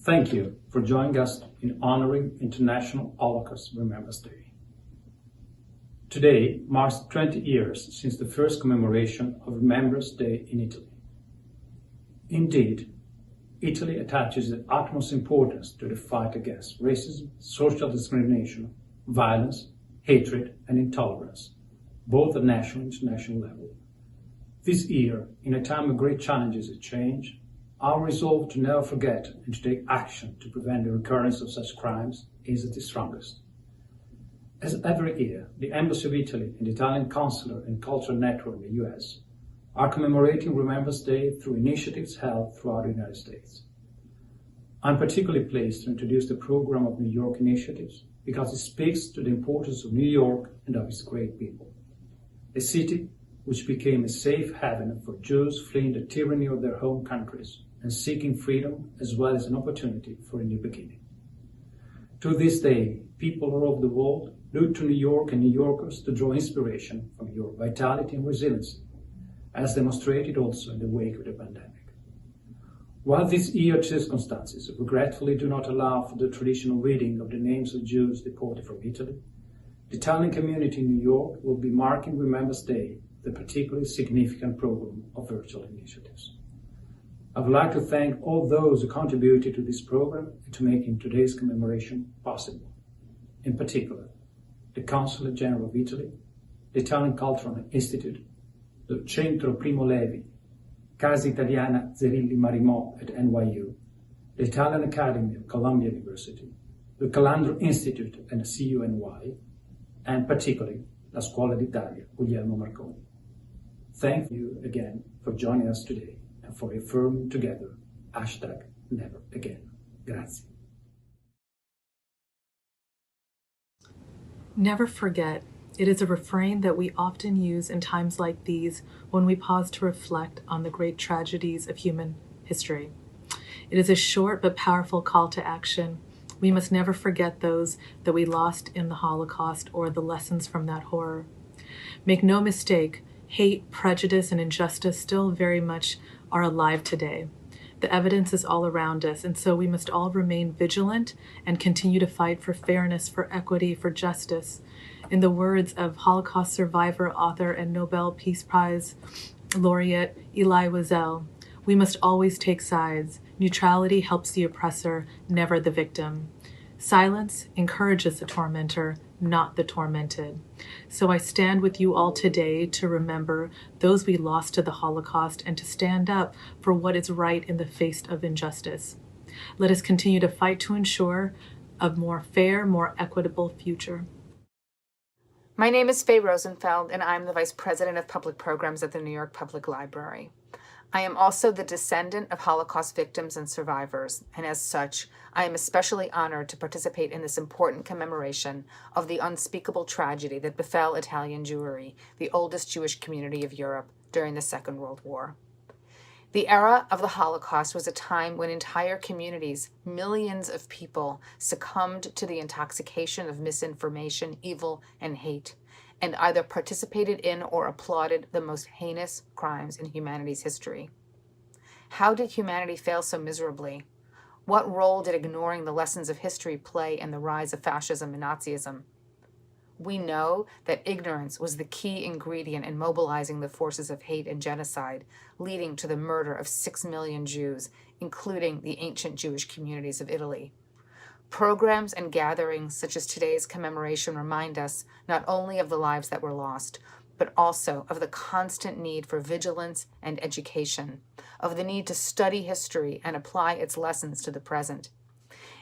Thank you for joining us in honoring International Holocaust Remembrance Day. Today marks 20 years since the first commemoration of Remembrance Day in Italy. Indeed, Italy attaches the utmost importance to the fight against racism, social discrimination, violence, hatred, and intolerance, both at national and international level. This year, in a time of great challenges and change, our resolve to never forget and to take action to prevent the recurrence of such crimes is at its strongest. As every year, the Embassy of Italy and the Italian Consular and Cultural Network in the US are commemorating Remembrance Day through initiatives held throughout the United States. I'm particularly pleased to introduce the program of New York initiatives because it speaks to the importance of New York and of its great people. A city which became a safe haven for Jews fleeing the tyranny of their home countries and seeking freedom as well as an opportunity for a new beginning. To this day, people all over the world look to New York and New Yorkers to draw inspiration from your vitality and resiliency, as demonstrated also in the wake of the pandemic. While these year's circumstances regretfully do not allow for the traditional reading of the names of Jews deported from Italy, the Italian community in New York will be marking Remembrance Day with a particularly significant program of virtual initiatives. I would like to thank all those who contributed to this program and to making today's commemoration possible. In particular, the Consulate General of Italy, the Italian Cultural Institute, the Centro Primo Levi, Casa Italiana Zerilli Marimò at NYU, the Italian Academy of Columbia University, the Calandro Institute and the CUNY, and particularly La Scuola d'Italia Guglielmo Marconi. Thank you again for joining us today and for affirming together #NeverAgain. Grazie. Never forget. It is a refrain that we often use in times like these when we pause to reflect on the great tragedies of human history. It is a short but powerful call to action. We must never forget those that we lost in the Holocaust or the lessons from that horror. Make no mistake, hate, prejudice, and injustice still very much are alive today. The evidence is all around us, and so we must all remain vigilant and continue to fight for fairness, for equity, for justice. In the words of Holocaust survivor, author, and Nobel Peace Prize laureate Elie Wiesel, we must always take sides. Neutrality helps the oppressor, never the victim. Silence encourages the tormentor, not the tormented. So I stand with you all today to remember those we lost to the Holocaust and to stand up for what is right in the face of injustice. Let us continue to fight to ensure a more fair, more equitable future. My name is Faye Rosenfeld, and I'm the Vice President of Public Programs at the New York Public Library. I am also the descendant of Holocaust victims and survivors, and as such, I am especially honored to participate in this important commemoration of the unspeakable tragedy that befell Italian Jewry, the oldest Jewish community of Europe, during the Second World War. The era of the Holocaust was a time when entire communities, millions of people, succumbed to the intoxication of misinformation, evil, and hate, and either participated in or applauded the most heinous crimes in humanity's history. How did humanity fail so miserably? What role did ignoring the lessons of history play in the rise of fascism and Nazism? We know that ignorance was the key ingredient in mobilizing the forces of hate and genocide, leading to the murder of 6 million Jews, including the ancient Jewish communities of Italy. Programs and gatherings such as today's commemoration remind us not only of the lives that were lost, but also of the constant need for vigilance and education, of the need to study history and apply its lessons to the present.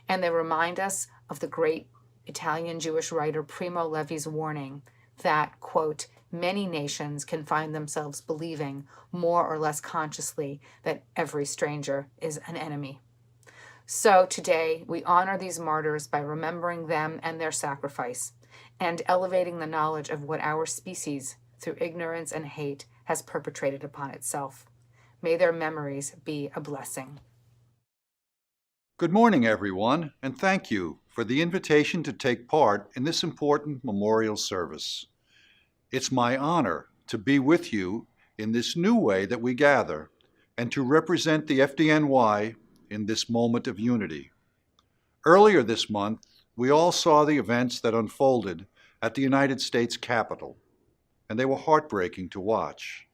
And they remind us of the great Italian Jewish writer Primo Levi's warning that, quote, many nations can find themselves believing more or less consciously that every stranger is an enemy. So today, we honor these martyrs by remembering them and their sacrifice, and elevating the knowledge of what our species, through ignorance and hate, has perpetrated upon itself. May their memories be a blessing. Good morning, everyone, and thank you for the invitation to take part in this important memorial service. It's my honor to be with you in this new way that we gather and to represent the FDNY in this moment of unity. Earlier this month, we all saw the events that unfolded at the United States Capitol, and they were heartbreaking to watch.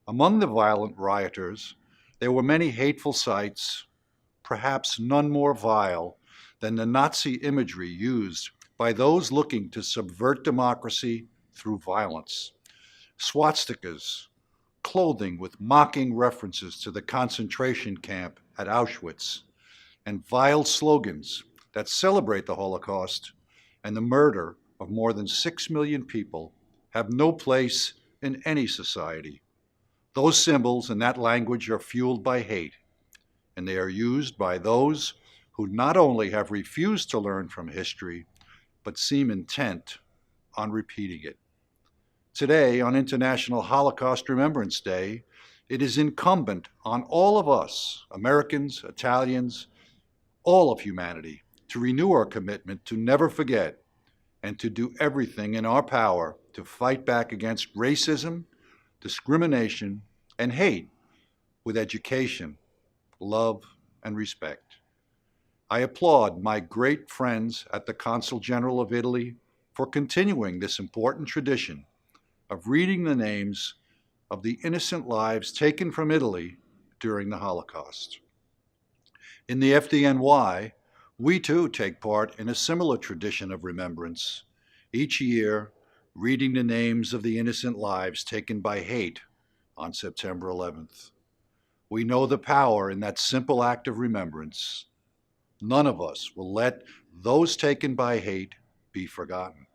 Among the violent rioters, there were many hateful sights, perhaps none more vile than the Nazi imagery used by those looking to subvert democracy through violence. Swastikas, clothing with mocking references to the concentration camp at Auschwitz, and vile slogans that celebrate the Holocaust and the murder of more than 6 million people have no place in any society. Those symbols and that language are fueled by hate, and they are used by those who not only have refused to learn from history, but seem intent on repeating it. Today, on International Holocaust Remembrance Day, it is incumbent on all of us, Americans, Italians, all of humanity, to renew our commitment to never forget and to do everything in our power to fight back against racism, discrimination, and hate with education, love, and respect. I applaud my great friends at the Consul General of Italy for continuing this important tradition of reading the names of the innocent lives taken from Italy during the Holocaust. In the FDNY, we too take part in a similar tradition of remembrance, each year reading the names of the innocent lives taken by hate on September 11th. We know the power in that simple act of remembrance. None of us will let those taken by hate be forgotten.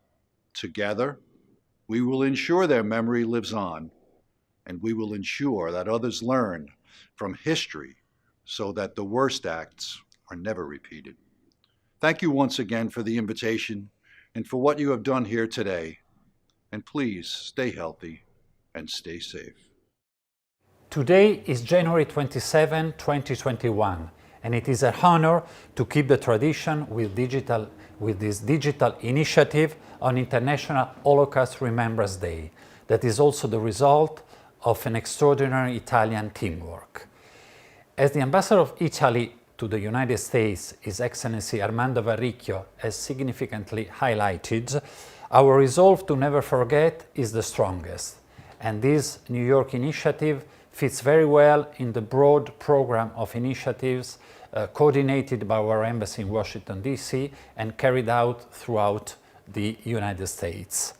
Together, we will ensure their memory lives on, and we will ensure that others learn from history so that the worst acts are never repeated. Thank you once again for the invitation and for what you have done here today. And please stay healthy and stay safe. Today is January 27, 2021, and it is an honor to keep the tradition with this digital initiative on International Holocaust Remembrance Day. That is also the result of an extraordinary Italian teamwork. As the ambassador of Italy to the United States, His Excellency Armando Varricchio has significantly highlighted, our resolve to never forget is the strongest, and this New York initiative fits very well in the broad program of initiatives coordinated by our embassy in Washington, D.C. and carried out throughout the United States.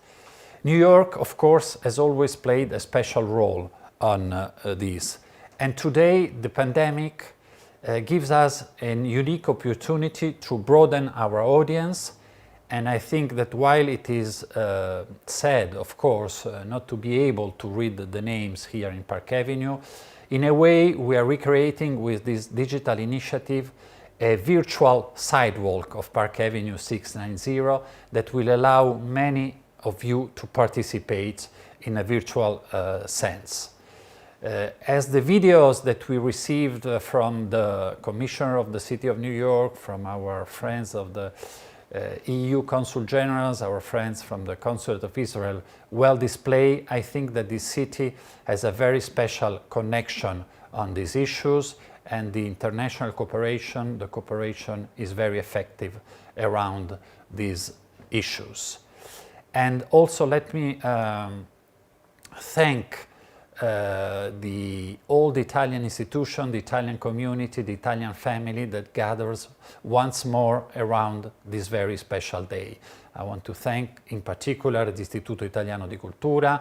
New York, of course, has always played a special role on this. And today, the pandemic gives us a unique opportunity to broaden our audience. And I think that while it is sad, of course, not to be able to read the names here in Park Avenue, in a way we are recreating with this digital initiative a virtual sidewalk of Park Avenue 690 that will allow many of you to participate in a virtual sense. As the videos that we received from the Commissioner of the City of New York, from our friends of the EU Consul Generals, our friends from the Consulate of Israel, well display, I think that this city has a very special connection on these issues, and the international cooperation, the cooperation is very effective around these issues. And also let me thank all the Italian institution, the Italian community, the Italian family that gathers once more around this very special day. I want to thank in particular l'Istituto Italiano di Cultura,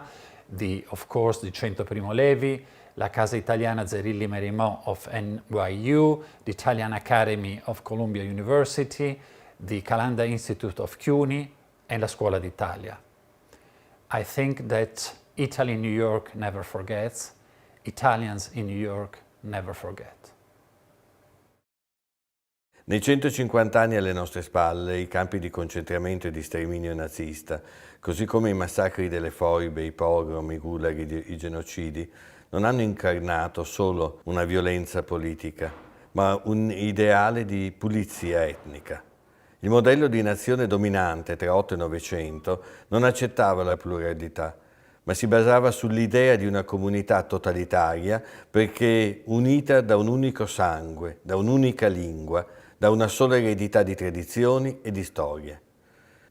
of course the Centro Primo Levi, la Casa Italiana Zerilli Merimò of NYU, the Italian Academy of Columbia University, the Calanda Institute of CUNY, and la Scuola d'Italia. I think that Italy in New York never forgets. Italians in New York never forget. Nei 150 anni alle nostre spalle, i campi di concentramento e di sterminio nazista, così come i massacri delle foibe, i pogrom, i gulag, i genocidi, non hanno incarnato solo una violenza politica, ma un ideale di pulizia etnica. Il modello di nazione dominante tra 8 e 900 non accettava la pluralità, ma si basava sull'idea di una comunità totalitaria perché unita da un unico sangue, da un'unica lingua, da una sola eredità di tradizioni e di storie.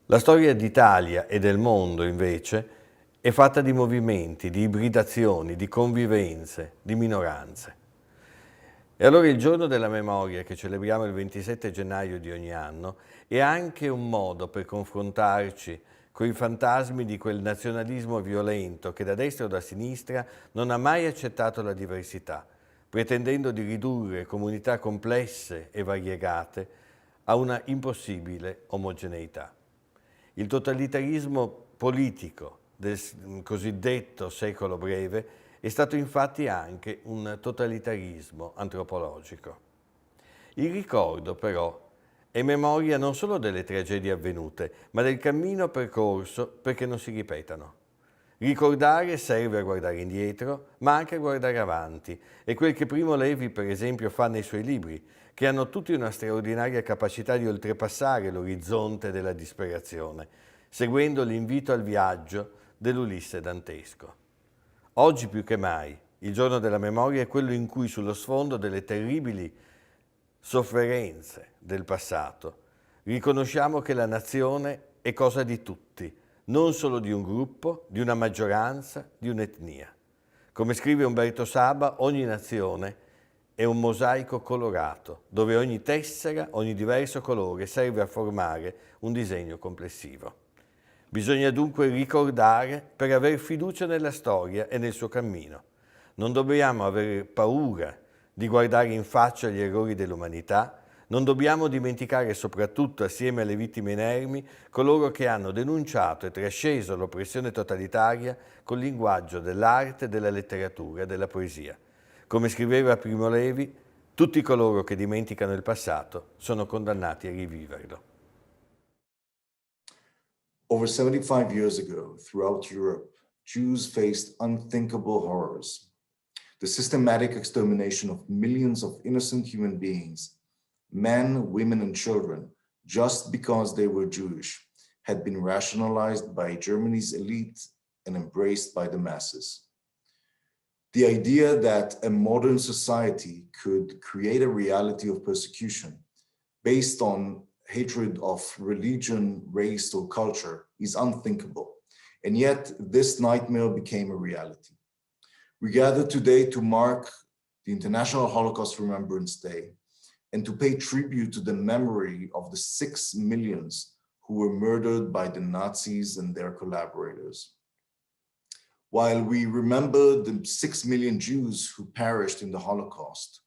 La storia d'Italia e del mondo, invece, è fatta di movimenti, di ibridazioni, di convivenze, di minoranze. E allora il Giorno della Memoria, che celebriamo il 27 gennaio di ogni anno, è anche un modo per confrontarci con i fantasmi di quel nazionalismo violento che da destra o da sinistra non ha mai accettato la diversità, pretendendo di ridurre comunità complesse e variegate a una impossibile omogeneità. Il totalitarismo politico del cosiddetto secolo breve è stato infatti anche un totalitarismo antropologico. Il ricordo, però, è memoria non solo delle tragedie avvenute, ma del cammino percorso perché non si ripetano. Ricordare serve a guardare indietro, ma anche a guardare avanti. È quel che Primo Levi, per esempio, fa nei suoi libri, che hanno tutti una straordinaria capacità di oltrepassare l'orizzonte della disperazione, seguendo l'invito al viaggio dell'Ulisse dantesco. Oggi più che mai, il Giorno della Memoria è quello in cui sullo sfondo delle terribili sofferenze del passato riconosciamo che la nazione è cosa di tutti, non solo di un gruppo, di una maggioranza, di un'etnia. Come scrive Umberto Saba, ogni nazione è un mosaico colorato, dove ogni tessera, ogni diverso colore serve a formare un disegno complessivo. Bisogna dunque ricordare per aver fiducia nella storia e nel suo cammino. Non dobbiamo avere paura di guardare in faccia gli errori dell'umanità, non dobbiamo dimenticare soprattutto, assieme alle vittime inermi, coloro che hanno denunciato e trasceso l'oppressione totalitaria col linguaggio dell'arte, della letteratura e della poesia. Come scriveva Primo Levi, tutti coloro che dimenticano il passato sono condannati a riviverlo. Over 75 years ago, throughout Europe, Jews faced unthinkable horrors. The systematic extermination of millions of innocent human beings, men, women, and children, just because they were Jewish, had been rationalized by Germany's elite and embraced by the masses. The idea that a modern society could create a reality of persecution based on hatred of religion, race, or culture is unthinkable. And yet this nightmare became a reality. We gather today to mark the International Holocaust Remembrance Day and to pay tribute to the memory of the 6 millions who were murdered by the Nazis and their collaborators. While we remember the 6 million Jews who perished in the Holocaust,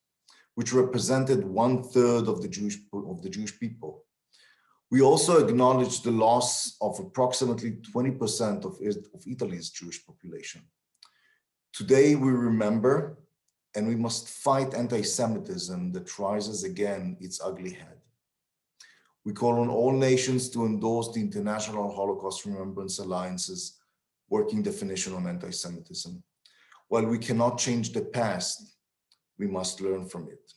which represented 1/3 of the Jewish people, we also acknowledge the loss of approximately 20% of Italy's Jewish population. Today we remember, and we must fight anti-Semitism that rises again its ugly head. We call on all nations to endorse the International Holocaust Remembrance Alliance's working definition on anti-Semitism. While we cannot change the past, we must learn from it.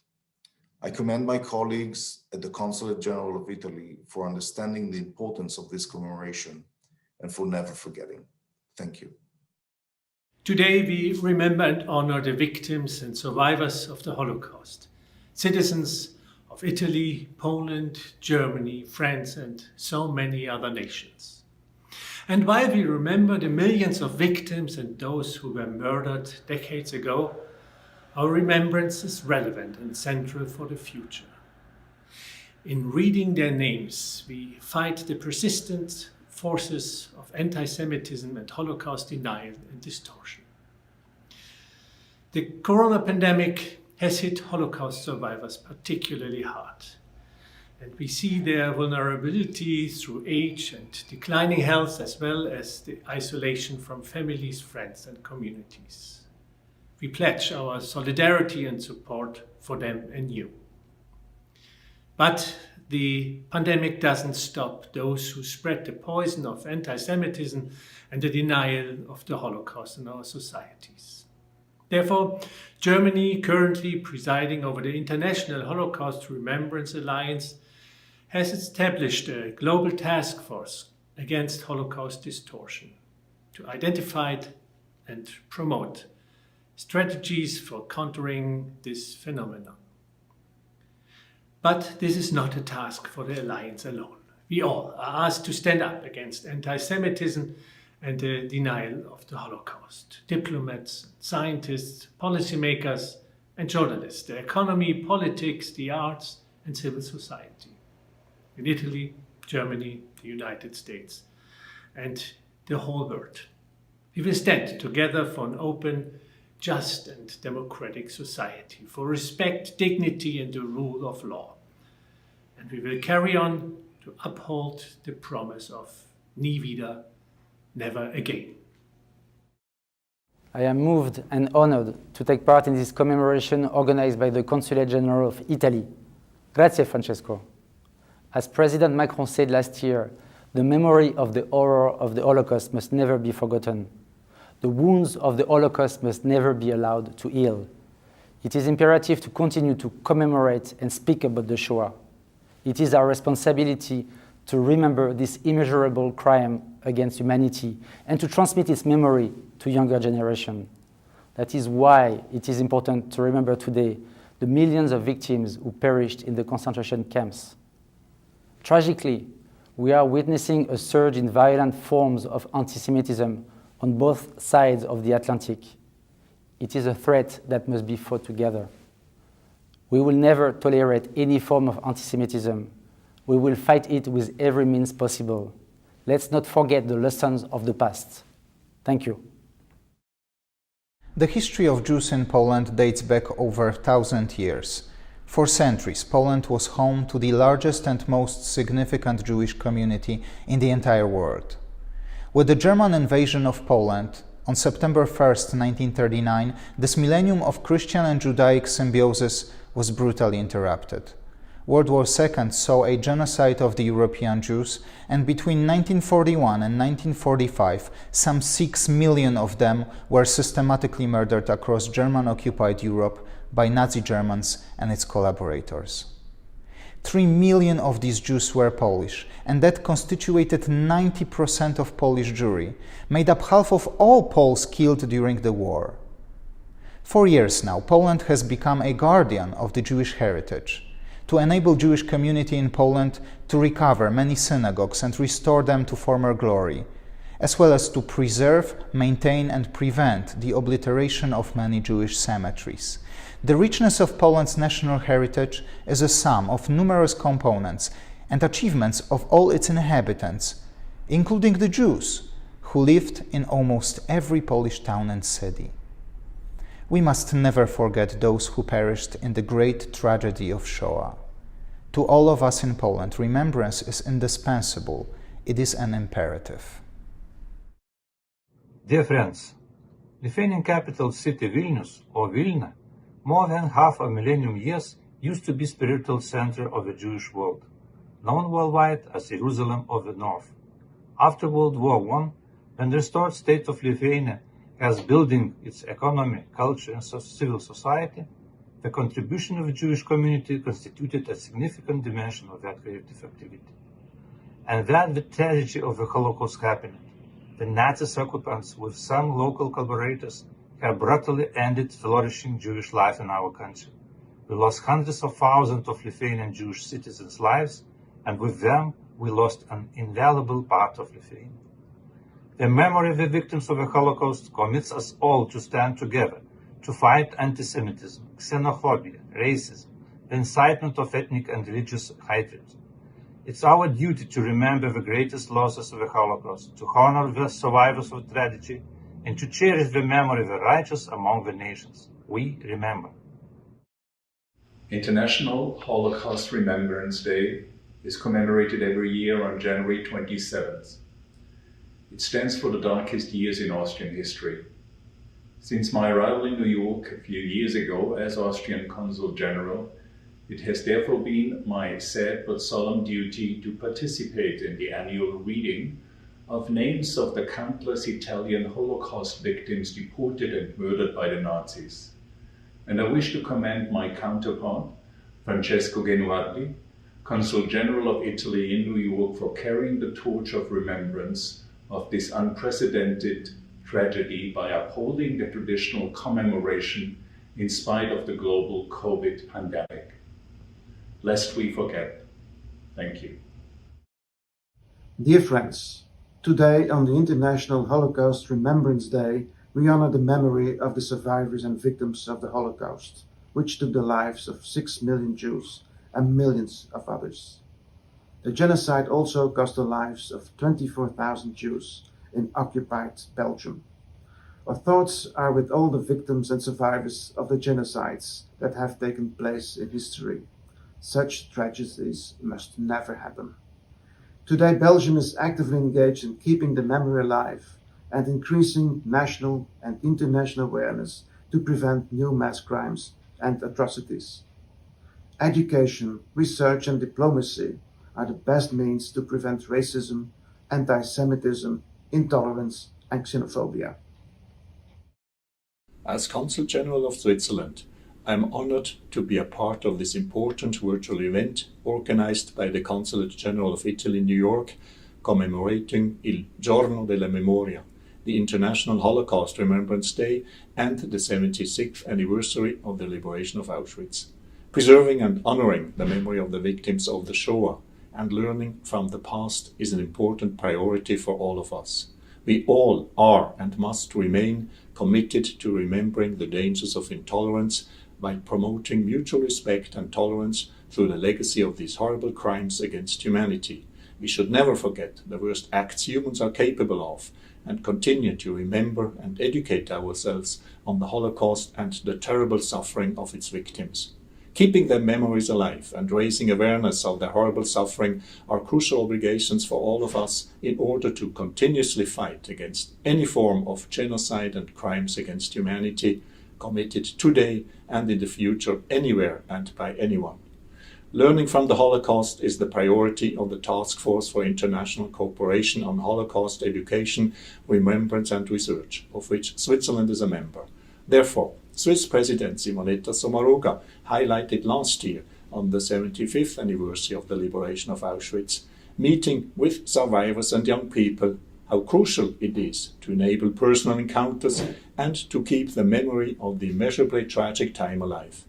I commend my colleagues at the Consulate General of Italy for understanding the importance of this commemoration and for never forgetting. Thank you. Today we remember and honor the victims and survivors of the Holocaust, citizens of Italy, Poland, Germany, France, and so many other nations. And while we remember the millions of victims and those who were murdered decades ago, our remembrance is relevant and central for the future. In reading their names, we fight the persistent forces of anti-Semitism and Holocaust denial and distortion. The corona pandemic has hit Holocaust survivors particularly hard, and we see their vulnerability through age and declining health, as well as the isolation from families, friends, and communities. We pledge our solidarity and support for them anew. But the pandemic doesn't stop those who spread the poison of anti-Semitism and the denial of the Holocaust in our societies. Therefore, Germany, currently presiding over the International Holocaust Remembrance Alliance, has established a global task force against Holocaust distortion. to identify and promote strategies for countering this phenomenon. But this is not a task for the Alliance alone. We all are asked to stand up against anti-Semitism and the denial of the Holocaust. Diplomats, scientists, policymakers, and journalists, the economy, politics, the arts, and civil society. In Italy, Germany, the United States, and the whole world. We will stand together for an open, just, and democratic society, for respect, dignity, and the rule of law. And we will carry on to uphold the promise of nie wieder, never again. I am moved and honored to take part in this commemoration organized by the Consulate General of Italy. Grazie, Francesco. As President Macron said last year, the memory of the horror of the Holocaust must never be forgotten. The wounds of the Holocaust must never be allowed to heal. It is imperative to continue to commemorate and speak about the Shoah. It is our responsibility to remember this immeasurable crime against humanity and to transmit its memory to younger generations. That is why it is important to remember today the millions of victims who perished in the concentration camps. Tragically, we are witnessing a surge in violent forms of anti-Semitism on both sides of the Atlantic. It is a threat that must be fought together. We will never tolerate any form of anti-Semitism. We will fight it with every means possible. Let's not forget the lessons of the past. Thank you. The history of Jews in Poland dates back over 1,000 years. For centuries, Poland was home to the largest and most significant Jewish community in the entire world. With the German invasion of Poland on September 1st, 1939, this millennium of Christian and Judaic symbiosis was brutally interrupted. World War II saw a genocide of the European Jews, and between 1941 and 1945, some 6 million of them were systematically murdered across German-occupied Europe by Nazi Germans and its collaborators. 3 million of these Jews were Polish, and that constituted 90% of Polish Jewry, made up half of all Poles killed during the war. For years now, Poland has become a guardian of the Jewish heritage, to enable Jewish community in Poland to recover many synagogues and restore them to former glory, as well as to preserve, maintain and prevent the obliteration of many Jewish cemeteries. The richness of Poland's national heritage is a sum of numerous components and achievements of all its inhabitants, including the Jews, who lived in almost every Polish town and city. We must never forget those who perished in the great tragedy of Shoah. To all of us in Poland, remembrance is indispensable. It is an imperative. Dear friends, Lithuanian capital city Vilnius, or Vilna, more than half a millennium years used to be spiritual center of the Jewish world, known worldwide as Jerusalem of the North. After World War I, when the restored state of Lithuania has building its economy, culture and civil society, the contribution of the Jewish community constituted a significant dimension of that creative activity. And then the tragedy of the Holocaust happened. The Nazi occupants, with some local collaborators, have brutally ended flourishing Jewish life in our country. We lost hundreds of thousands of Lithuanian Jewish citizens' lives, and with them we lost an invaluable part of Lithuania. The memory of the victims of the Holocaust commits us all to stand together, to fight anti-Semitism, xenophobia, racism, the incitement of ethnic and religious hatred. It's our duty to remember the greatest losses of the Holocaust, to honor the survivors of tragedy, and to cherish the memory of the righteous among the nations. We remember. International Holocaust Remembrance Day is commemorated every year on January 27th. It stands for the darkest years in Austrian history. Since my arrival in New York a few years ago as Austrian Consul General, it has therefore been my sad but solemn duty to participate in the annual reading of names of the countless Italian Holocaust victims deported and murdered by the Nazis. And I wish to commend my counterpart, Francesco Genuardi, Consul General of Italy in New York, for carrying the torch of remembrance of this unprecedented tragedy by upholding the traditional commemoration in spite of the global COVID pandemic. Lest we forget. Thank you. Dear friends, today on the International Holocaust Remembrance Day, we honor the memory of the survivors and victims of the Holocaust, which took the lives of 6 million Jews and millions of others. The genocide also cost the lives of 24,000 Jews in occupied Belgium. Our thoughts are with all the victims and survivors of the genocides that have taken place in history. Such tragedies must never happen. Today, Belgium is actively engaged in keeping the memory alive and increasing national and international awareness to prevent new mass crimes and atrocities. Education, research, and diplomacy are the best means to prevent racism, anti-Semitism, intolerance, and xenophobia. As Consul General of Switzerland, I am honored to be a part of this important virtual event organized by the Consulate General of Italy in New York, commemorating Il Giorno della Memoria, the International Holocaust Remembrance Day, and the 76th anniversary of the liberation of Auschwitz. Preserving and honoring the memory of the victims of the Shoah and learning from the past is an important priority for all of us. We all are and must remain committed to remembering the dangers of intolerance by promoting mutual respect and tolerance through the legacy of these horrible crimes against humanity. We should never forget the worst acts humans are capable of and continue to remember and educate ourselves on the Holocaust and the terrible suffering of its victims. Keeping their memories alive and raising awareness of their horrible suffering are crucial obligations for all of us in order to continuously fight against any form of genocide and crimes against humanity committed today and in the future anywhere and by anyone. Learning from the Holocaust is the priority of the Task Force for International Cooperation on Holocaust Education, Remembrance and Research, of which Switzerland is a member. Therefore, Swiss President Simonetta Sommaruga highlighted last year on the 75th anniversary of the liberation of Auschwitz, meeting with survivors and young people, how crucial it is to enable personal encounters and to keep the memory of the immeasurably tragic time alive.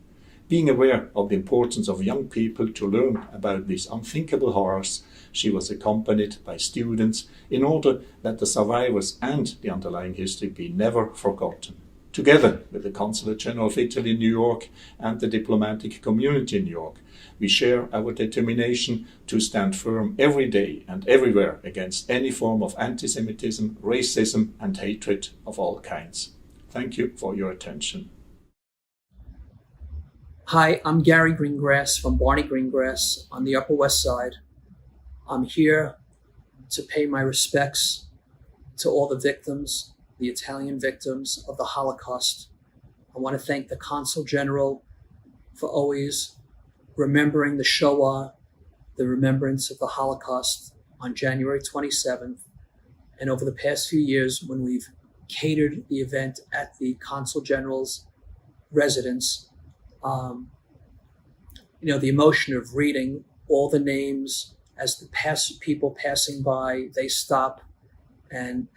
Being aware of the importance of young people to learn about these unthinkable horrors, she was accompanied by students in order that the survivors and the underlying history be never forgotten. Together with the Consulate General of Italy in New York and the diplomatic community in New York, we share our determination to stand firm every day and everywhere against any form of anti-Semitism, racism, and hatred of all kinds. Thank you for your attention. Hi, I'm Gary Greengrass from Barney Greengrass on the Upper West Side. I'm here to pay my respects to all the victims, the Italian victims of the Holocaust. I want to thank the Consul General for always remembering the Shoah, the remembrance of the Holocaust on January 27th. And over the past few years, when we've catered the event at the Consul General's residence, the emotion of reading all the names as the people passing by, they stop and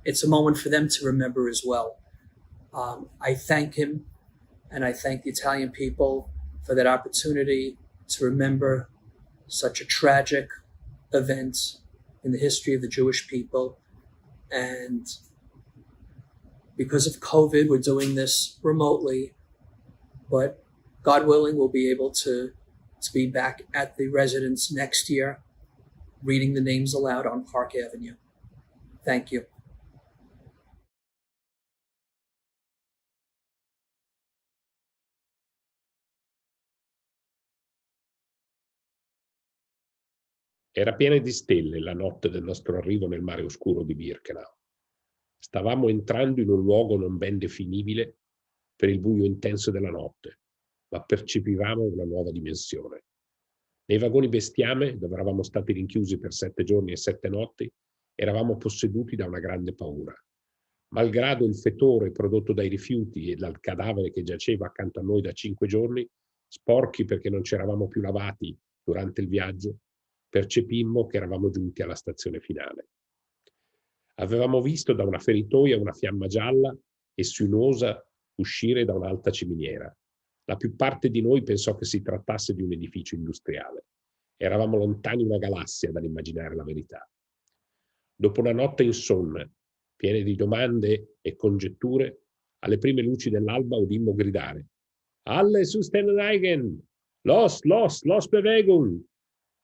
it's a moment for them to remember as well. I thank him and I thank the Italian people for that opportunity to remember such a tragic event in the history of the Jewish people. And because of COVID, we're doing this remotely, but God willing, we'll be able to be back at the residence next year, reading the names aloud on Park Avenue. Thank you. Era piena di stelle la notte del nostro arrivo nel mare oscuro di Birkenau. Stavamo entrando in un luogo non ben definibile per il buio intenso della notte, ma percepivamo una nuova dimensione. Nei vagoni bestiame, dove eravamo stati rinchiusi per 7 giorni e 7 notti, eravamo posseduti da una grande paura. Malgrado il fetore prodotto dai rifiuti e dal cadavere che giaceva accanto a noi da 5 giorni, sporchi perché non ci eravamo più lavati durante il viaggio, percepimmo che eravamo giunti alla stazione finale. Avevamo visto da una feritoia una fiamma gialla e sinuosa uscire da un'alta ciminiera. La più parte di noi pensò che si trattasse di un edificio industriale. Eravamo lontani una galassia dall'immaginare la verità. Dopo una notte insonne, piena di domande e congetture, alle prime luci dell'alba udimmo gridare: Alle Susteneigen! Los Bewegung!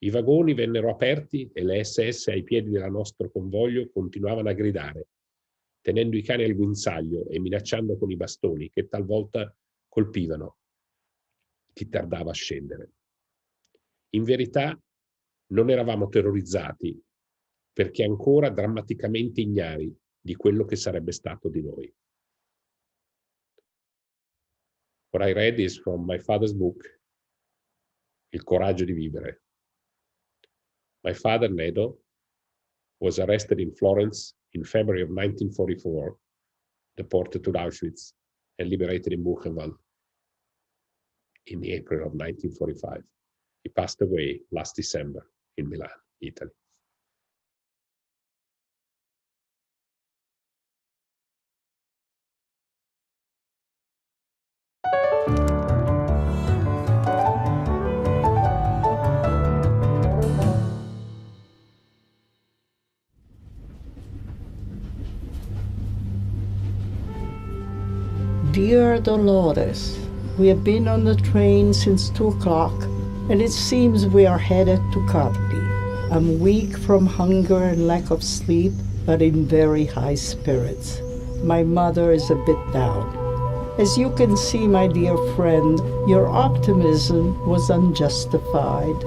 I vagoni vennero aperti e le SS ai piedi del nostro convoglio continuavano a gridare, tenendo i cani al guinzaglio e minacciando con i bastoni che talvolta colpivano chi tardava a scendere. In verità non eravamo terrorizzati perché ancora drammaticamente ignari di quello che sarebbe stato di noi. What I read is from my father's book, Il coraggio di vivere. My father, Nedo, was arrested in Florence in February of 1944, deported to Auschwitz, and liberated in Buchenwald in April of 1945. He passed away last December in Milan, Italy. Dear Dolores, we have been on the train since 2 o'clock, and it seems we are headed to Carpi. I'm weak from hunger and lack of sleep, but in very high spirits. My mother is a bit down. As you can see, my dear friend, your optimism was unjustified.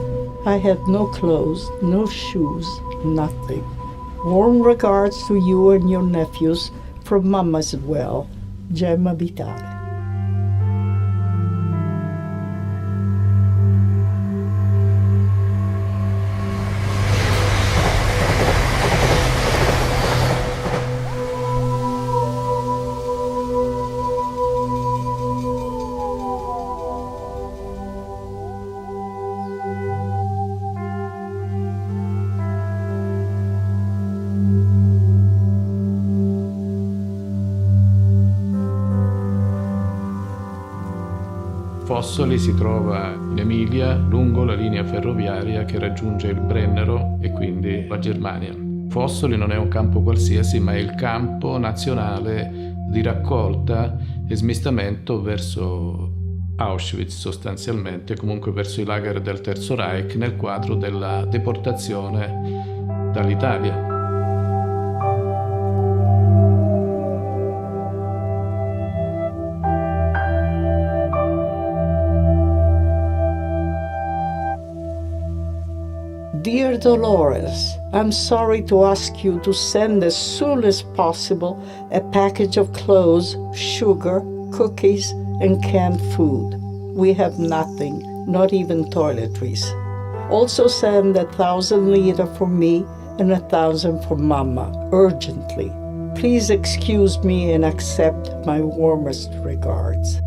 I had no clothes, no shoes, nothing. Warm regards to you and your nephews from Mama as well. Gemma Vitale. Fossoli si trova in Emilia, lungo la linea ferroviaria che raggiunge il Brennero e quindi la Germania. Fossoli non è un campo qualsiasi, ma è il campo nazionale di raccolta e smistamento verso Auschwitz sostanzialmente, comunque verso i lager del Terzo Reich nel quadro della deportazione dall'Italia. Dear Dolores, I'm sorry to ask you to send as soon as possible a package of clothes, sugar, cookies, and canned food. We have nothing, not even toiletries. Also send 1,000 lire for me and 1,000 for Mama, urgently. Please excuse me and accept my warmest regards.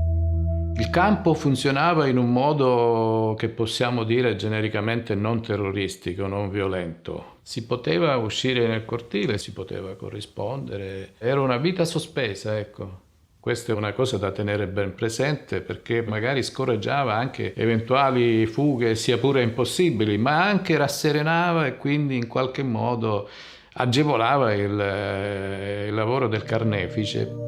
Il campo funzionava in un modo che possiamo dire genericamente non terroristico, non violento. Si poteva uscire nel cortile, si poteva corrispondere. Era una vita sospesa, ecco. Questa è una cosa da tenere ben presente perché magari scoraggiava anche eventuali fughe, sia pure impossibili, ma anche rasserenava e quindi in qualche modo agevolava il lavoro del carnefice.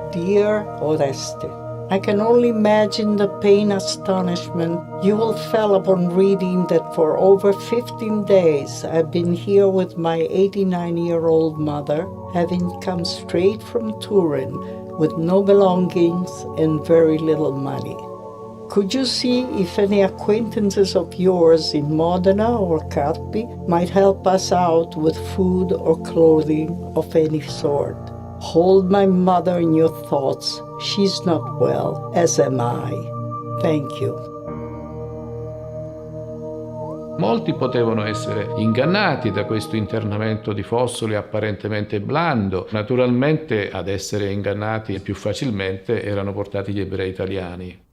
Dear Oreste, I can only imagine the pain and astonishment you will feel upon reading that for over 15 days I've been here with my 89-year-old mother, having come straight from Turin with no belongings and very little money. Could you see if any acquaintances of yours in Modena or Carpi might help us out with food or clothing of any sort? Hold my mother in your thoughts. She's not well, as am I. Thank you. Molti potevano essere ingannati da questo internamento di Fossoli apparentemente blando. Naturalmente ad essere ingannati più facilmente erano portati gli ebrei italiani.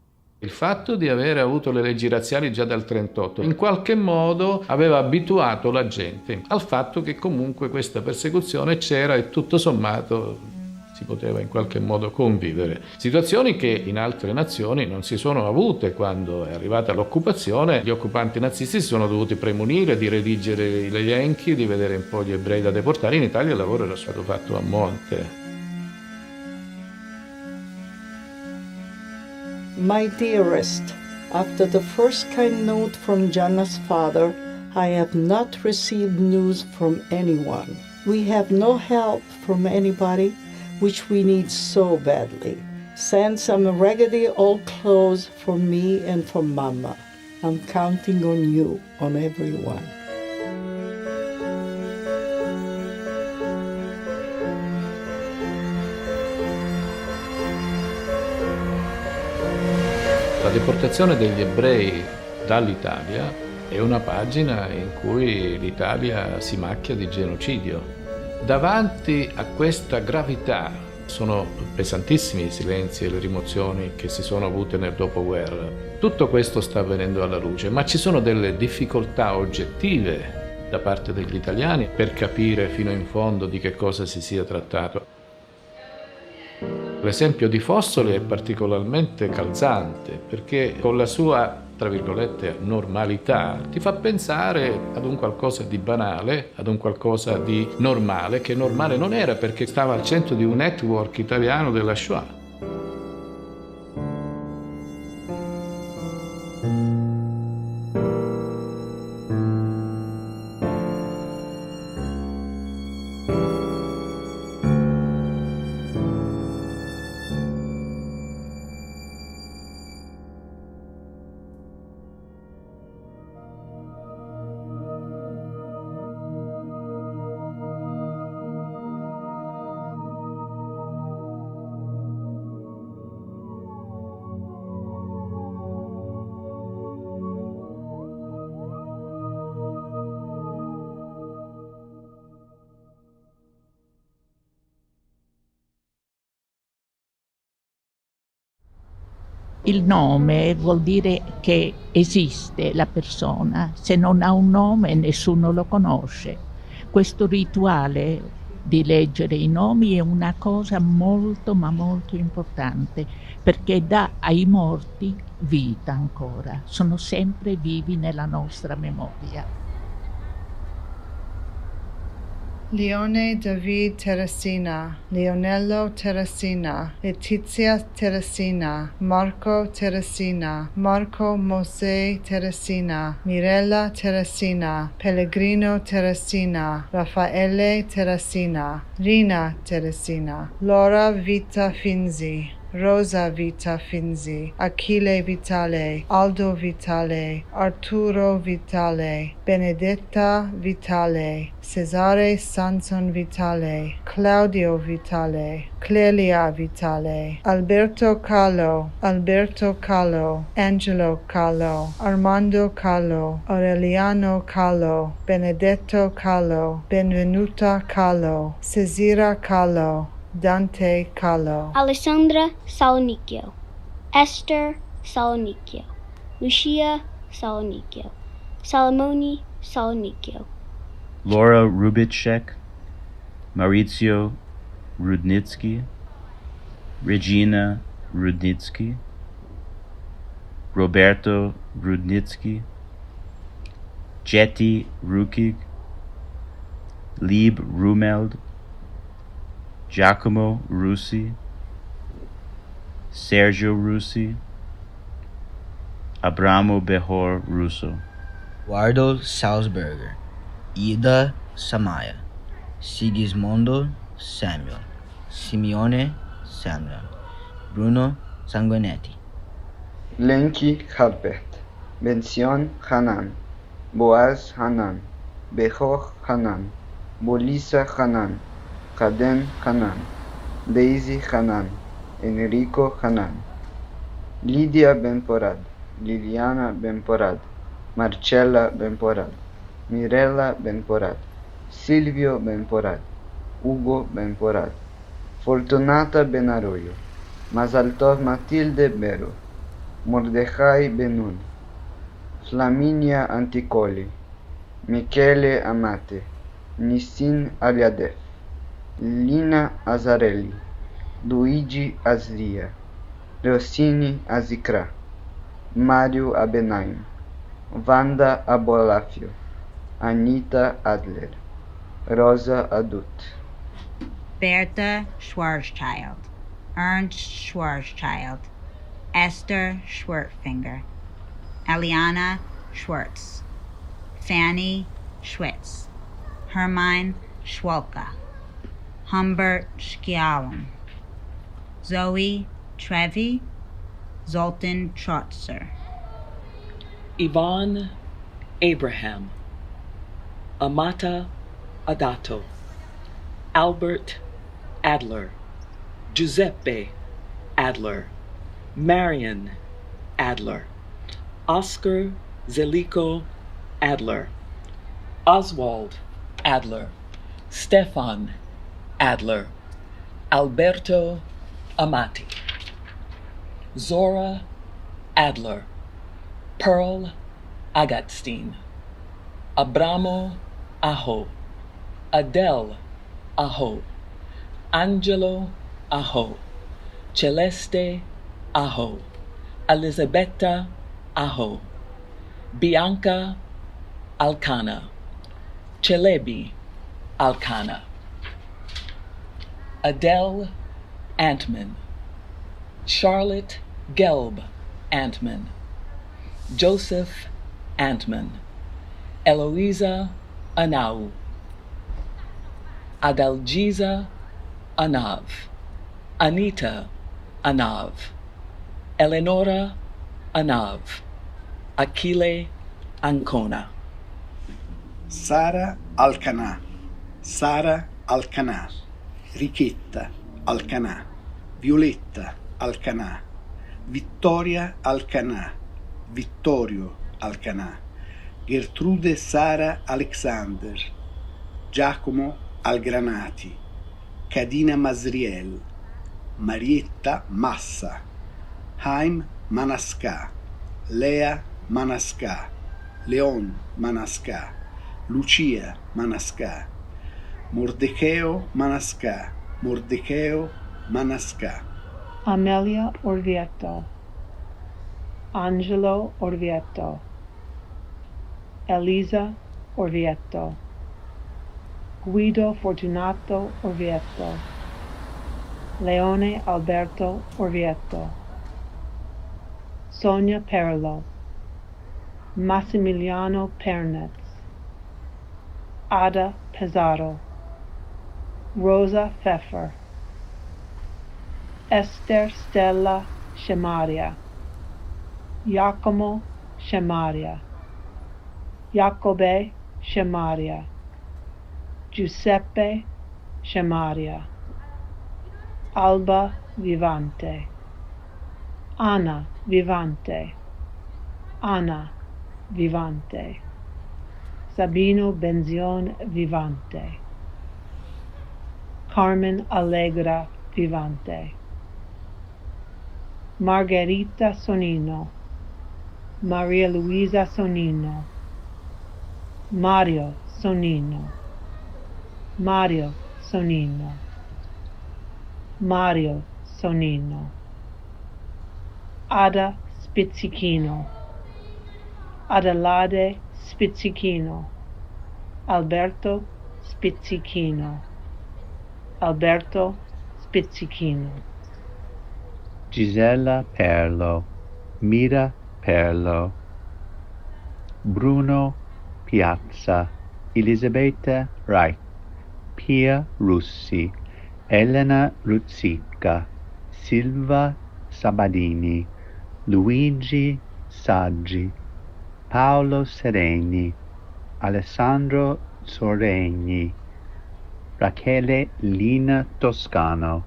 Il fatto di aver avuto le leggi razziali già dal 1938 in qualche modo aveva abituato la gente al fatto che comunque questa persecuzione c'era e tutto sommato si poteva in qualche modo convivere. Situazioni che in altre nazioni non si sono avute. Quando è arrivata l'occupazione, gli occupanti nazisti si sono dovuti premunire di redigere gli elenchi, di vedere un po' gli ebrei da deportare. In Italia il lavoro era stato fatto a monte. My dearest, after the first kind note from Jana's father, I have not received news from anyone. We have no help from anybody, which we need so badly. Send some raggedy old clothes for me and for Mama. I'm counting on you, on everyone. La deportazione degli ebrei dall'Italia è una pagina in cui l'Italia si macchia di genocidio. Davanti a questa gravità sono pesantissimi i silenzi e le rimozioni che si sono avute nel dopoguerra. Tutto questo sta avvenendo alla luce, ma ci sono delle difficoltà oggettive da parte degli italiani per capire fino in fondo di che cosa si sia trattato. L'esempio di Fossoli è particolarmente calzante perché con la sua, tra virgolette, normalità ti fa pensare ad un qualcosa di banale, ad un qualcosa di normale, che normale non era perché stava al centro di un network italiano della Shoah. Il nome vuol dire che esiste la persona, se non ha un nome nessuno lo conosce. Questo rituale di leggere i nomi è una cosa molto ma molto importante perché dà ai morti vita ancora, sono sempre vivi nella nostra memoria. Leone David Terracina, Leonello Terracina, Letizia Terracina, Marco Terracina, Marco Mosè Terracina, Mirella Terracina, Pellegrino Terracina, Raffaele Terracina, Rina Terracina, Laura Vita Finzi, Rosa Vita Finzi, Achille Vitale, Aldo Vitale, Arturo Vitale, Benedetta Vitale, Cesare Sanson Vitale, Claudio Vitale, Clelia Vitale, Alberto Callo, Angelo Callo, Armando Callo, Aureliano Callo, Benedetto Callo, Benvenuta Callo, Cesira Callo, Dante Callo, Alessandra Salonicchio, Esther Salonicchio, Lucia Salonicchio, Salamoni Salonicchio, Laura Rubitschek, Maurizio Rudnitsky, Regina Rudnitsky, Roberto Rudnitsky, Jetty Rukig, Lieb Rumeld, Giacomo Russi, Sergio Russi, Abramo Behor Russo, Guardo Salzberger, Ida Samaya, Sigismondo Samuel, Simeone Samuel, Bruno Sanguinetti, Lenki Halpet, Bension Hanan, Boaz Hanan, Behoch Hanan, Bolisa Hanan, Caden Hanan, Daisy Hanan, Enrico Hanan, Lidia Benporad, Liliana Benporad, Marcella Benporad, Mirella Benporad, Silvio Benporad, Ugo Benporad, Fortunata Benarroyo, Mazaltov Matilde Bero, Mordechai Ben-Nun, Flaminia Anticoli, Michele Amate, Nissin Aliadef, Lina Azarelli, Luigi Asria, Leossini Azicra, Mario Abenaim, Wanda Abolafio, Anita Adler, Rosa Adut, Bertha Schwarzschild, Ernst Schwarzschild, Esther Schwertfinger, Eliana Schwartz, Fanny Schwitz, Hermine Schwolka, Humbert Schialum, Zoe Trevi, Zoltan Trotzer, Yvonne Abraham, Amata Adato, Albert Adler, Giuseppe Adler, Marion Adler, Oscar Zelico Adler, Oswald Adler, Stefan Adler, Alberto Amati, Zora Adler, Pearl Agatstein, Abramo Aho, Adele Aho, Angelo Aho, Celeste Aho, Elisabetta Aho, Bianca Alcana, Celebi Alcana, Adele Antman, Charlotte Gelb Antman, Joseph Antman, Eloisa Anau, Adalgisa Anav, Anita Anav, Eleonora Anav, Achille Ancona, Sara Alcanà, Sara Alcanà, Richetta Alcanà, Violetta Alcanà, Vittoria Alcanà, Vittorio Alcanà, Gertrude Sara Alexander, Giacomo Algranati, Cadina Masriel, Marietta Massa, Haim Manasca, Lea Manasca, Leon Manasca, Lucia Manasca, Mordecheo Manasca, Mordecheo Manasca, Amelia Orvieto, Angelo Orvieto, Elisa Orvieto, Guido Fortunato Orvieto, Leone Alberto Orvieto, Sonia Perlo, Massimiliano Pernetz, Ada Pesaro, Rosa Pfeffer, Esther Stella Shemaria, Giacomo Shemaria, Jacobe Shemaria, Giuseppe Shemaria, Alba Vivante, Anna Vivante, Anna Vivante, Sabino Benzion Vivante, Carmen Allegra Vivante, Margherita Sonino, Maria Luisa Sonino, Mario Sonino, Mario Sonino, Mario Sonino, Ada Spizzichino, Adelaide Spizzichino, Alberto Spizzichino, Alberto Spizzichino, Gisella Perlo, Mira Perlo, Bruno Piazza, Elisabetta Reich, Pia Russi, Elena Ruzzica, Silva Sabadini, Luigi Saggi, Paolo Sereni, Alessandro Sorregni, Rachele Lina Toscano,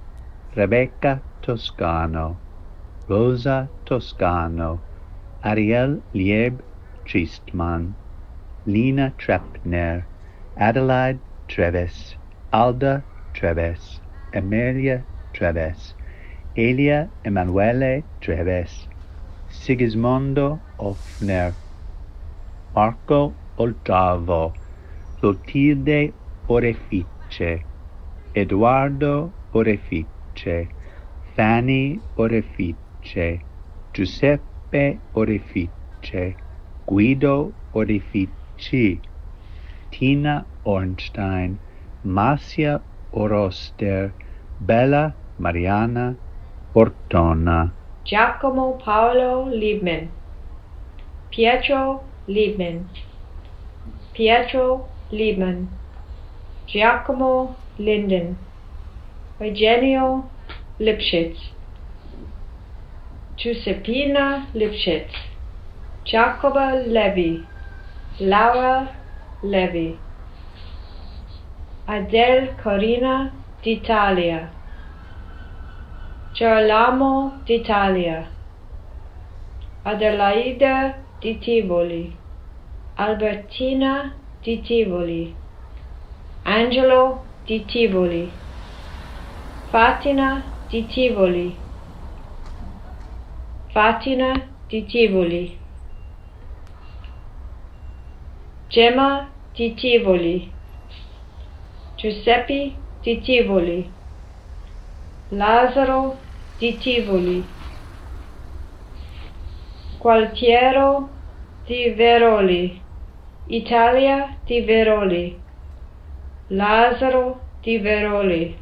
Rebecca Toscano, Rosa Toscano, Ariel Lieb Tristman, Lina Trepner, Adelaide Treves, Alda Treves, Emilia Treves, Elia Emanuele Treves, Sigismondo Offner, Marco Oltavo, Clotilde Orefice, Eduardo Orefice, Fanny Orefice, Giuseppe Orefice, Guido Orefici, Tina Ornstein, Marcia Oroster, Bella Mariana Portona. Giacomo Paolo Liebman, Pietro Liebman, Pietro Liebman, Giacomo Linden, Eugenio Lipschitz, Giuseppina Lipschitz, Jacoba Levi, Laura Levi, Adele Corina d'Italia, Girolamo d'Italia, Adelaida di Tivoli, Albertina di Tivoli, Angelo di Tivoli, Fatina di Tivoli, Fatina di Tivoli, Gemma di Tivoli, Giuseppe di Tivoli, Lazzaro di Tivoli, Gualtiero di Veroli, Italia di Veroli, Lazzaro di Veroli,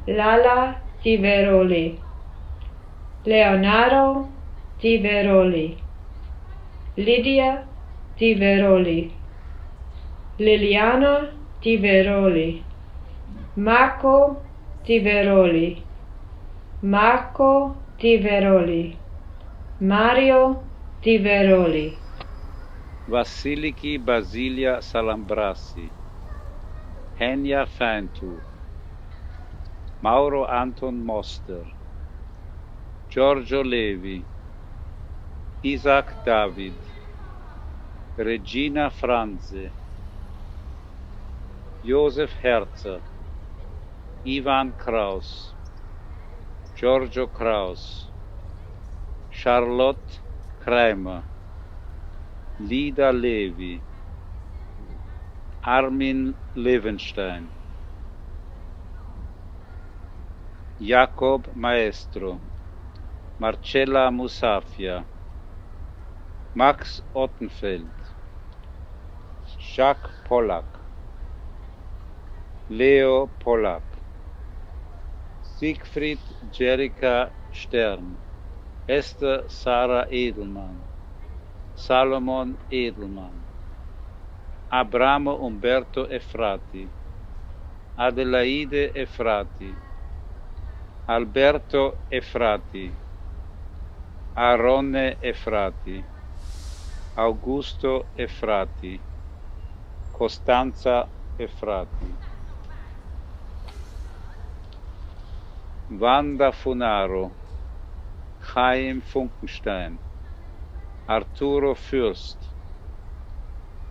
Lala di Veroli, Leonardo di Veroli, Lidia di Veroli, Liliana di Veroli, Marco di Veroli, Marco di Veroli, Mario di Veroli, Vasiliki Basilia Salambrassi, Henya Fantu, Mauro Anton Moster, Giorgio Levi, Isaac David, Regina Franze, Josef Herzer, Ivan Kraus, Giorgio Kraus, Charlotte Kramer, Lida Levi, Armin Levenstein, Jacob Maestro, Marcella Musafia, Max Ottenfeld, Jacques Pollack, Leo Pollack, Siegfried Jerica Stern, Esther Sarah Edelmann, Salomon Edelmann, Abramo Umberto Efrati, Adelaide Efrati, Alberto Efrati, Aronne Efrati, Augusto Efrati, Costanza Efrati, Wanda Funaro, Chaim Funkenstein, Arturo Fürst,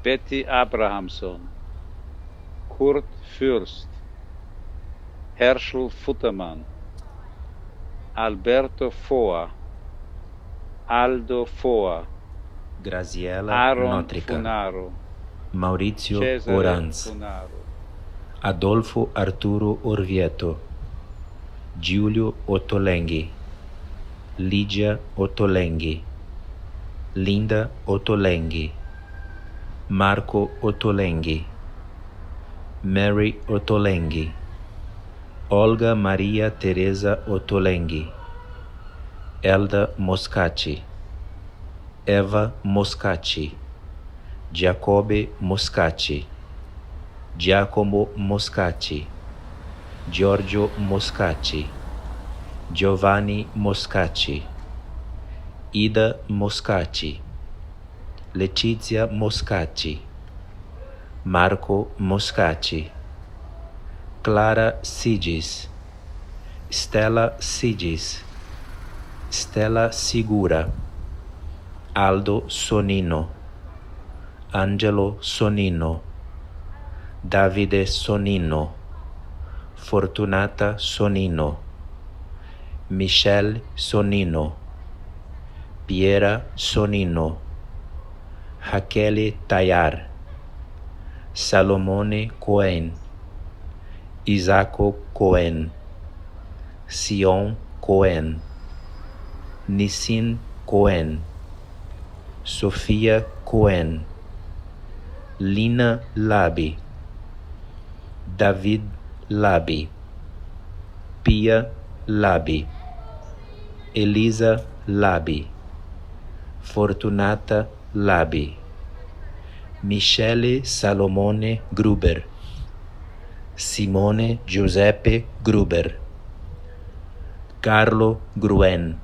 Betty Abrahamson, Kurt Fürst, Herschel Futtermann, Alberto Foa, Aldo Foa, Graziella Aaron Notrica, Funaro, Maurizio Cesare Oranz, Funaro, Adolfo Arturo Orvieto, Giulio Ottolenghi, Ligia Ottolenghi, Linda Ottolenghi, Marco Ottolenghi, Mary Ottolenghi, Olga Maria Teresa Ottolenghi, Elda Moscacci, Eva Moscacci, Giacobbe Moscacci, Giacomo Moscacci, Giorgio Moscacci, Giovanni Moscacci, Ida Moscacci, Letizia Moscacci, Marco Moscacci, Clara Sigis, Stella Sigis, Stella Sigura, Aldo Sonino, Angelo Sonino, Davide Sonino, Fortunata Sonino, Michelle Sonino, Piera Sonino, Hakele Tayar, Salomone Cohen, Isaaco Cohen, Sion Cohen, Nissin Cohen, Sofia Cohen, Lina Labi, David Labi, Pia Labi, Elisa Labi, Fortunata Labi, Michele Salomone Gruber, Simone Giuseppe Gruber, Carlo Gruen,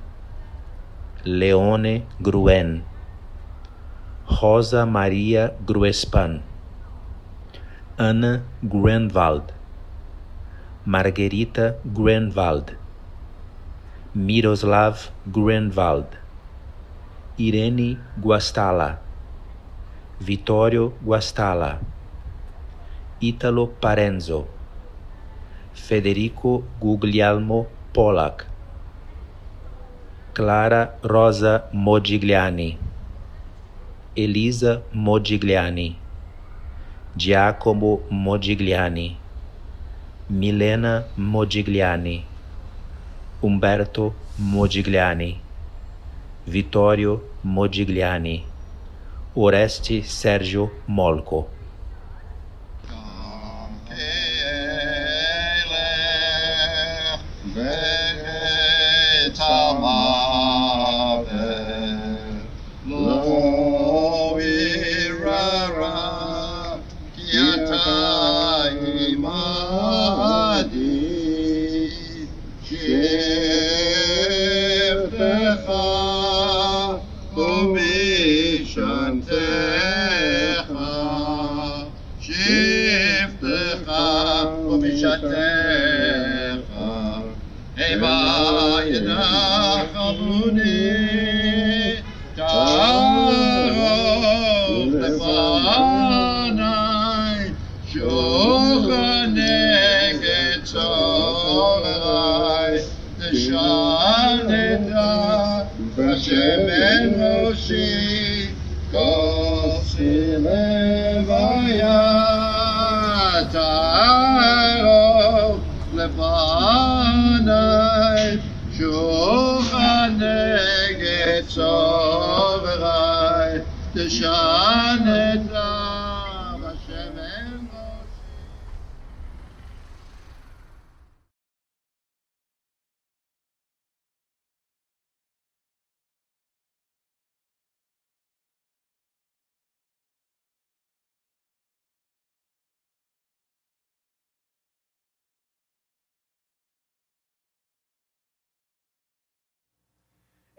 Leone Gruen, Rosa Maria Gruespan, Anna Gruenwald, Margherita Gruenwald, Miroslav Gruenwald, Irene Guastalla, Vittorio Guastalla, Italo Parenzo, Federico Guglielmo Polak, Clara Rosa Modigliani, Elisa Modigliani, Giacomo Modigliani, Milena Modigliani, Umberto Modigliani, Vittorio Modigliani, Oreste Sergio Molco.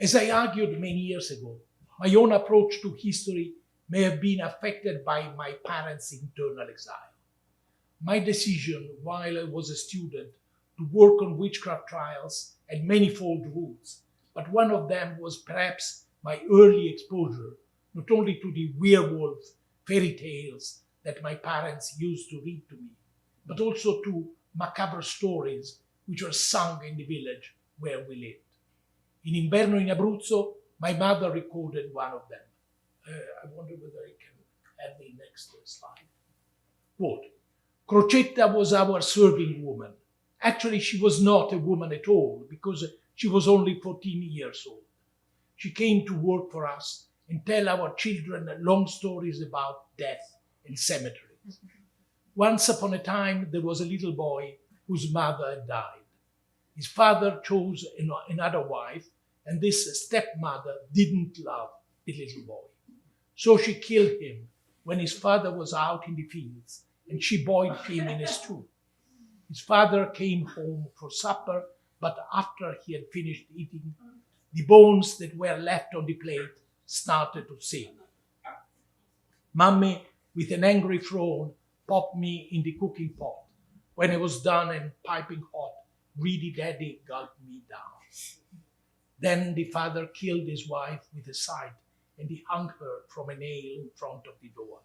As I argued many years ago, my own approach to history may have been affected by my parents' internal exile. My decision while I was a student to work on witchcraft trials had manifold roots, but one of them was perhaps my early exposure not only to the werewolf fairy tales that my parents used to read to me, but also to macabre stories which were sung in the village where we lived. In Inverno in Abruzzo, my mother recorded one of them. I wonder whether I can have the next slide. Quote, Crocetta was our serving woman. Actually, she was not a woman at all because she was only 14 years old. She came to work for us and tell our children long stories about death and cemeteries. Once upon a time, there was a little boy whose mother had died. His father chose another wife, and this stepmother didn't love the little boy. So she killed him when his father was out in the fields, and she boiled him in a stew. His father came home for supper, but after he had finished eating, the bones that were left on the plate started to sing. Mummy, with an angry frown, popped me in the cooking pot. When it was done and piping hot, greedy daddy gulped me down. Then the father killed his wife with a scythe, and he hung her from a nail in front of the door.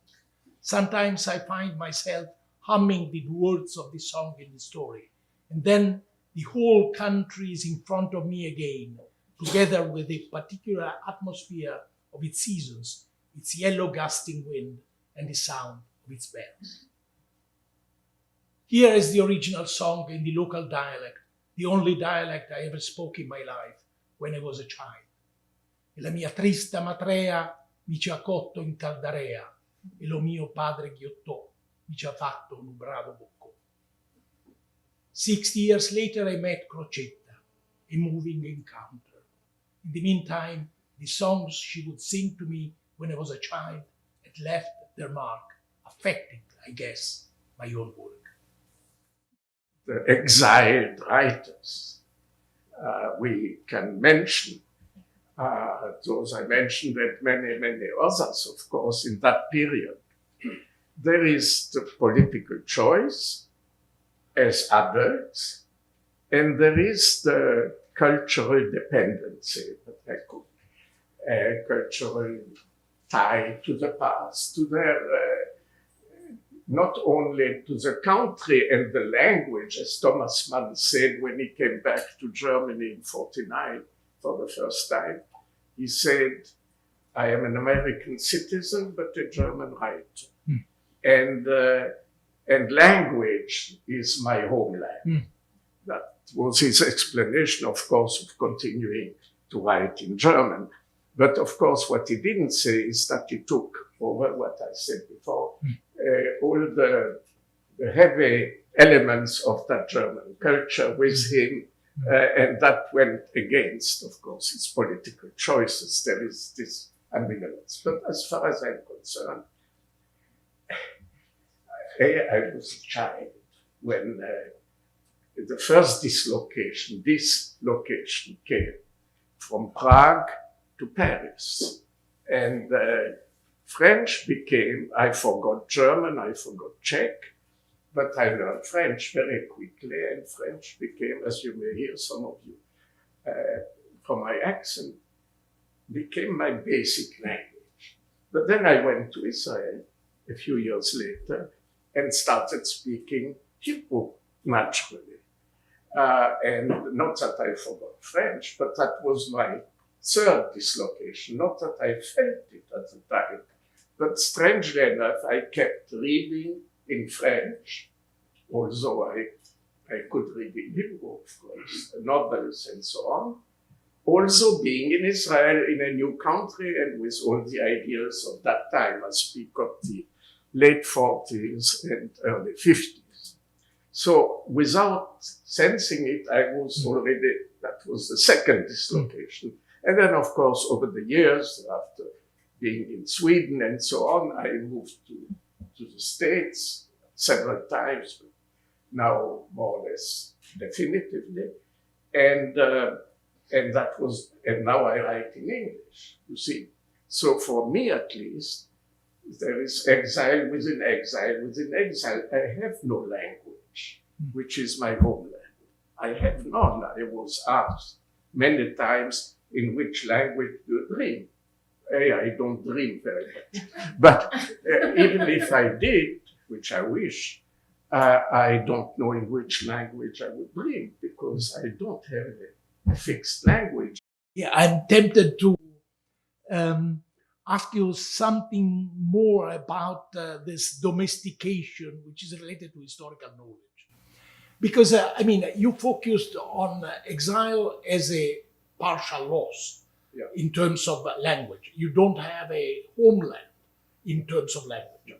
Sometimes I find myself humming the words of the song in the story, and then the whole country is in front of me again, together with the particular atmosphere of its seasons, its yellow gusting wind, and the sound of its bells. Here is the original song in the local dialect, the only dialect I ever spoke in my life when I was a child. E la mia trista matrea mi ci ha cotto in taldarea, e lo mio padre ghiottò, mi ci ha fatto un bravo boccò. 60 years later I met Crocetta, a moving encounter. In the meantime, the songs she would sing to me when I was a child had left their mark, affecting, I guess, my own work. The exiled writers we can mention, those I mentioned, and many, many others, of course, in that period. There is the political choice as adults, and there is the cultural dependency, that I could, cultural tie to the past, to their, not only to the country and the language, as Thomas Mann said when he came back to Germany in 1949 for the first time. He said, I am an American citizen, but a German writer. And language is my homeland. That was his explanation, of course, of continuing to write in German. But of course, what he didn't say is that he took over what I said before, all the heavy elements of that German culture with him, and that went against, of course, his political choices. There is this ambivalence. But as far as I'm concerned, I was a child when the first dislocation came from Prague to Paris. And French became, I forgot German, I forgot Czech, but I learned French very quickly, and French became, as you may hear, some of you, from my accent, became my basic language. But then I went to Israel a few years later and started speaking Hebrew naturally. And not that I forgot French, but that was my third dislocation. Not that I felt it at the time, but strangely enough, I kept reading in French, although I could read in Hebrew, of course, novels and so on. Also being in Israel, in a new country, and with all the ideas of that time, I speak of the late 40s and early 50s. So without sensing it, I was already, that was the second dislocation. And then, of course, over the years, after being in Sweden and so on, I moved to the States several times, but now more or less definitively. And that was, and now I write in English, you see. So for me, at least, there is exile within exile within exile. I have no language, which is my homeland. I have none. I was asked many times, in which language do you dream? I don't dream very much. But even if I did, which I wish, I don't know in which language I would dream, because I don't have a fixed language. Yeah, I'm tempted to ask you something more about this domestication, which is related to historical knowledge. Because, I mean, you focused on exile as a partial loss in terms of language. You don't have a homeland in terms of language.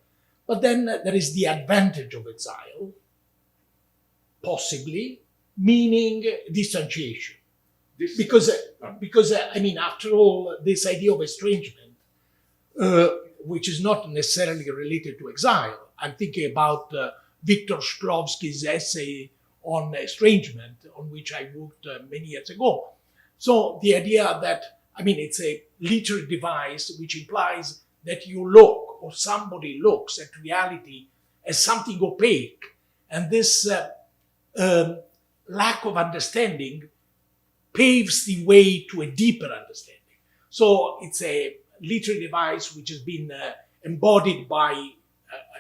But then there is the advantage of exile, possibly, meaning distanciation. Because I mean, after all, this idea of estrangement, which is not necessarily related to exile. I'm thinking about Viktor Shklovsky's essay on estrangement, on which I worked many years ago. So the idea that, I mean, it's a literary device which implies that you look, or somebody looks at reality as something opaque. And this lack of understanding paves the way to a deeper understanding. So it's a literary device which has been embodied by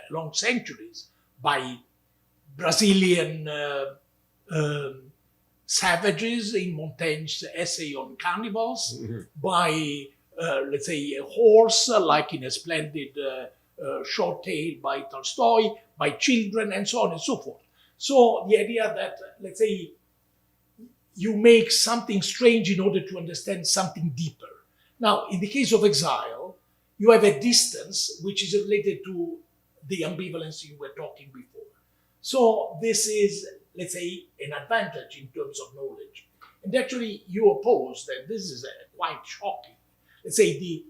long centuries by Brazilian savages in Montaigne's essay on cannibals, by, let's say, a horse, like in a splendid short tale by Tolstoy, by children, and so on and so forth. So the idea that, let's say, you make something strange in order to understand something deeper. Now, in the case of exile, you have a distance which is related to the ambivalence you were talking before. So this is, let's say, an advantage in terms of knowledge. And actually, you oppose that this is quite shocking. Let's say the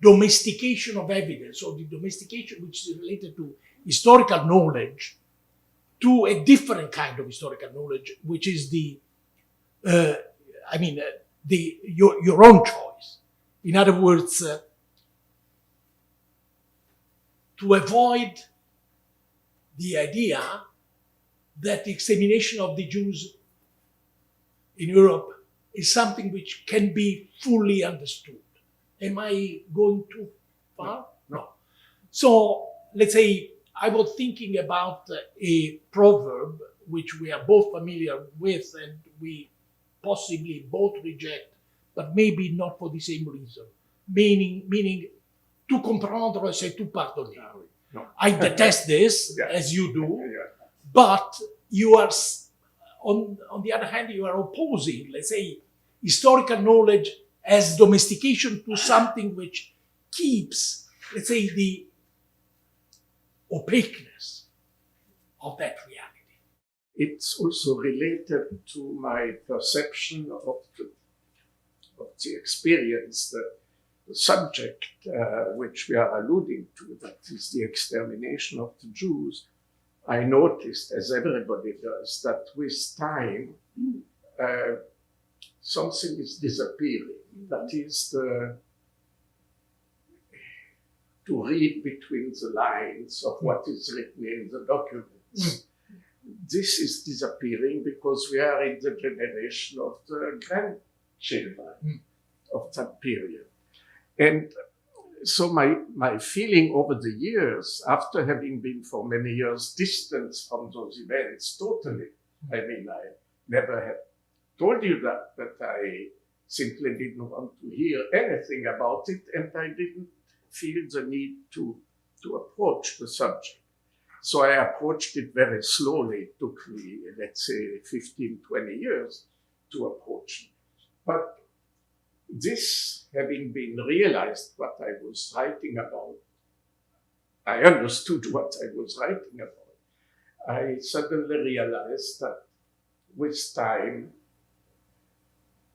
domestication of evidence, or the domestication which is related to historical knowledge, to a different kind of historical knowledge, which is your own choice. In other words, to avoid the idea that the extermination of the Jews in Europe is something which can be fully understood. Am I going too far? No. So let's say I was thinking about a proverb which we are both familiar with and we possibly both reject, but maybe not for the same reason. Meaning, tout comprendre, c'est tout pardonner. No. I detest this, as you do, but you are, on the other hand, you are opposing, let's say, historical knowledge as domestication to something which keeps, let's say, the opaqueness of that reality. It's also related to my perception of the experience, the subject which we are alluding to, that is the extermination of the Jews. I noticed, as everybody does, that with time, something is disappearing. That is to read between the lines of what is written in the documents. This is disappearing because we are in the generation of the grandchildren of that period. And so my feeling over the years, after having been for many years distant from those events totally, I mean, I never had told you that, but I simply didn't want to hear anything about it, and I didn't feel the need to approach the subject. So I approached it very slowly. It took me, let's say, 15, 20 years to approach it. But this having been realized what I was writing about, I understood what I was writing about. I suddenly realized that with time,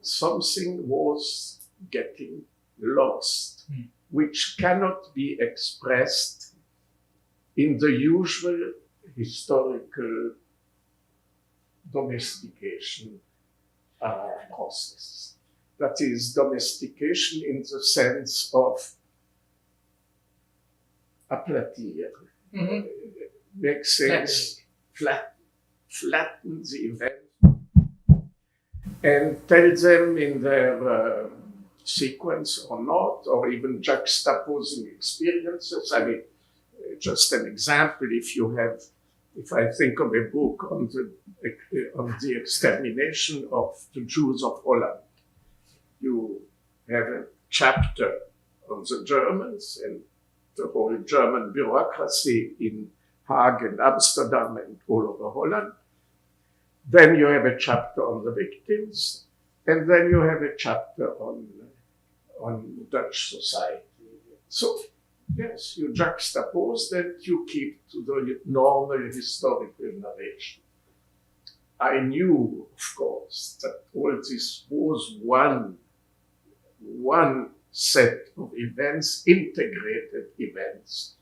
something was getting lost, which cannot be expressed in the usual historical domestication process. That is, domestication in the sense of aplatir, make things flatten the event and tell them in their sequence or not, or even juxtaposing experiences. I mean, just an example, if I think of a book on the extermination of the Jews of Holland, you have a chapter on the Germans and the whole German bureaucracy in Hague and Amsterdam and all over Holland. Then you have a chapter on the victims, and then you have a chapter on Dutch society. So, yes, you juxtapose that, you keep to the normal historical narration. I knew, of course, that all this was one set of events, integrated events,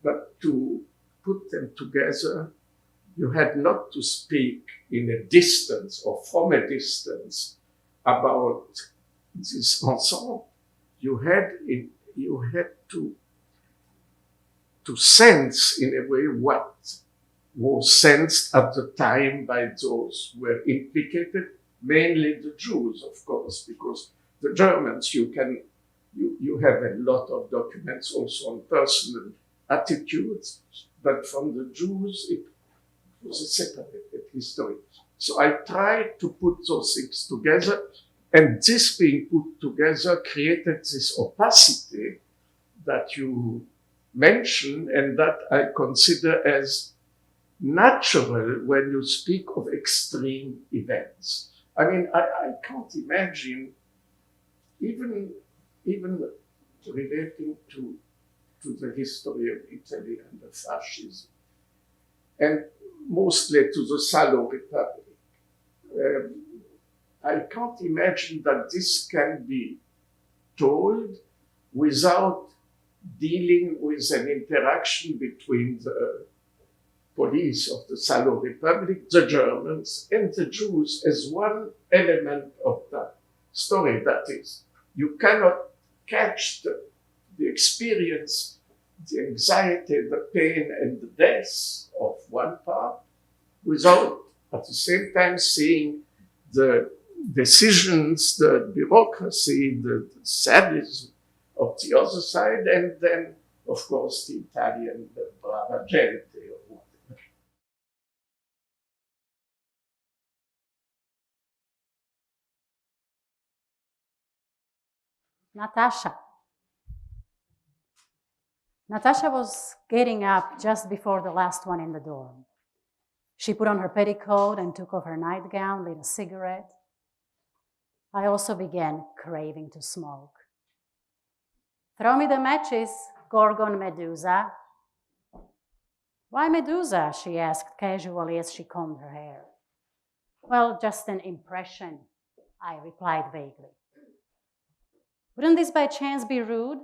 but to put them together, you had not to speak in a distance or from a distance about this ensemble. You had to sense in a way what was sensed at the time by those who were implicated, mainly the Jews, of course, because the Germans, you have a lot of documents also on personal attitudes, but from the Jews, it was a separated history. So I tried to put those things together, and this being put together created this opacity that you mention and that I consider as natural when you speak of extreme events. I mean, I can't imagine even relating to the history of Italy and the fascism, and mostly to the Salo Republic. I can't imagine that this can be told without dealing with an interaction between the police of the Salo Republic, the Germans, and the Jews as one element of that story. That is, you cannot catch the experience, the anxiety, the pain, and the death of one part without, at the same time, seeing the decisions, the bureaucracy, the sadism of the other side, and then, of course, the Italian, the brava gente, or whatever. Natasha. Natasha was getting up just before the last one in the dorm. She put on her petticoat and took off her nightgown, lit a cigarette. I also began craving to smoke. Throw me the matches, Gorgon Medusa. Why Medusa? She asked casually as she combed her hair. Well, just an impression, I replied vaguely. Wouldn't this by chance be rude?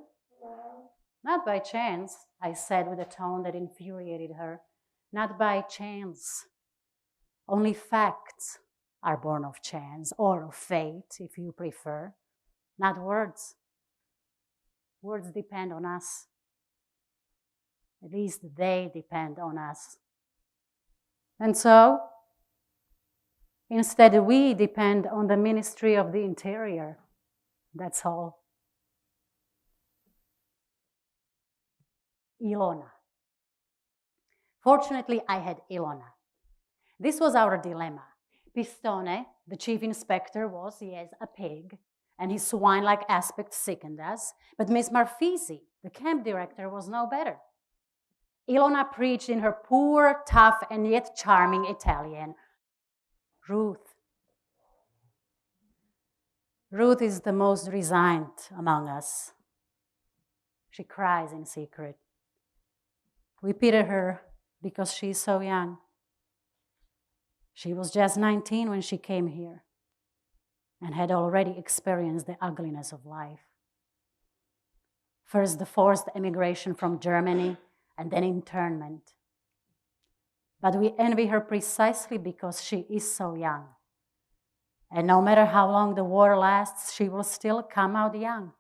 Not by chance, I said with a tone that infuriated her. Not by chance. Only facts are born of chance, or of fate, if you prefer, not words. Words depend on us. At least they depend on us. And so, instead, we depend on the Ministry of the Interior. That's all. Ilona. Fortunately, I had Ilona. This was our dilemma. Pistone, the chief inspector, was, yes, a pig, and his swine-like aspect sickened us, but Miss Marfisi, the camp director, was no better. Ilona preached in her poor, tough, and yet charming Italian. Ruth. Ruth is the most resigned among us. She cries in secret. We pity her because she's so young. She was just 19 when she came here and had already experienced the ugliness of life. First, the forced emigration from Germany, and then internment. But we envy her precisely because she is so young. And no matter how long the war lasts, she will still come out young.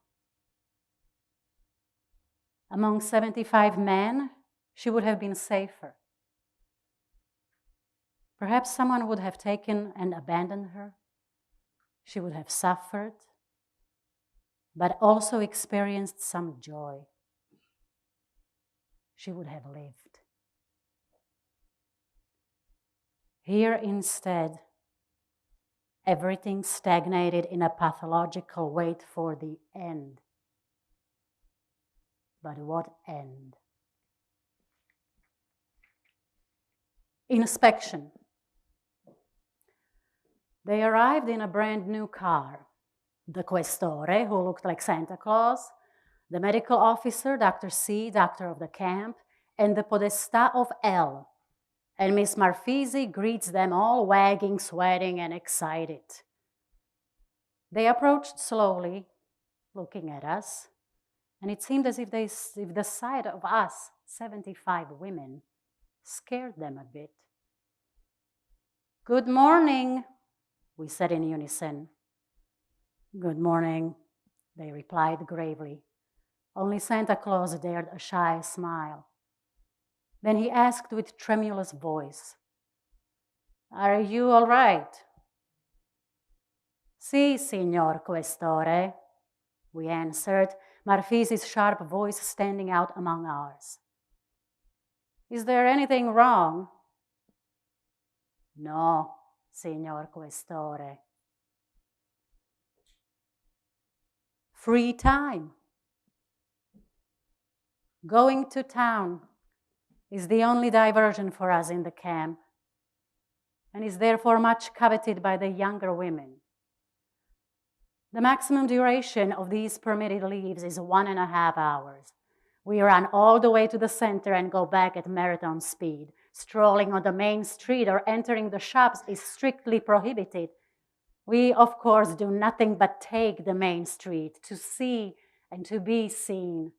Among 75 men, she would have been safer. Perhaps someone would have taken and abandoned her. She would have suffered, but also experienced some joy. She would have lived. Here instead, everything stagnated in a pathological wait for the end. But what end? Inspection. They arrived in a brand new car. The questore, who looked like Santa Claus, the medical officer, Dr. C, doctor of the camp, and the podesta of L. And Miss Marfisi greets them all, wagging, sweating, and excited. They approached slowly, looking at us, and it seemed as if the sight of us, 75 women, scared them a bit. Good morning, we said in unison. Good morning, they replied gravely. Only Santa Claus dared a shy smile. Then he asked with tremulous voice, Are you all right? Si, signor questore, we answered, Marfisi's sharp voice standing out among ours. Is there anything wrong? No, Signor Questore. Free time. Going to town is the only diversion for us in the camp, and is therefore much coveted by the younger women. The maximum duration of these permitted leaves is 1.5 hours. We run all the way to the center and go back at marathon speed. Strolling on the main street or entering the shops is strictly prohibited. We, of course, do nothing but take the main street to see and to be seen.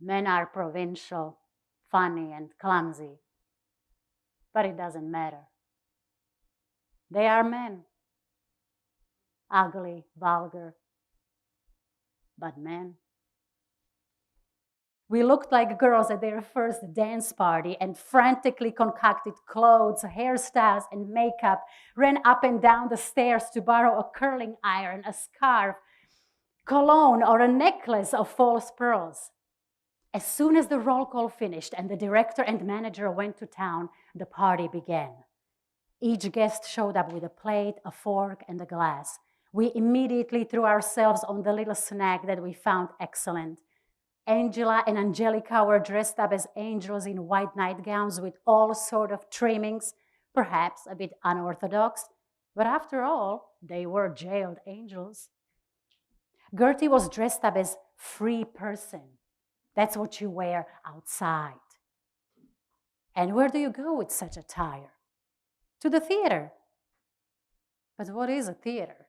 Men are provincial, funny, and clumsy, but it doesn't matter. They are men, ugly, vulgar, but men. We looked like girls at their first dance party and frantically concocted clothes, hairstyles, and makeup, ran up and down the stairs to borrow a curling iron, a scarf, cologne, or a necklace of false pearls. As soon as the roll call finished and the director and manager went to town, the party began. Each guest showed up with a plate, a fork, and a glass. We immediately threw ourselves on the little snack that we found excellent. Angela and Angelica were dressed up as angels in white nightgowns with all sorts of trimmings, perhaps a bit unorthodox, but after all, they were jailed angels. Gertie was dressed up as free person. That's what you wear outside. And where do you go with such attire? To the theater. But what is a theater?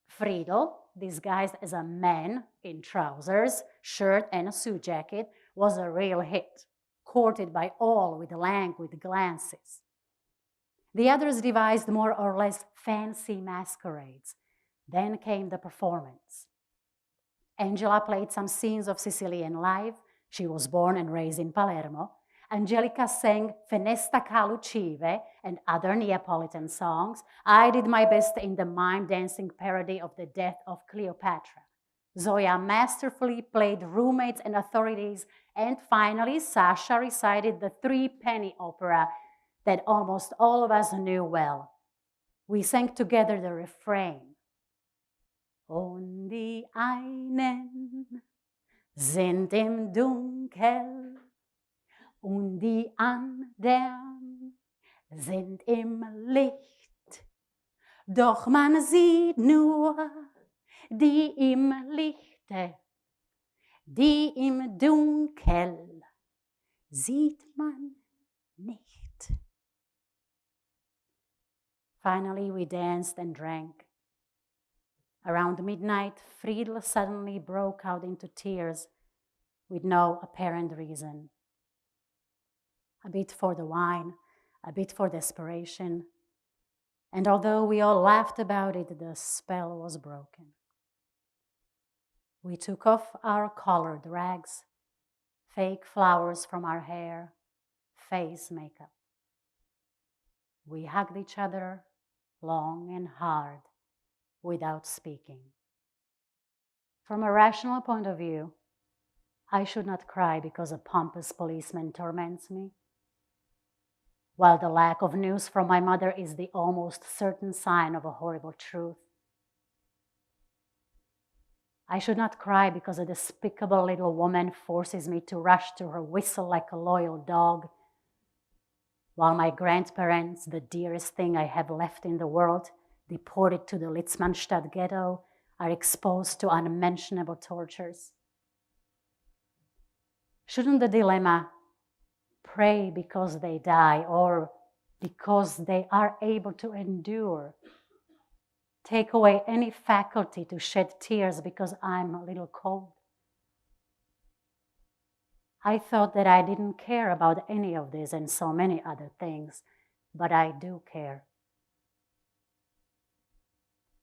Friedel, disguised as a man in trousers, shirt, and a suit jacket, was a real hit, courted by all with languid glances. The others devised more or less fancy masquerades. Then came the performance. Angela played some scenes of Sicilian life. She was born and raised in Palermo. Angelica sang Fenesta Calucive and other Neapolitan songs. I did my best in the mime-dancing parody of the death of Cleopatra. Zoya masterfully played roommates and authorities. And finally, Sasha recited the three-penny opera that almost all of us knew well. We sang together the refrain. Und die einen sind im Dunkel und die anderen sind im Licht. Doch man sieht nur die im Lichte, die im Dunkel sieht man nicht. Finally, we danced and drank. Around midnight, Friedel suddenly broke out into tears with no apparent reason. A bit for the wine, a bit for desperation, and although we all laughed about it, the spell was broken. We took off our colored rags, fake flowers from our hair, face makeup. We hugged each other long and hard, without speaking. From a rational point of view, I should not cry because a pompous policeman torments me, while the lack of news from my mother is the almost certain sign of a horrible truth. I should not cry because a despicable little woman forces me to rush to her whistle like a loyal dog, while my grandparents, the dearest thing I have left in the world, deported to the Litzmannstadt ghetto, are exposed to unmentionable tortures. Shouldn't the dilemma, pray because they die or because they are able to endure, take away any faculty to shed tears because I'm a little cold? I thought that I didn't care about any of this and so many other things, but I do care.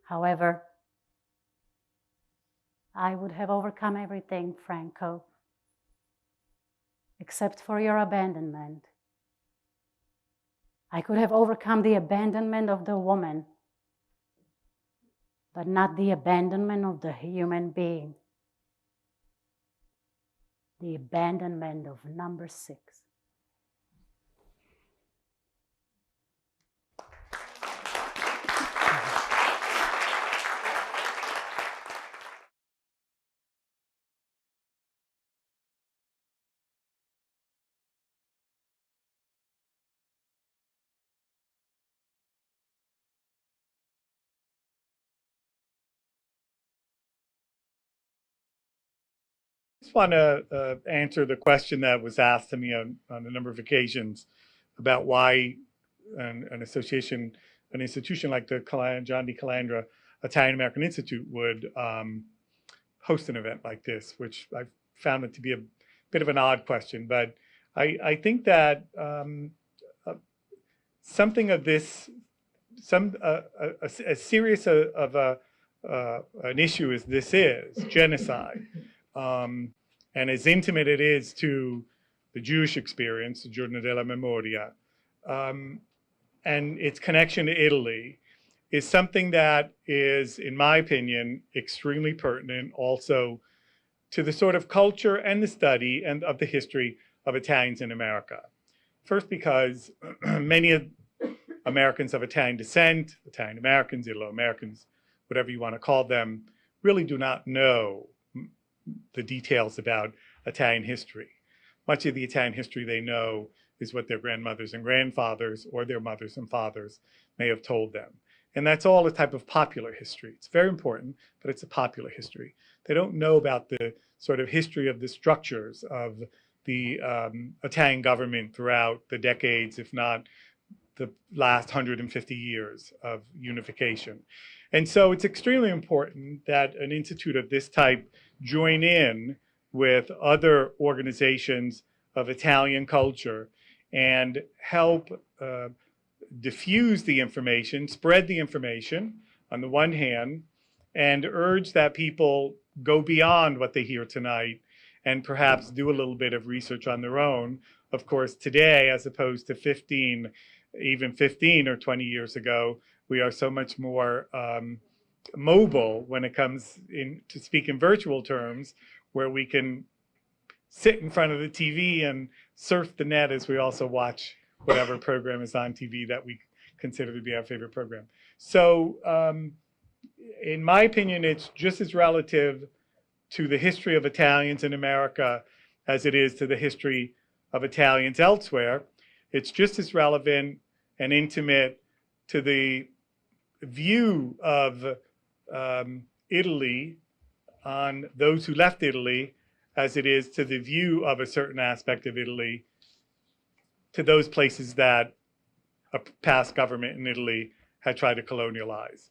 However, I would have overcome everything, Franco, except for your abandonment. I could have overcome the abandonment of the woman, but not the abandonment of the human being. The abandonment of number 6. just want to answer the question that was asked to me on a number of occasions about why an institution like the John D. Calandra Italian American Institute would host an event like this, which I found it to be a bit of an odd question. But I think that something of this, as serious of an issue as this is, genocide, and as intimate it is to the Jewish experience, the Giorno della Memoria, and its connection to Italy, is something that is, in my opinion, extremely pertinent also to the sort of culture and the study and of the history of Italians in America. First, because many of Americans of Italian descent, Italian Americans, Italo-Americans, whatever you want to call them, really do not know the details about Italian history. Much of the Italian history they know is what their grandmothers and grandfathers or their mothers and fathers may have told them. And that's all a type of popular history. It's very important, but it's a popular history. They don't know about the sort of history of the structures of the Italian government throughout the decades, if not the last 150 years of unification. And so it's extremely important that an institute of this type join in with other organizations of Italian culture and help diffuse the information, spread the information on the one hand, and urge that people go beyond what they hear tonight and perhaps do a little bit of research on their own. Of course, today, as opposed to even 15 or 20 years ago, we are so much more mobile when it comes to speak in virtual terms, where we can sit in front of the TV and surf the net as we also watch whatever program is on TV that we consider to be our favorite program. So in my opinion, it's just as relative to the history of Italians in America as it is to the history of Italians elsewhere. It's just as relevant and intimate to the view of Italy on those who left Italy as it is to the view of a certain aspect of Italy to those places that a past government in Italy had tried to colonialize.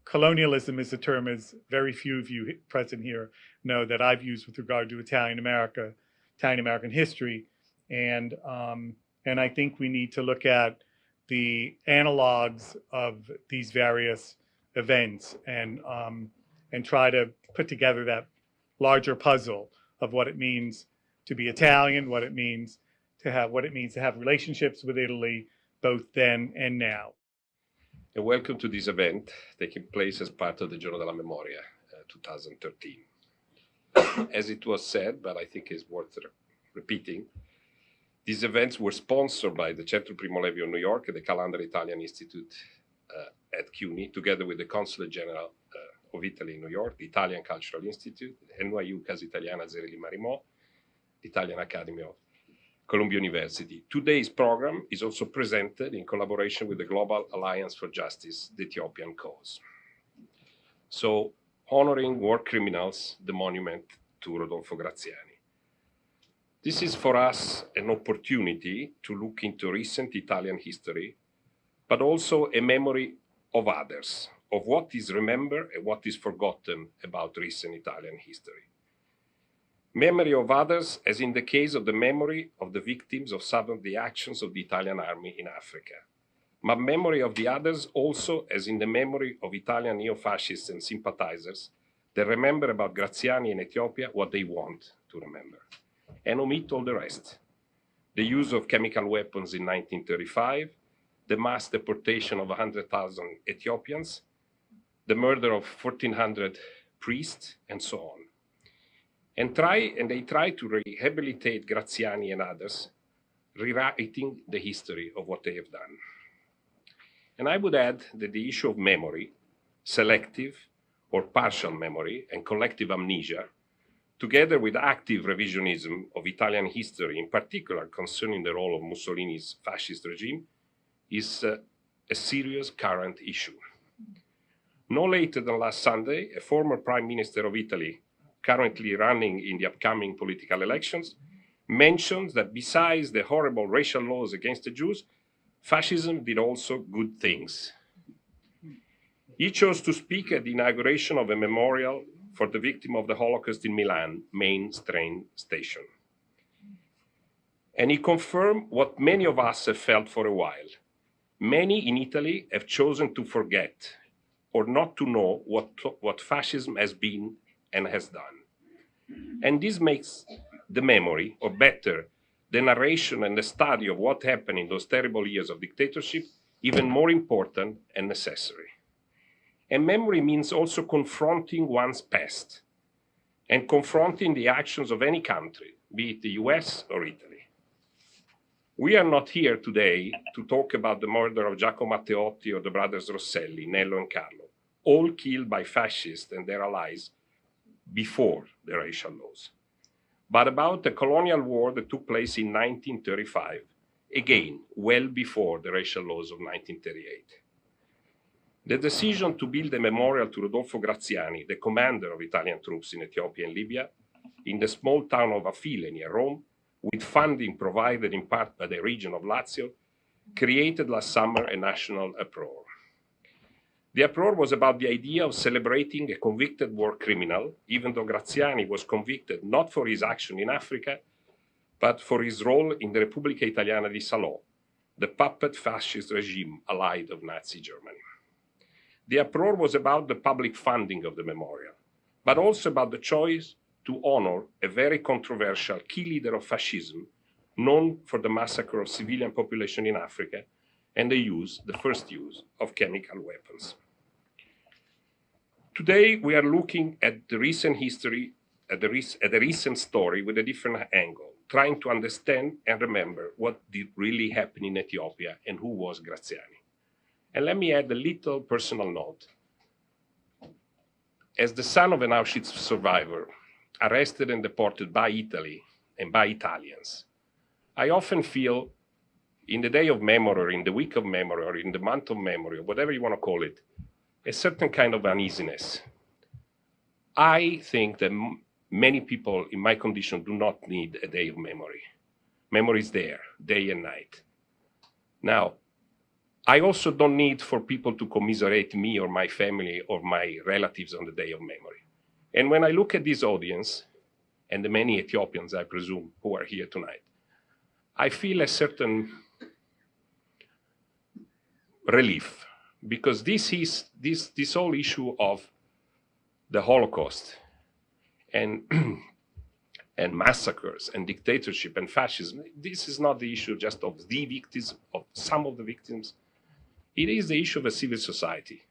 Colonialism is a term, as very few of you present here know, that I've used with regard to Italian American history. And I think we need to look at the analogs of these various events and try to put together that larger puzzle of what it means to be Italian, what it means to have relationships with Italy, both then and now. And welcome to this event taking place as part of the Giorno della Memoria 2013. As it was said, but I think it's worth repeating, these events were sponsored by the Centro Primo Levi of New York and the Calandra Italian Institute at CUNY, together with the Consulate General of Italy in New York, the Italian Cultural Institute, NYU Casa Italiana Zereli Marimò, the Italian Academy of Columbia University. Today's program is also presented in collaboration with the Global Alliance for Justice, the Ethiopian Cause. So, honoring war criminals, the monument to Rodolfo Graziani. This is for us an opportunity to look into recent Italian history, but also a memory of others, of what is remembered and what is forgotten about recent Italian history. Memory of others, as in the case of the memory of the victims of some of the actions of the Italian army in Africa. But memory of the others also as in the memory of Italian neo-fascists and sympathizers that remember about Graziani in Ethiopia what they want to remember, and omit all the rest. The use of chemical weapons in 1935, the mass deportation of 100,000 Ethiopians, the murder of 1,400 priests, and so on. And they try to rehabilitate Graziani and others, rewriting the history of what they have done. And I would add that the issue of memory, selective or partial memory, and collective amnesia, together with active revisionism of Italian history, in particular concerning the role of Mussolini's fascist regime, is a serious current issue. No later than last Sunday, a former Prime Minister of Italy, currently running in the upcoming political elections, mentions that besides the horrible racial laws against the Jews, fascism did also good things. He chose to speak at the inauguration of a memorial for the victim of the Holocaust in Milan, main train station. And he confirmed what many of us have felt for a while. Many in Italy have chosen to forget or not to know what fascism has been and has done. And this makes the memory, or better, the narration and the study of what happened in those terrible years of dictatorship even more important and necessary. And memory means also confronting one's past and confronting the actions of any country, be it the US or Italy. We are not here today to talk about the murder of Giacomo Matteotti or the brothers Rosselli, Nello and Carlo, all killed by fascists and their allies before the racial laws, but about the colonial war that took place in 1935, again, well before the racial laws of 1938. The decision to build a memorial to Rodolfo Graziani, the commander of Italian troops in Ethiopia and Libya, in the small town of Affile near Rome, with funding provided in part by the region of Lazio, created last summer a national uproar. The uproar was about the idea of celebrating a convicted war criminal, even though Graziani was convicted not for his action in Africa, but for his role in the Repubblica Italiana di Salò, the puppet fascist regime allied of Nazi Germany. The uproar was about the public funding of the memorial, but also about the choice to honor a very controversial key leader of fascism, known for the massacre of civilian population in Africa and the first use of chemical weapons. Today, we are looking at the recent history, at the recent story with a different angle, trying to understand and remember what did really happen in Ethiopia and who was Graziani. And let me add a little personal note. As the son of an Auschwitz survivor, arrested and deported by Italy and by Italians, I often feel in the day of memory, or in the week of memory, or in the month of memory, or whatever you want to call it, a certain kind of uneasiness. I think that many people in my condition do not need a day of memory. Memory is there, day and night. Now, I also don't need for people to commiserate me or my family or my relatives on the day of memory. And when I look at this audience, and the many Ethiopians, I presume, who are here tonight, I feel a certain relief, because this whole issue of the Holocaust and and massacres and dictatorship and fascism, this is not the issue just of the victims, of some of the victims. It is the issue of a civil society.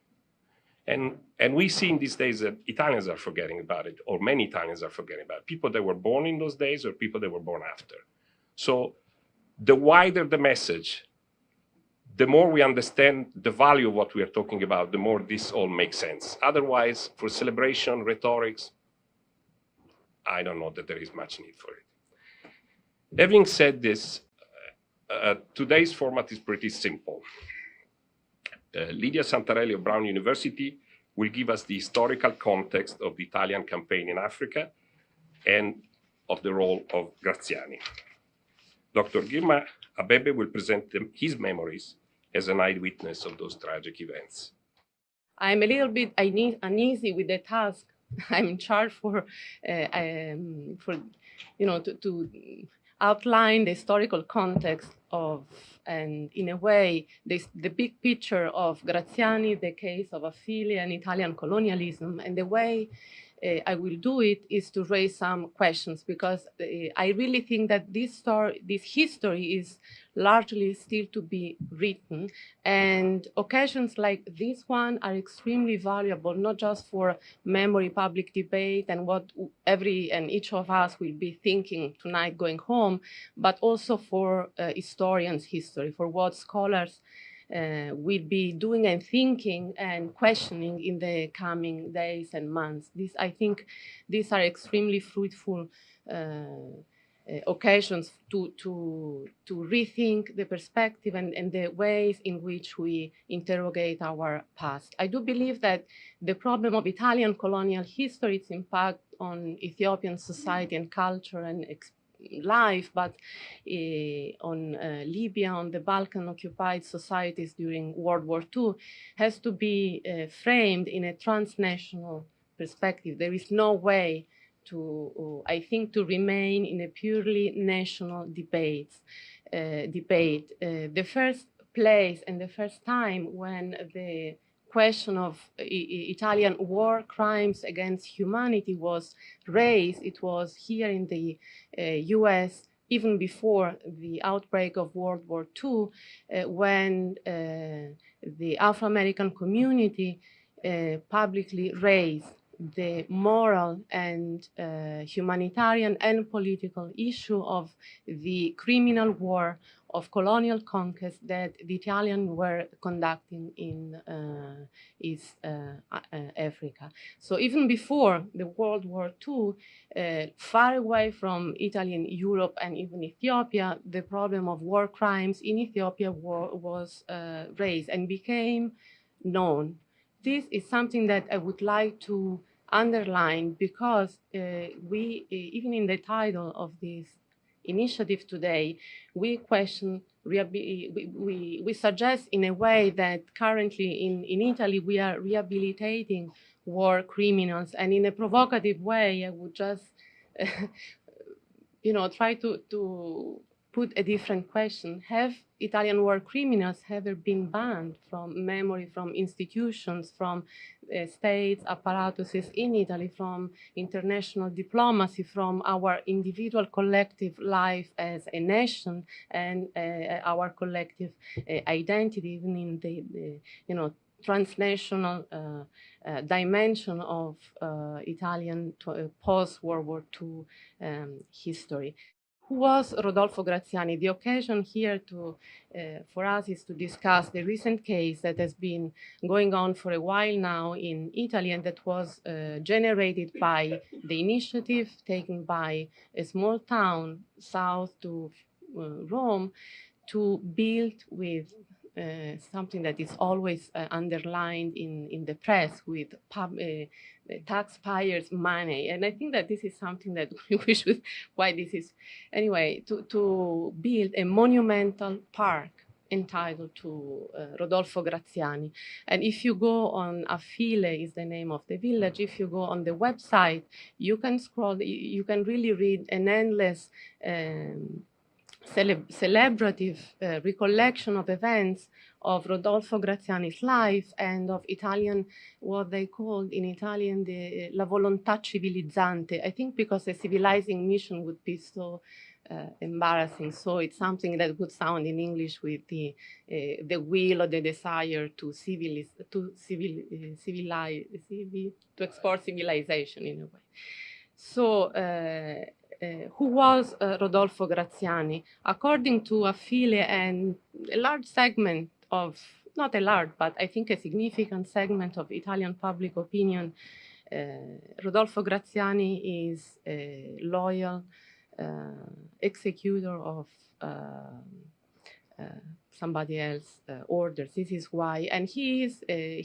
And we see in these days that Italians are forgetting about it, or many Italians are forgetting about it. People that were born in those days or people that were born after. So the wider the message, the more we understand the value of what we are talking about, the more this all makes sense. Otherwise, for celebration, rhetorics, I don't know that there is much need for it. Having said this, today's format is pretty simple. Lydia Santarelli of Brown University will give us the historical context of the Italian campaign in Africa and of the role of Graziani. Dr. Girma Abebe will present his memories as an eyewitness of those tragic events. I'm a little bit uneasy with the task I'm in charge for to outline the historical context of, and in a way, the big picture of Graziani, the case of Affile and Italian colonialism, and the way I will do it is to raise some questions, because I really think that this history is largely still to be written, and occasions like this one are extremely valuable, not just for memory, public debate, and what every and each of us will be thinking tonight going home, but also for historians' history, for what scholars will be doing and thinking and questioning in the coming days and months. I think these are extremely fruitful occasions to rethink the perspective and the ways in which we interrogate our past. I do believe that the problem of Italian colonial history, its impact on Ethiopian society and culture and life, but on Libya, on the Balkan occupied societies during World War II, has to be framed in a transnational perspective. There is no way to, I think, to remain in a purely national debate. The first place and the first time when the question of Italian war crimes against humanity was raised, it was here in the US, even before the outbreak of World War II, when the Afro-American community publicly raised the moral and humanitarian and political issue of the criminal war of colonial conquest that the Italians were conducting in East Africa. So even before the World War II, far away from Italy and Europe and even Ethiopia, the problem of war crimes in Ethiopia was raised and became known. This is something that I would like to underline because we, even in the title of this initiative today, we question, we suggest in a way that currently in Italy we are rehabilitating war criminals, and in a provocative way I would just try to put a different question. Have Italian war criminals ever been banned from memory, from institutions, from state apparatuses in Italy, from international diplomacy, from our individual collective life as a nation and our collective identity, even in the transnational dimension of Italian post-World War II history? Who was Rodolfo Graziani? The occasion here for us is to discuss the recent case that has been going on for a while now in Italy, and that was generated by the initiative taken by a small town south to Rome to build with something that is always underlined in the press, with taxpayers' money. And I think that this is something that we should, why this is, anyway, to build a monumental park entitled to Rodolfo Graziani. And if you go on Affile, is the name of the village, if you go on the website, you can scroll, you can really read an endless celebrative recollection of events of Rodolfo Graziani's life and of Italian, what they called in Italian la volontà civilizzante. I think because a civilizing mission would be so embarrassing, so it's something that would sound in English with the will or the desire to export civilization in a way. So who was Rodolfo Graziani? According to Affile and a large segment of, not a large, but I think a significant segment of Italian public opinion, Rodolfo Graziani is a loyal executor of somebody else's orders. This is why, and he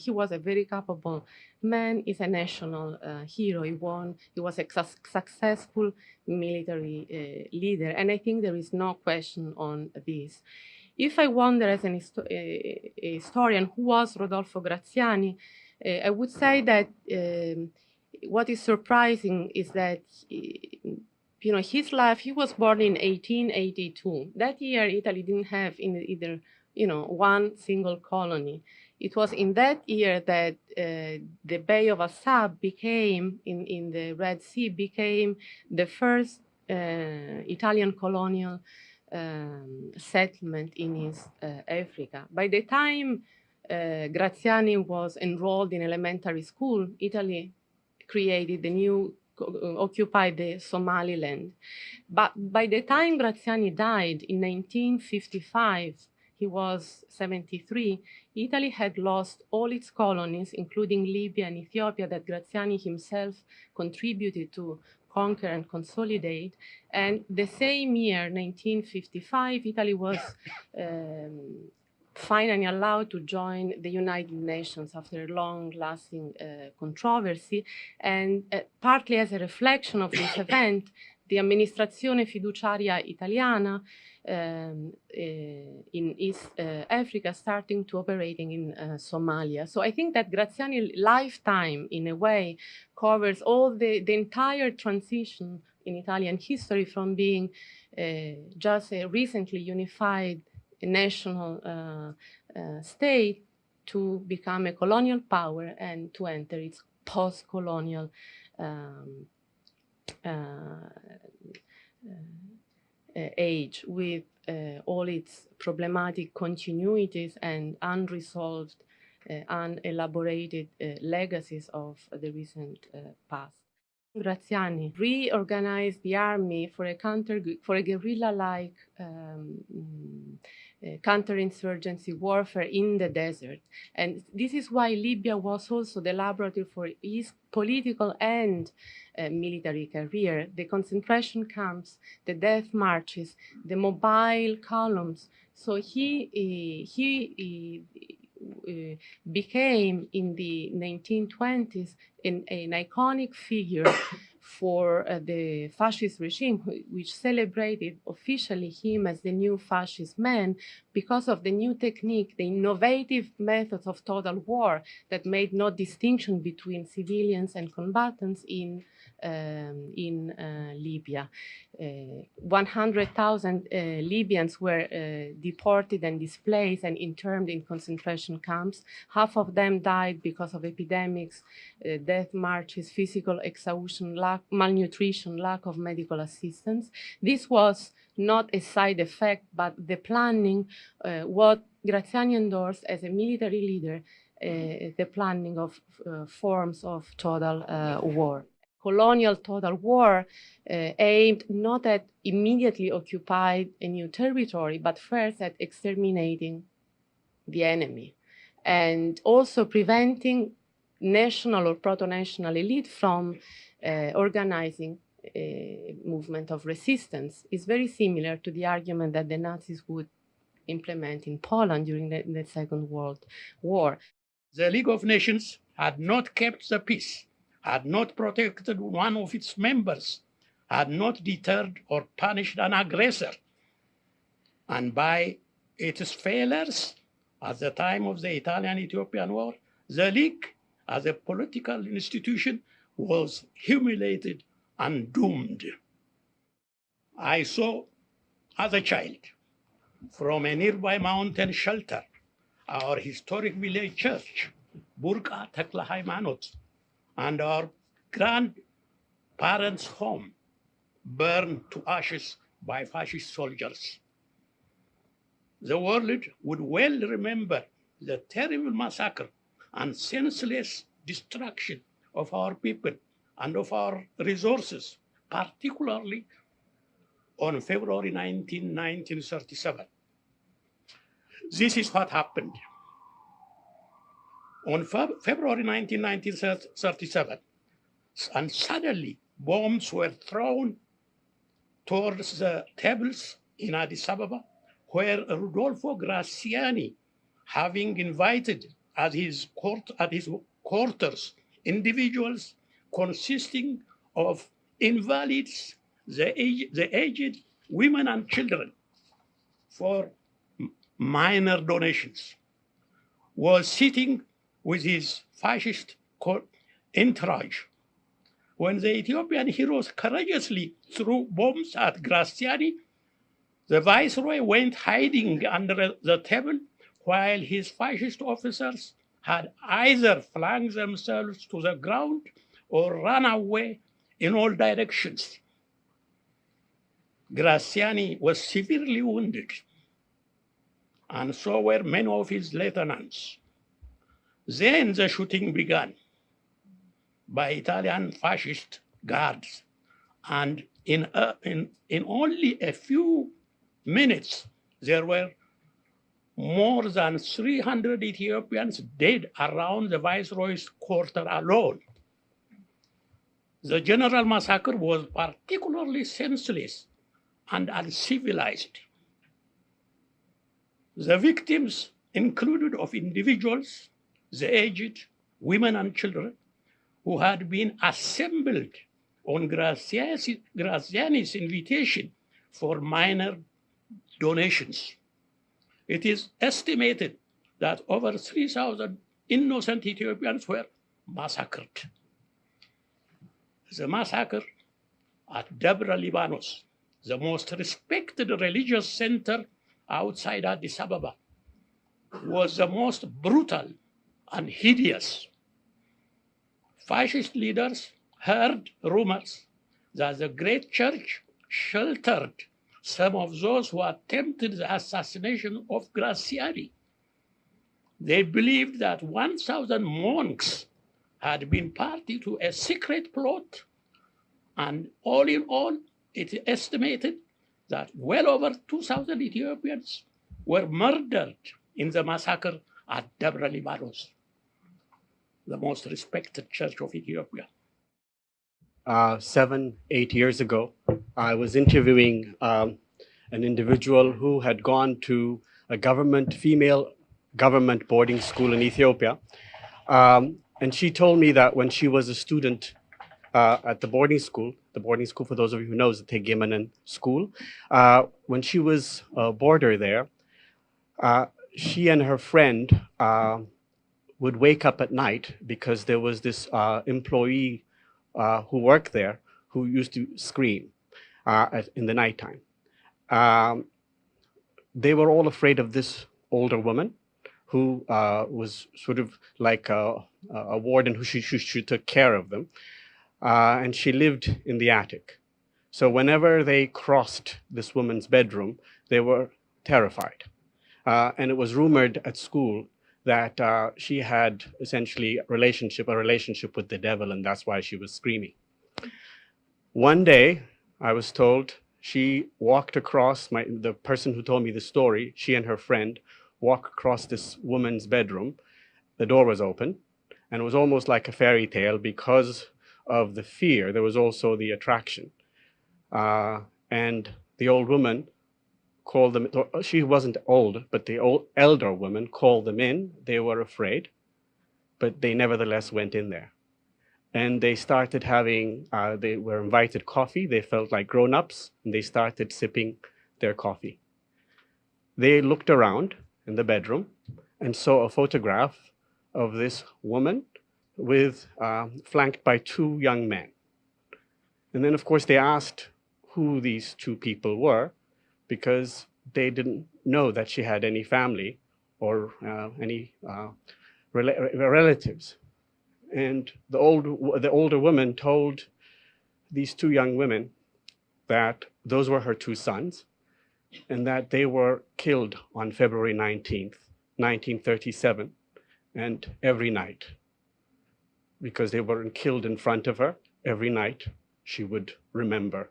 was a very capable man. He's a national hero. He was a successful military leader, and I think there is no question on this. If I wonder as an historian who was Rodolfo Graziani, I would say that what is surprising is that his life, he was born in 1882. That year, Italy didn't have either, one single colony. It was in that year that the Bay of Assab became, in the Red Sea, became the first Italian colonial settlement in East Africa. By the time Graziani was enrolled in elementary school, Italy created the new occupied the Somaliland. But by the time Graziani died in 1955, he was 73, Italy had lost all its colonies, including Libya and Ethiopia, that Graziani himself contributed to conquer and consolidate. And the same year, 1955, Italy was finally allowed to join the United Nations after a long-lasting controversy. And partly as a reflection of this event, the Amministrazione Fiduciaria Italiana in East Africa starting to operating in Somalia. So I think that Graziani's lifetime, in a way, covers all the entire transition in Italian history from being just a recently unified national state to become a colonial power and to enter its post-colonial age with all its problematic continuities and unresolved, unelaborated legacies of the recent past. Graziani reorganized the army for a guerrilla-like counterinsurgency warfare in the desert. And this is why Libya was also the laboratory for his political and military career. The concentration camps, the death marches, the mobile columns. So he became in the 1920s an iconic figure for the fascist regime, which celebrated officially him as the new fascist man because of the new technique, the innovative methods of total war that made no distinction between civilians and combatants in Libya. 100,000 Libyans were deported and displaced and interned in concentration camps. Half of them died because of epidemics, death marches, physical exhaustion, malnutrition, lack of medical assistance. This was not a side effect, but the planning, what Graziani endorsed as a military leader, the planning of forms of total war. Colonial total war aimed not at immediately occupying a new territory, but first at exterminating the enemy and also preventing national or proto-national elite from organizing a movement of resistance. Is very similar to the argument that the Nazis would implement in Poland during the Second World War. The League of Nations had not kept the peace, had not protected one of its members, had not deterred or punished an aggressor. And by its failures at the time of the Italian-Ethiopian War, the League, as a political institution, was humiliated and doomed. I saw, as a child, from a nearby mountain shelter, our historic village church, Burqa Tekla Haymanot, and our grandparents' home burned to ashes by fascist soldiers. The world would well remember the terrible massacre and senseless destruction of our people and of our resources, particularly on February 19, 1937. This is what happened. On February 19, 1937, and suddenly bombs were thrown towards the tables in Addis Ababa, where Rodolfo Graziani, having invited at his quarters individuals consisting of invalids, the aged, women and children for minor donations, was sitting with his fascist entourage. When the Ethiopian heroes courageously threw bombs at Graziani, the viceroy went hiding under the table while his fascist officers had either flung themselves to the ground or run away in all directions. Graziani was severely wounded, and so were many of his lieutenants. Then the shooting began by Italian fascist guards, and in only a few minutes, there were more than 300 Ethiopians dead around the viceroy's quarter alone. The general massacre was particularly senseless and uncivilized. The victims included of individuals, the aged, women and children, who had been assembled on Graziani's invitation for minor donations. It is estimated that over 3,000 innocent Ethiopians were massacred. The massacre at Debre Libanos, the most respected religious center outside Addis Ababa, was the most brutal and hideous. Fascist leaders heard rumors that the great church sheltered some of those who attempted the assassination of Graziani. They believed that 1,000 monks had been party to a secret plot, and all in all, it is estimated that well over 2,000 Ethiopians were murdered in the massacre at Debre Libanos, the most respected church of Ethiopia. 7-8 years ago, I was interviewing an individual who had gone to a female government boarding school in Ethiopia. And she told me that when she was a student at the boarding school, for those of you who know, is the Tegimanen school, when she was a boarder there, she and her friend would wake up at night because there was this employee who worked there who used to scream in the nighttime. They were all afraid of this older woman who was sort of like a warden who she took care of them. And she lived in the attic. So whenever they crossed this woman's bedroom, they were terrified. And it was rumored at school that she had essentially a relationship with the devil, and that's why she was screaming. One day, I was told, she walked across, the person who told me the story, she and her friend walked across this woman's bedroom. The door was open, and it was almost like a fairy tale because of the fear. There was also the attraction. And the old woman called them, she wasn't old, but the elder woman called them in. They were afraid, but they nevertheless went in there. And they started having, they were invited coffee. They felt like grown-ups, and they started sipping their coffee. They looked around in the bedroom and saw a photograph of this woman with, flanked by two young men. And then, of course, they asked who these two people were, because they didn't know that she had any family or any relatives. And the older woman told these two young women that those were her two sons, and that they were killed on February 19th, 1937, and every night, because they were killed in front of her, every night she would remember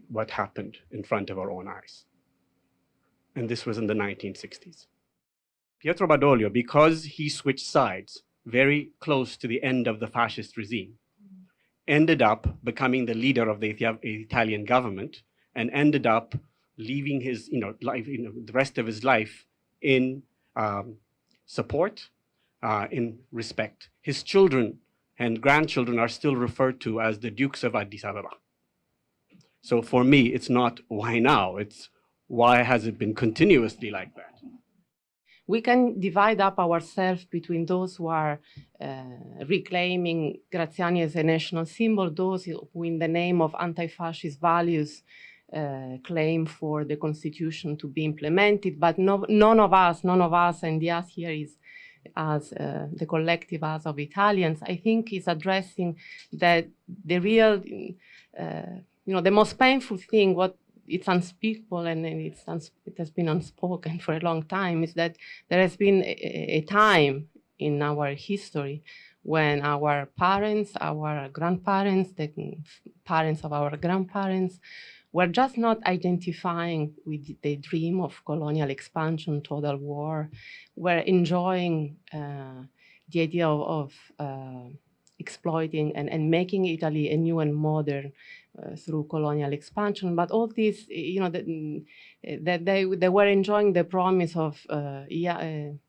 what happened in front of her own eyes. And this was in the 1960s. Pietro Badoglio, because he switched sides very close to the end of the fascist regime, ended up becoming the leader of the Italian government, and ended up leaving his life, the rest of his life in support, in respect. His children and grandchildren are still referred to as the Dukes of Addis Ababa. So for me, it's not why now, it's why has it been continuously like that? We can divide up ourselves between those who are reclaiming Graziani as a national symbol, those who in the name of anti-fascist values claim for the constitution to be implemented, but none of us, and the us here is as the collective us of Italians, I think is addressing that the real, the most painful thing, what it's unspeakable and it has been unspoken for a long time, is that there has been a time in our history when our parents, our grandparents, the parents of our grandparents, were just not identifying with the dream of colonial expansion, total war, were enjoying the idea of exploiting and making Italy a new and modern through colonial expansion. But all this, that they were enjoying the promise of young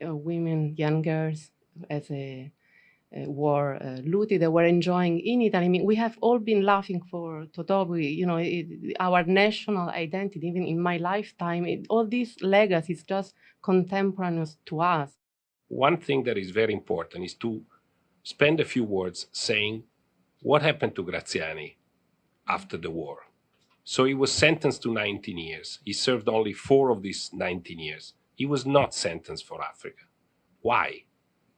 women, young girls, as a war looted, they were enjoying in Italy. I mean, we have all been laughing for Totò. Our national identity, even in my lifetime, all these legacies just contemporaneous to us. One thing that is very important is to spend a few words saying what happened to Graziani after the war. So he was sentenced to 19 years. He served only 4 of these 19 years. He was not sentenced for Africa. Why?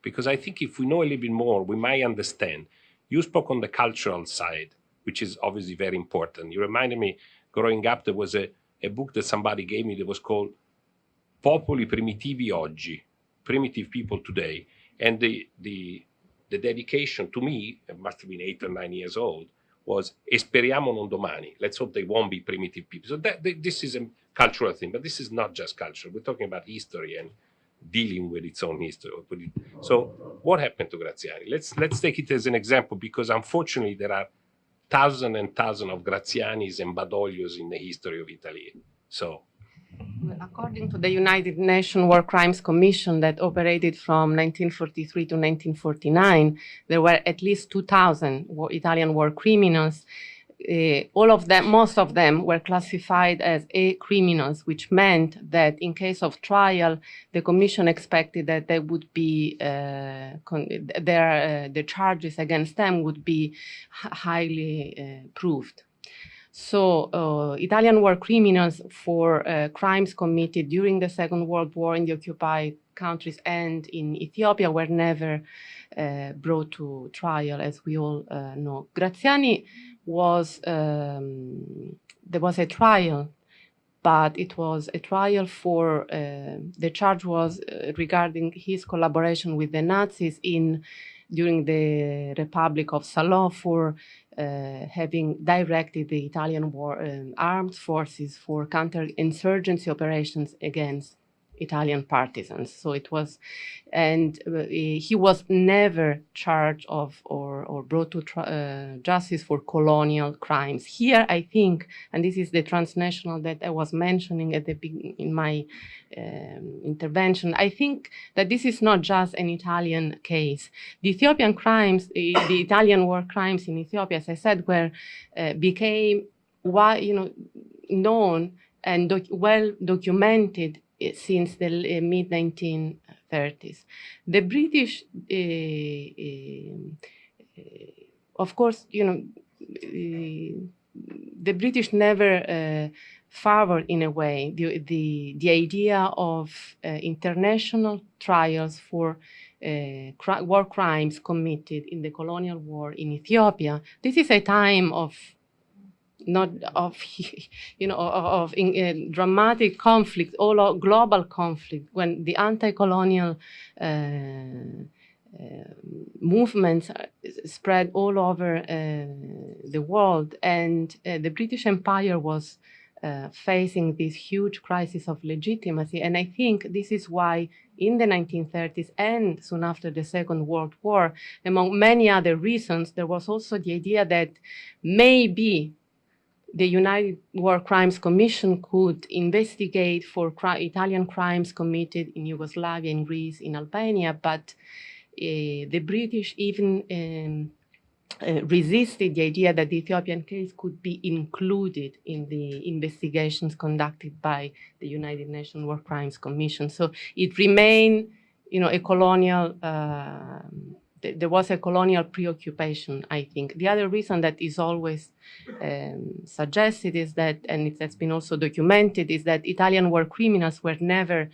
Because I think if we know a little bit more, we might understand. You spoke on the cultural side, which is obviously very important. You reminded me, growing up, there was a book that somebody gave me that was called Popoli Primitivi Oggi, Primitive People Today. And the dedication to me, it must have been 8 or 9 years old, was E speriamo non domani. Let's hope they won't be primitive people. So this is a cultural thing, but this is not just culture. We're talking about history and dealing with its own history. So what happened to Graziani? Let's take it as an example, because unfortunately there are thousands and thousands of Grazianis and Badoglios in the history of Italy. So, according to the United Nations War Crimes Commission that operated from 1943 to 1949, there were at least 2,000 Italian war criminals. All of them, most of them, were classified as A criminals, which meant that in case of trial, the commission expected that they would be the charges against them would be highly proved. So Italian war criminals for crimes committed during the Second World War in the occupied countries and in Ethiopia were never brought to trial, as we all know. Graziani was, there was a trial, but it was a trial for, the charge was regarding his collaboration with the Nazis during the Republic of Salò for having directed the Italian armed forces for counterinsurgency operations against Italian partisans. So it was, and he was never charged of or brought to justice for colonial crimes. Here, I think, and this is the transnational that I was mentioning at in my intervention, I think that this is not just an Italian case. The Ethiopian crimes, the Italian war crimes in Ethiopia, as I said, became known and well documented since the mid-1930s. The British, of course, the British never favored, in a way, the idea of international trials for war crimes committed in the colonial war in Ethiopia. This is a time of dramatic conflict, all global conflict, when the anti-colonial movements spread all over the world, and the British Empire was facing this huge crisis of legitimacy. And I think this is why in the 1930s and soon after the Second World War, among many other reasons, there was also the idea that maybe the United War Crimes Commission could investigate for Italian crimes committed in Yugoslavia, in Greece, in Albania, but the British even resisted the idea that the Ethiopian case could be included in the investigations conducted by the United Nations War Crimes Commission. So it remained, a colonial, there was a colonial preoccupation, I think. The other reason that is always suggested is that, and it has been also documented, is that Italian war criminals were never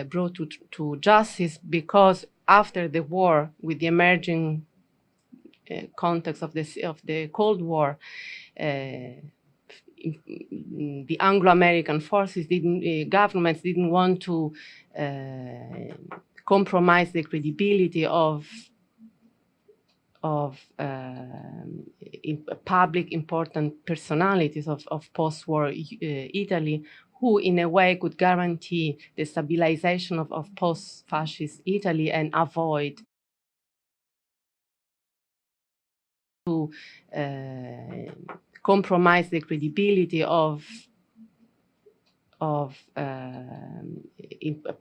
brought to justice because after the war, with the emerging context of the Cold War, the Anglo-American forces governments didn't want to compromise the credibility of public important personalities of post-war Italy, who in a way could guarantee the stabilization of post-fascist Italy and avoid to compromise the credibility of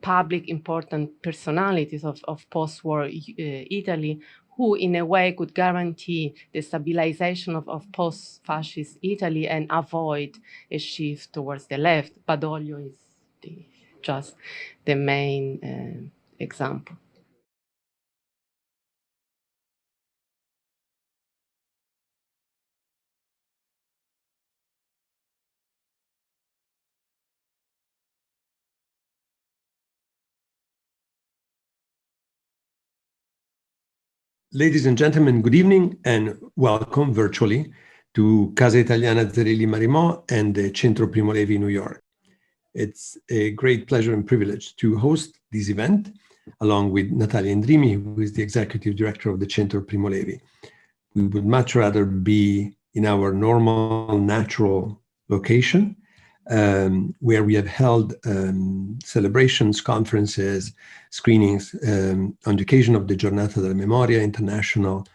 public important personalities of post-war Italy, who in a way could guarantee the stabilization of post-fascist Italy and avoid a shift towards the left. Badoglio is just the main example. Ladies and gentlemen, good evening and welcome virtually to Casa Italiana Zerelli Marimò and the Centro Primo Levi, New York. It's a great pleasure and privilege to host this event along with Natalia Endrimi, who is the Executive Director of the Centro Primo Levi. We would much rather be in our normal, natural location, where we have held celebrations, conferences, screenings on the occasion of the Giornata della Memoria, International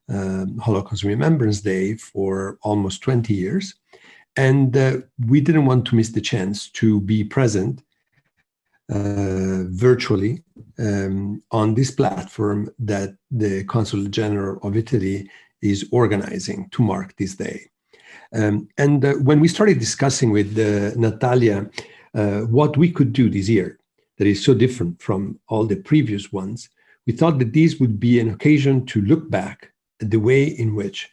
Holocaust Remembrance Day, for almost 20 years. And we didn't want to miss the chance to be present virtually on this platform that the Consul General of Italy is organizing to mark this day. When we started discussing with Natalia what we could do this year that is so different from all the previous ones, we thought that this would be an occasion to look back at the way in which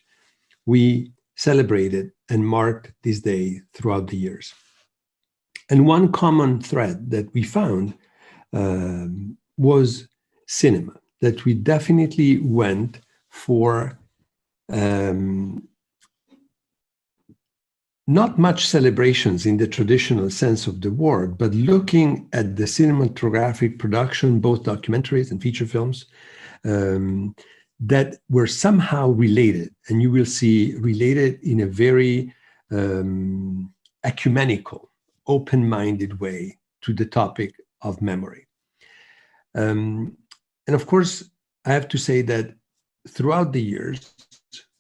we celebrated and marked this day throughout the years. And one common thread that we found was cinema, that we definitely went for not much celebrations in the traditional sense of the word, but looking at the cinematographic production, both documentaries and feature films, that were somehow related, and you will see related in a very ecumenical, open-minded way to the topic of memory. And of course, I have to say that throughout the years,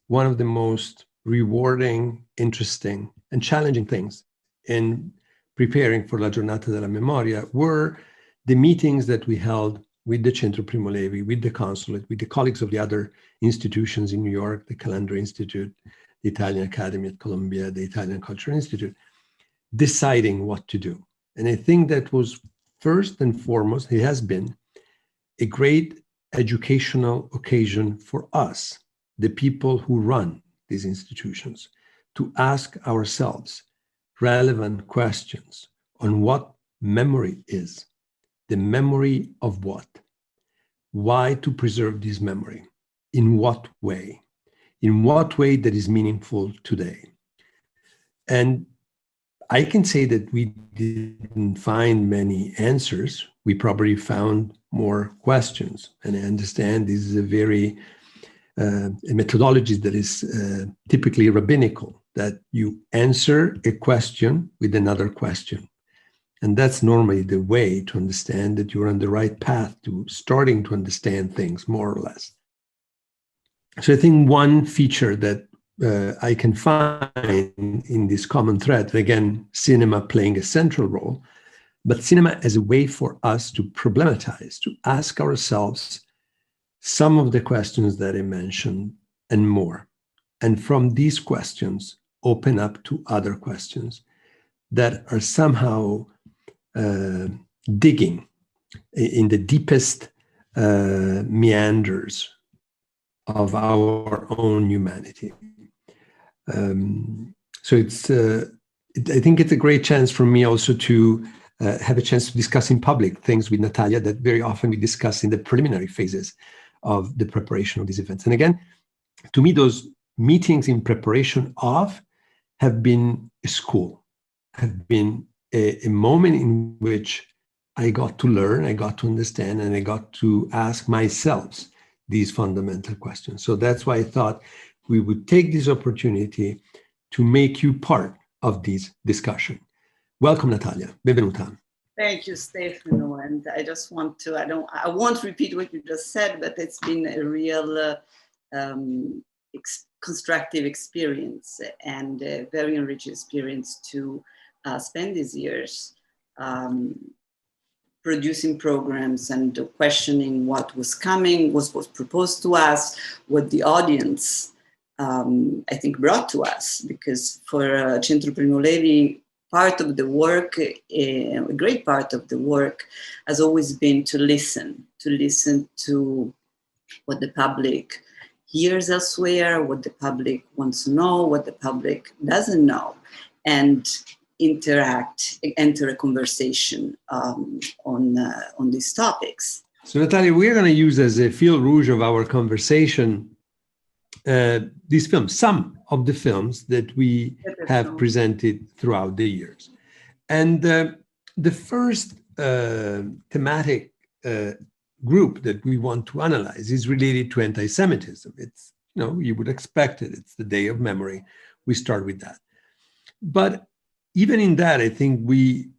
one of the most rewarding, interesting, and challenging things in preparing for La Giornata della Memoria were the meetings that we held with the Centro Primo Levi, with the consulate, with the colleagues of the other institutions in New York, the Calendar Institute, the Italian Academy at Columbia, the Italian Cultural Institute, deciding what to do. And I think that was first and foremost, it has been a great educational occasion for us, the people who run these institutions, to ask ourselves relevant questions on what memory is, the memory of what, why to preserve this memory, in what way that is meaningful today. And I can say that we didn't find many answers. We probably found more questions. And I understand this is a very a methodology that is typically rabbinical, that you answer a question with another question. And that's normally the way to understand that you're on the right path to starting to understand things more or less. So I think one feature that I can find in this common thread, again, cinema playing a central role, but cinema as a way for us to problematize, to ask ourselves some of the questions that I mentioned and more. And from these questions, open up to other questions that are somehow digging in the deepest meanders of our own humanity. So I think it's a great chance for me also to have a chance to discuss in public things with Natalia that very often we discuss in the preliminary phases of the preparation of these events. And again, to me, those meetings in preparation of have been a school, have been a moment in which I got to learn, I got to understand, and I got to ask myself these fundamental questions. So that's why I thought we would take this opportunity to make you part of this discussion. Welcome, Natalia. Benvenuta. Thank you, Stefano. And I just want to, I won't repeat what you just said, but it's been a real constructive experience and a very enriched experience to spend these years producing programs and questioning what was coming, what was proposed to us, what the audience, I think, brought to us. Because for Centro Primo Levi, part of the work, a great part of the work has always been to listen to what the public hears elsewhere, what the public wants to know, what the public doesn't know, and enter a conversation on these topics. So Natalia, we're going to use as a fil rouge of our conversation these films, some of the films that we have presented throughout the years. And the first thematic group that we want to analyze is related to anti-Semitism. It's, you would expect it. It's the Day of Memory. We start with that. But even in that, I think we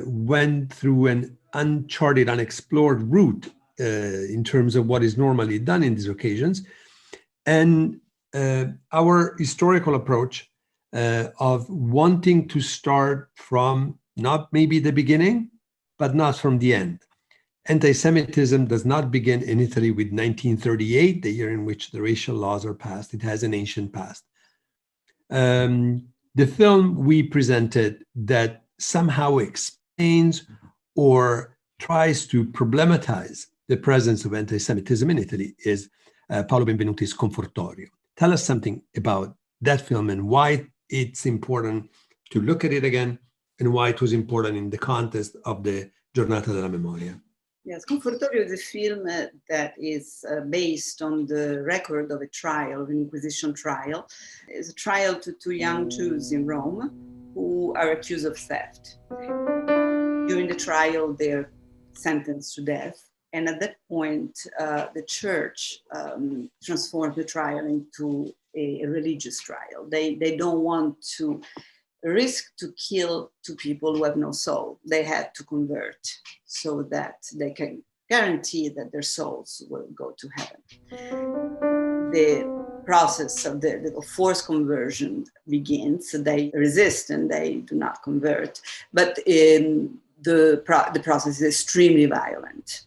went through an uncharted, unexplored route in terms of what is normally done in these occasions. And our historical approach of wanting to start from not maybe the beginning, but not from the end. Anti-Semitism does not begin in Italy with 1938, the year in which the racial laws are passed. It has an ancient past. The film we presented that somehow explains or tries to problematize the presence of anti-Semitism in Italy is Paolo Benvenuti's Confortorio. Tell us something about that film and why it's important to look at it again and why it was important in the context of the Giornata della Memoria. Yes, Confortorio is a film that is based on the record of a trial, of an Inquisition trial. It's a trial to two young Jews in Rome who are accused of theft. During the trial, they're sentenced to death. And at that point, the church transformed the trial into a religious trial. They don't want to risk to kill two people who have no soul. They had to convert so that they can guarantee that their souls will go to heaven. The process of the forced conversion begins. They resist and they do not convert. But the process is extremely violent.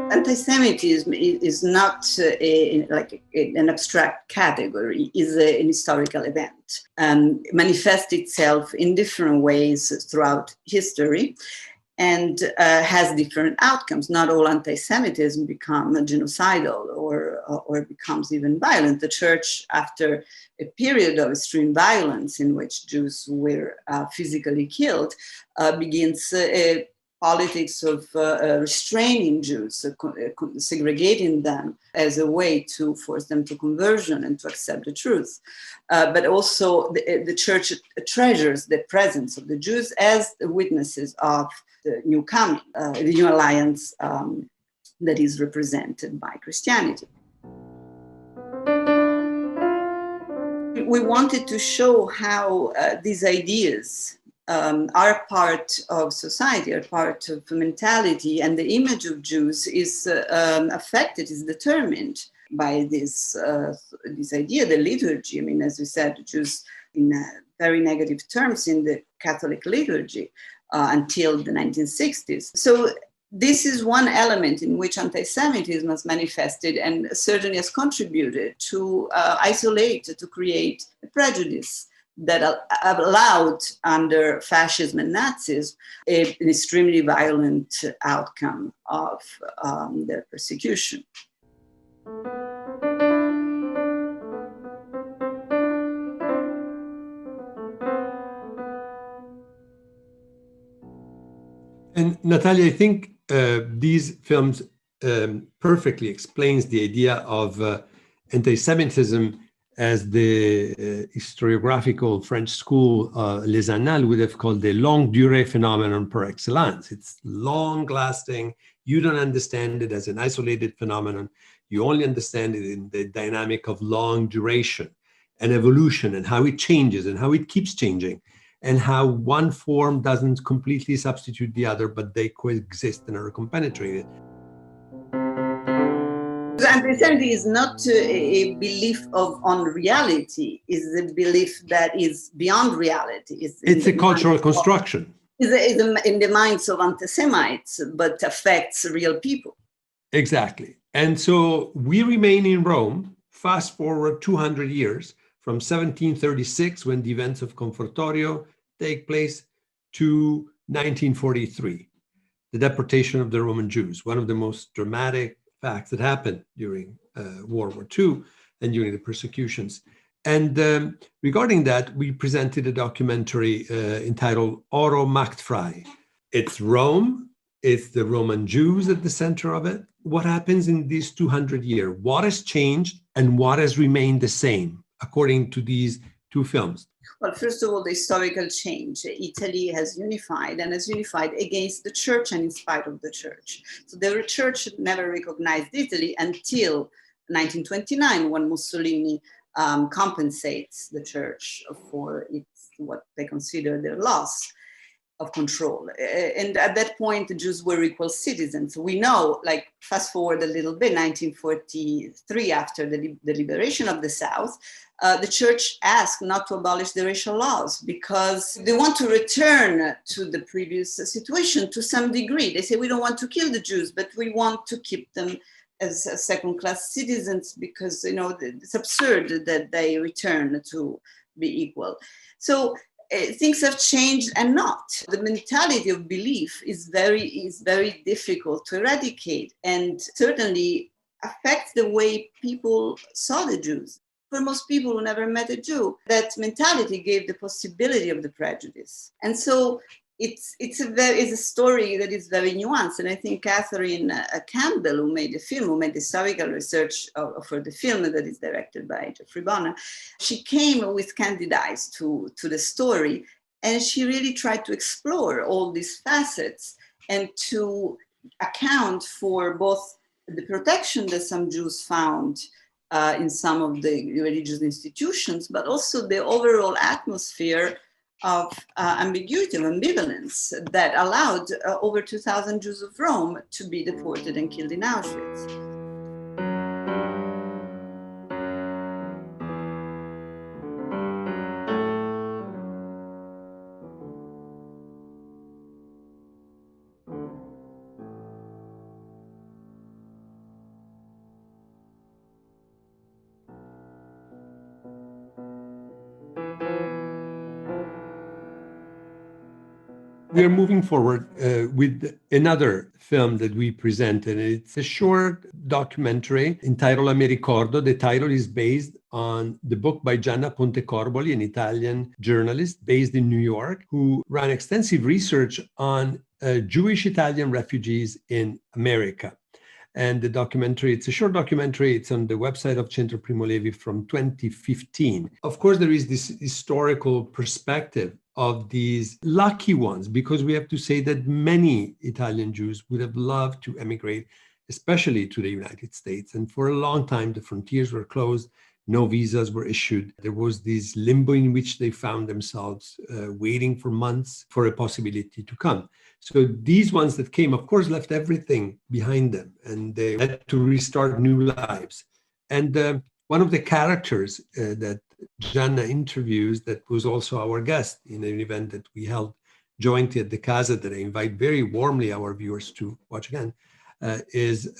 Anti-Semitism is not an abstract category, is an historical event. It manifests itself in different ways throughout history and has different outcomes. Not all anti-Semitism becomes genocidal or becomes even violent. The church, after a period of extreme violence in which Jews were physically killed, begins politics of restraining Jews, segregating them as a way to force them to conversion and to accept the truth. But also the church treasures the presence of the Jews as witnesses of the new coming, the new alliance that is represented by Christianity. We wanted to show how these ideas are part of society, are part of mentality, and the image of Jews is affected, is determined by this idea, the liturgy. I mean, as we said, Jews in very negative terms in the Catholic liturgy until the 1960s. So this is one element in which anti-Semitism has manifested and certainly has contributed to isolate, to create a prejudice that allowed, under fascism and Nazism, an extremely violent outcome of their persecution. And Natalia, I think these films perfectly explains the idea of anti-Semitism as the historiographical French school, Les Annales, would have called the longue durée phenomenon par excellence. It's long-lasting. You don't understand it as an isolated phenomenon. You only understand it in the dynamic of long duration and evolution and how it changes and how it keeps changing and how one form doesn't completely substitute the other, but they coexist and are compenetrated. anti-Semitism is not a belief on reality, is a belief that is beyond reality. It's a cultural construction. Is in the minds of anti-Semites, but affects real people. Exactly. And so we remain in Rome, fast forward 200 years, from 1736, when the events of Confortorio take place, to 1943, the deportation of the Roman Jews, one of the most dramatic facts that happened during World War II and during the persecutions. And regarding that, we presented a documentary entitled Oro Macht Frei. It's Rome, it's the Roman Jews at the center of it. What happens in these 200 years? What has changed and what has remained the same, according to these two films? Well, first of all, the historical change. Italy has unified and has unified against the church and in spite of the church. So the church never recognized Italy until 1929, when Mussolini compensates the church for what they consider their loss of control. And at that point, the Jews were equal citizens. We know, like, fast forward a little bit, 1943, after the liberation of the South, the church asked not to abolish the racial laws because they want to return to the previous situation to some degree. They say, we don't want to kill the Jews, but we want to keep them as second-class citizens because, you know, it's absurd that they return to be equal. So things have changed and not. The mentality of belief is very difficult to eradicate and certainly affects the way people saw the Jews. For most people who never met a Jew, that mentality gave the possibility of the prejudice. And so it's a story that is very nuanced. And I think Catherine Campbell, who made the film, who made the historical research for the film that is directed by Jeffrey Bonner, she came with candid eyes to the story. And she really tried to explore all these facets and to account for both the protection that some Jews found in some of the religious institutions, but also the overall atmosphere of ambiguity, of ambivalence that allowed over 2,000 Jews of Rome to be deported and killed in Auschwitz. We are moving forward with another film that we presented. It's a short documentary entitled A Me Ricordo. The title is based on the book by Gianna Pontecorboli, an Italian journalist based in New York, who ran extensive research on Jewish Italian refugees in America. And the documentary, it's a short documentary. It's on the website of Centro Primo Levi from 2015. Of course, there is this historical perspective of these lucky ones, because we have to say that many Italian Jews would have loved to emigrate, especially to the United States. And for a long time, the frontiers were closed. No visas were issued. There was this limbo in which they found themselves waiting for months for a possibility to come. So these ones that came, of course, left everything behind them, and they had to restart new lives. And one of the characters that Gianna interviews, that was also our guest in an event that we held jointly at the Casa, that I invite very warmly our viewers to watch again, is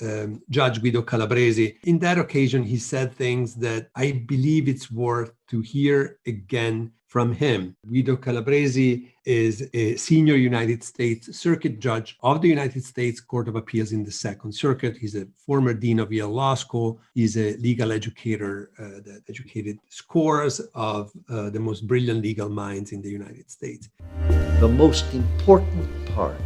Judge Guido Calabresi. In that occasion, he said things that I believe it's worth to hear again from him. Guido Calabresi is a senior United States Circuit Judge of the United States Court of Appeals in the Second Circuit. He's a former dean of Yale Law School. He's a legal educator that educated scores of the most brilliant legal minds in the United States. The most important part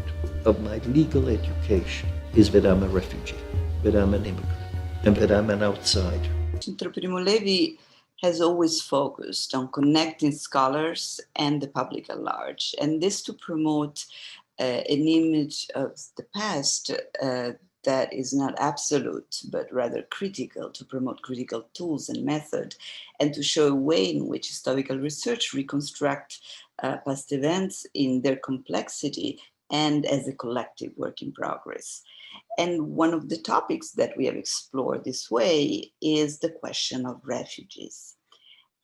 of my legal education is that I'm a refugee, that I'm an immigrant, and that I'm an outsider. Centro Primo Levi has always focused on connecting scholars and the public at large, and this to promote an image of the past that is not absolute, but rather critical, to promote critical tools and method, and to show a way in which historical research reconstruct past events in their complexity and as a collective work in progress. And one of the topics that we have explored this way is the question of refugees.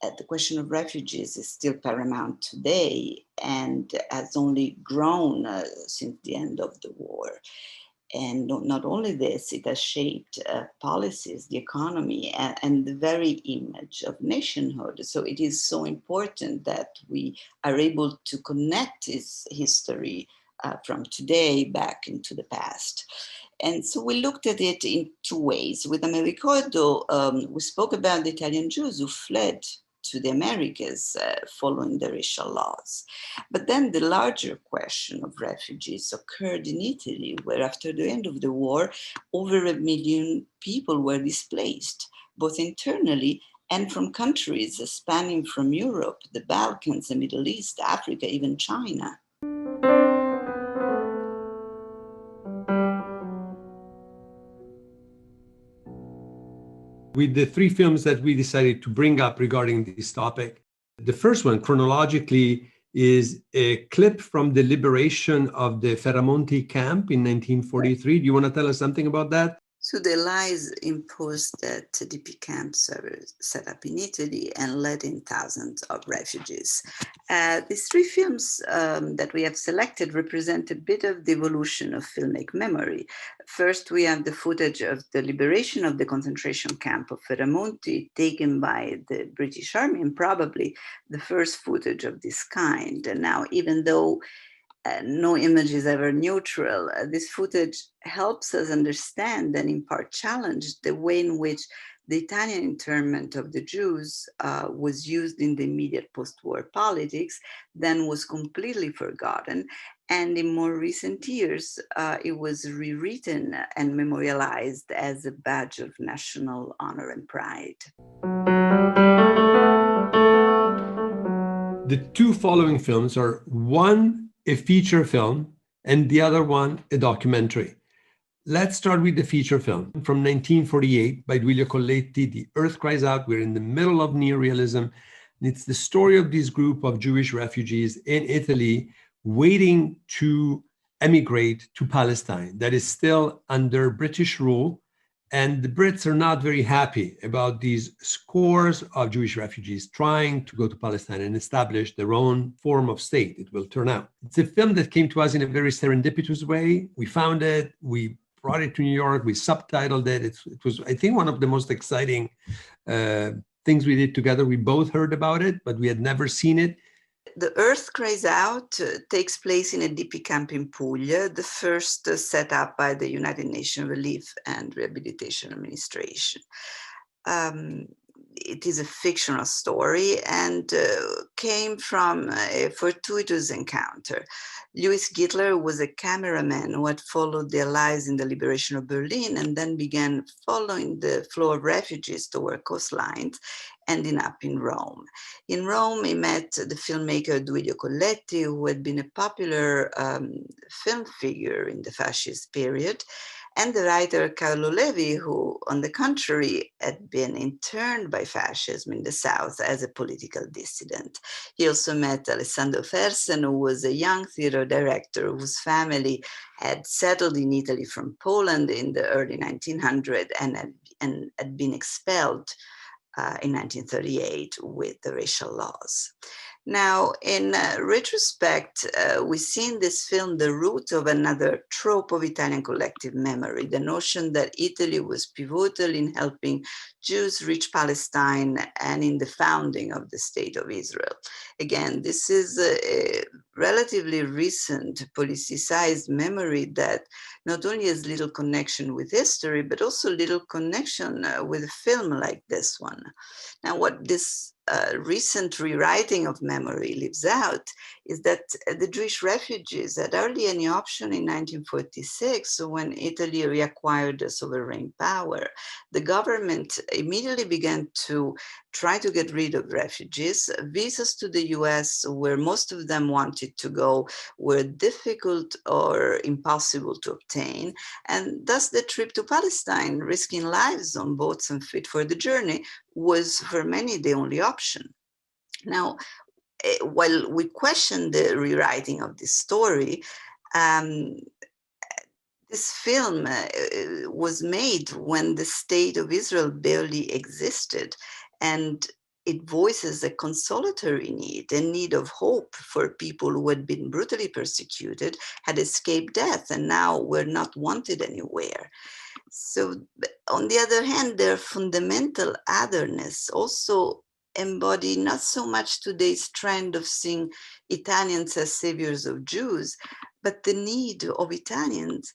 The question of refugees is still paramount today and has only grown since the end of the war. And not only this, it has shaped policies, the economy, and the very image of nationhood. So it is so important that we are able to connect its history from today back into the past. And so we looked at it in two ways. With Americordo, we spoke about the Italian Jews who fled to the Americas following the racial laws. But then the larger question of refugees occurred in Italy, where after the end of the war, over 1 million people were displaced, both internally and from countries spanning from Europe, the Balkans, the Middle East, Africa, even China. With the three films that we decided to bring up regarding this topic, the first one chronologically is a clip from the liberation of the Ferramonti camp in 1943. Do you want to tell us something about that? So the Allies imposed that DP camps were set up in Italy and led in thousands of refugees. These three films that we have selected represent a bit of the evolution of filmic memory. First, we have the footage of the liberation of the concentration camp of Ferramonti, taken by the British Army, and probably the first footage of this kind. And now, even though no image is ever neutral, this footage helps us understand and in part challenge the way in which the Italian internment of the Jews was used in the immediate post-war politics, then was completely forgotten. And in more recent years, it was rewritten and memorialized as a badge of national honor and pride. The two following films are one a feature film and the other one a documentary. Let's start with the feature film from 1948 by Duilio Colletti, The Earth Cries Out. We're in the middle of neorealism. And it's the story of this group of Jewish refugees in Italy waiting to emigrate to Palestine that is still under British rule. And the Brits are not very happy about these scores of Jewish refugees trying to go to Palestine and establish their own form of state, it will turn out. It's a film that came to us in a very serendipitous way. We found it, we brought it to New York, we subtitled it. It was, I think, one of the most exciting things we did together. We both heard about it, but we had never seen it. The Earth Cries Out takes place in a DP camp in Puglia, the first set up by the United Nations Relief and Rehabilitation Administration. It is a fictional story and came from a fortuitous encounter. Louis Gittler was a cameraman who had followed the Allies in the liberation of Berlin and then began following the flow of refugees toward coastlines, ending up in Rome. In Rome, he met the filmmaker Duilio Colletti, who had been a popular film figure in the fascist period, and the writer Carlo Levi, who, on the contrary, had been interned by fascism in the South as a political dissident. He also met Alessandro Fersen, who was a young theater director whose family had settled in Italy from Poland in the early 1900s and had been expelled in 1938 with the racial laws. Now, in retrospect, we see in this film the root of another trope of Italian collective memory, the notion that Italy was pivotal in helping Jews reach Palestine and in the founding of the State of Israel. Again, this is a relatively recent politicized memory that not only has little connection with history, but also little connection with a film like this one. Now, what this recent rewriting of memory leaves out is that the Jewish refugees had hardly any option in 1946, when Italy reacquired sovereign power. The government immediately began to try to get rid of refugees. Visas to the US, where most of them wanted to go, were difficult or impossible to obtain. And thus the trip to Palestine, risking lives on boats unfit for the journey, was for many the only option. Now, while we question the rewriting of this story, This film was made when the state of Israel barely existed, and it voices a consolatory need, a need of hope for people who had been brutally persecuted, had escaped death, and now were not wanted anywhere. So, on the other hand, their fundamental otherness also embody not so much today's trend of seeing Italians as saviors of Jews, but the need of Italians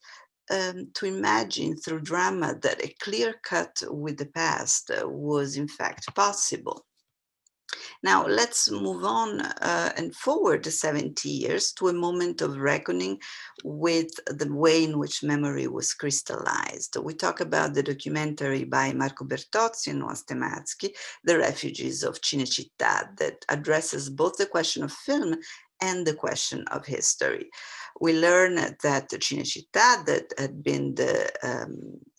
to imagine through drama that a clear cut with the past was in fact possible. Now let's move on and forward 70 years to a moment of reckoning with the way in which memory was crystallized. We talk about the documentary by Marco Bertozzi and Noa Stematsky, The Refugees of Cinecittà, that addresses both the question of film and the question of history. We learn that Cinecittà, that had been the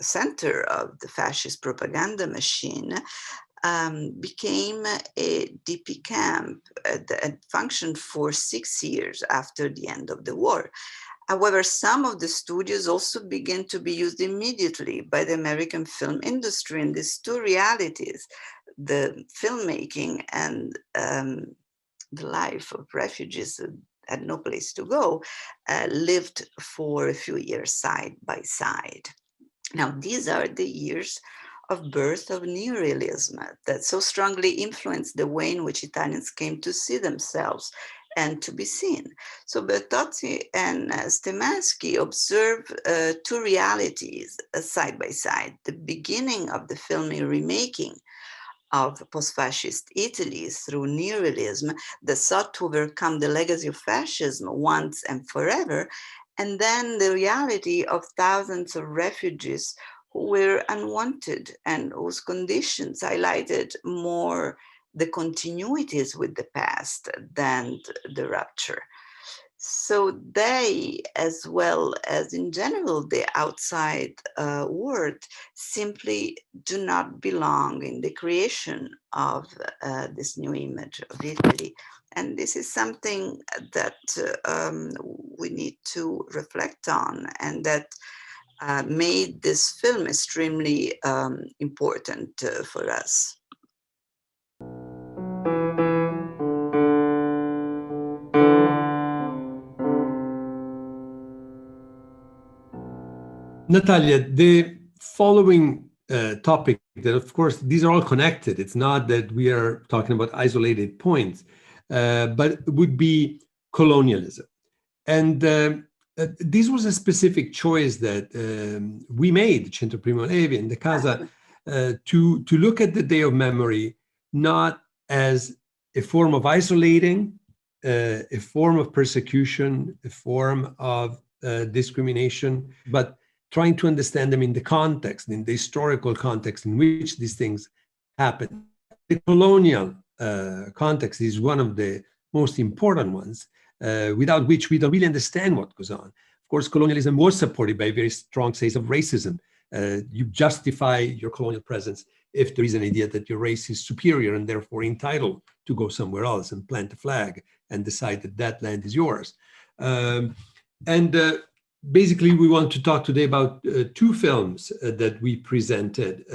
center of the fascist propaganda machine, became a DP camp that functioned for 6 years after the end of the war. However, some of the studios also began to be used immediately by the American film industry, and these two realities, the filmmaking and the life of refugees who had no place to go, lived for a few years side by side. Now, these are the years of birth of neorealism that so strongly influenced the way in which Italians came to see themselves and to be seen. So Bertozzi and Stematsky observe two realities side by side: the beginning of the filming remaking of post-fascist Italy through neorealism that sought to overcome the legacy of fascism once and forever, and then the reality of thousands of refugees who were unwanted and whose conditions highlighted more the continuities with the past than the rupture. So they, as well as in general the outside world, simply do not belong in the creation of this new image of Italy. And this is something that we need to reflect on, and that made this film extremely important for us. Natalia, the following topic, that of course, these are all connected. It's not that we are talking about isolated points, but it would be colonialism. And this was a specific choice that we made, Centro Primo Levi and the Casa, to look at the Day of Memory not as a form of isolating, a form of persecution, a form of discrimination, but trying to understand them in the context, in the historical context in which these things happen. The colonial context is one of the most important ones, without which we don't really understand what goes on. Of course, colonialism was supported by a very strong sense of racism. You justify your colonial presence if there is an idea that your race is superior and therefore entitled to go somewhere else and plant a flag and decide that that land is yours. Basically, we want to talk today about two films that we presented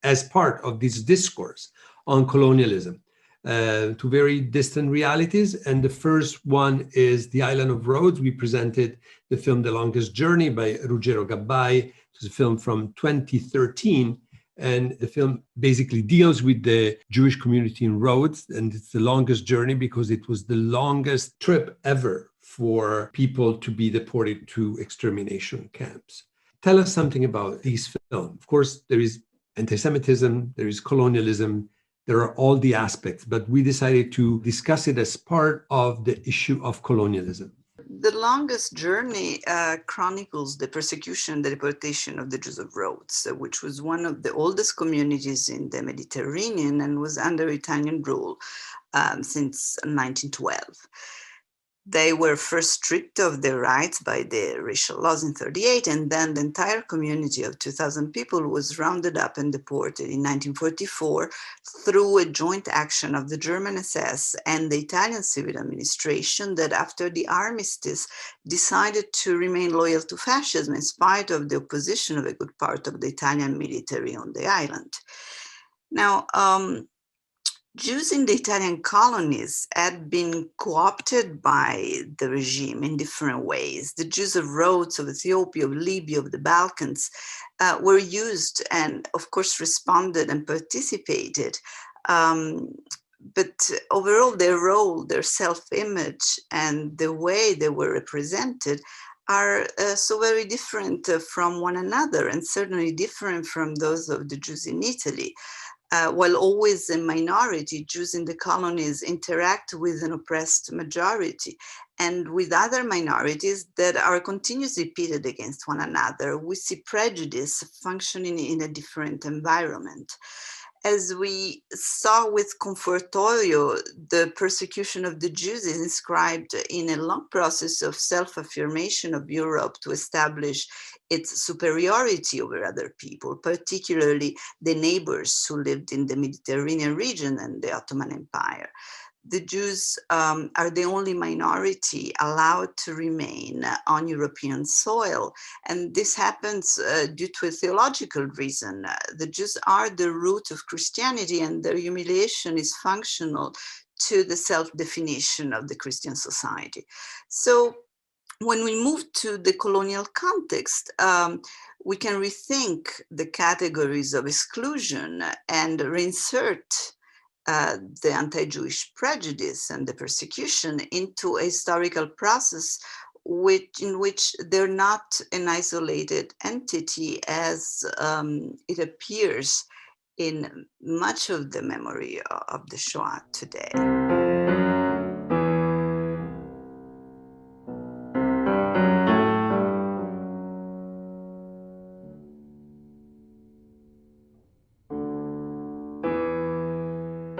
as part of this discourse on colonialism, two very distant realities. And the first one is The Island of Rhodes. We presented the film The Longest Journey by Ruggero Gabbai. It's a film from 2013. And the film basically deals with the Jewish community in Rhodes. And it's the longest journey because it was the longest trip ever for people to be deported to extermination camps. Tell us something about these films. Of course, there is anti-Semitism, there is colonialism, there are all the aspects, but we decided to discuss it as part of the issue of colonialism. The Longest Journey chronicles the persecution and the deportation of the Jews of Rhodes, which was one of the oldest communities in the Mediterranean and was under Italian rule since 1912. They were first stripped of their rights by the racial laws in 1938, and then the entire community of 2,000 people was rounded up and deported in 1944 through a joint action of the German SS and the Italian civil administration that, after the armistice, decided to remain loyal to fascism in spite of the opposition of a good part of the Italian military on the island. Now, Jews in the Italian colonies had been co-opted by the regime in different ways. The Jews of Rhodes, of Ethiopia, of Libya, of the Balkans were used and, of course, responded and participated. But overall, their role, their self-image, and the way they were represented are so very different from one another, and certainly different from those of the Jews in Italy. While always a minority, Jews in the colonies interact with an oppressed majority and with other minorities that are continuously pitted against one another. We see prejudice functioning in a different environment. As we saw with Confortorio, the persecution of the Jews is inscribed in a long process of self-affirmation of Europe to establish its superiority over other people, particularly the neighbors who lived in the Mediterranean region and the Ottoman Empire. The Jews are the only minority allowed to remain on European soil. And this happens due to a theological reason. The Jews are the root of Christianity, and their humiliation is functional to the self-definition of the Christian society. So when we move to the colonial context, we can rethink the categories of exclusion and reinsert the anti-Jewish prejudice and the persecution into a historical process in which they're not an isolated entity as it appears in much of the memory of the Shoah today.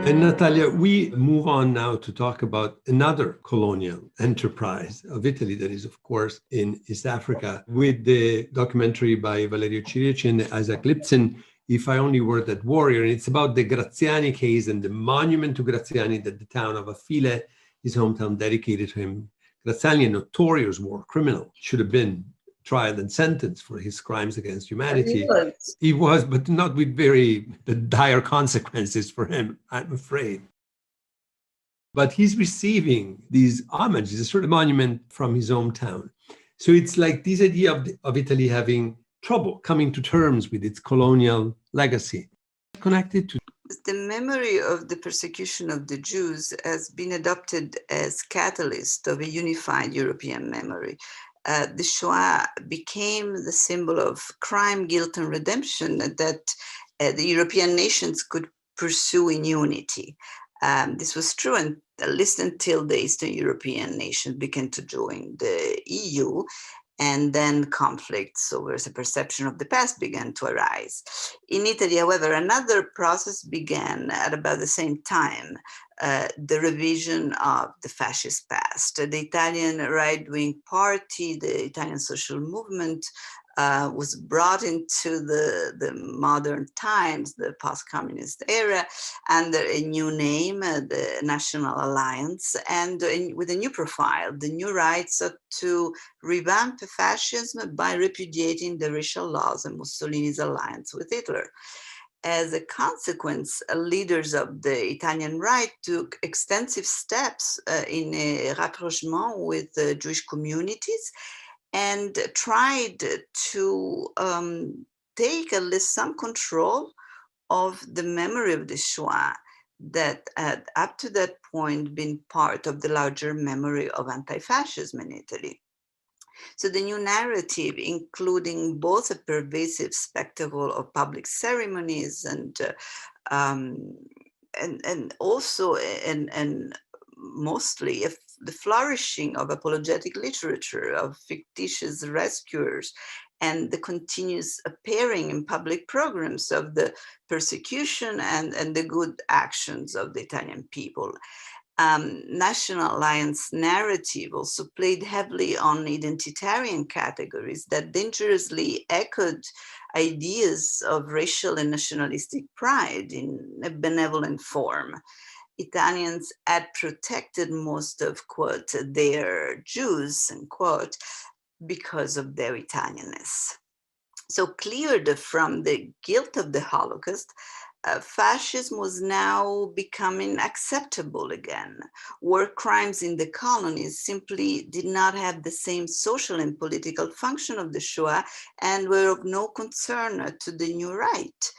And Natalia, we move on now to talk about another colonial enterprise of Italy that is, of course, in East Africa, with the documentary by Valerio Cirici and Isaac Lipson, If I Only Were That Warrior. And it's about the Graziani case and the monument to Graziani that the town of Affile, his hometown, dedicated to him. Graziani, a notorious war criminal, should have been tried and sentenced for his crimes against humanity. He was, but not with very dire consequences for him, I'm afraid. But he's receiving these homages, a sort of monument from his hometown. So it's like this idea of Italy having trouble coming to terms with its colonial legacy, connected to the memory of the persecution of the Jews has been adopted as catalyst of a unified European memory. The Shoah became the symbol of crime, guilt, and redemption that the European nations could pursue in unity. This was true, at least until the Eastern European nations began to join the EU, and then conflicts over the perception of the past began to arise. In Italy, however, another process began at about the same time, the revision of the fascist past. The Italian right-wing party, the Italian social movement, was brought into the modern times, the post-communist era, under a new name, the National Alliance, and with a new profile. The new right sought to revamp fascism by repudiating the racial laws and Mussolini's alliance with Hitler. As a consequence, leaders of the Italian right took extensive steps in a rapprochement with Jewish communities, and tried to take at least some control of the memory of the Shoah that had up to that point been part of the larger memory of anti-fascism in Italy. So the new narrative, including both a pervasive spectacle of public ceremonies and also and mostly the flourishing of apologetic literature, of fictitious rescuers, and the continuous appearing in public programs of the persecution and the good actions of the Italian people. National Alliance narrative also played heavily on identitarian categories that dangerously echoed ideas of racial and nationalistic pride in a benevolent form. Italians had protected most of, quote, their Jews, unquote, because of their Italianness. So cleared from the guilt of the Holocaust, fascism was now becoming acceptable again. War crimes in the colonies simply did not have the same social and political function of the Shoah and were of no concern to the new right.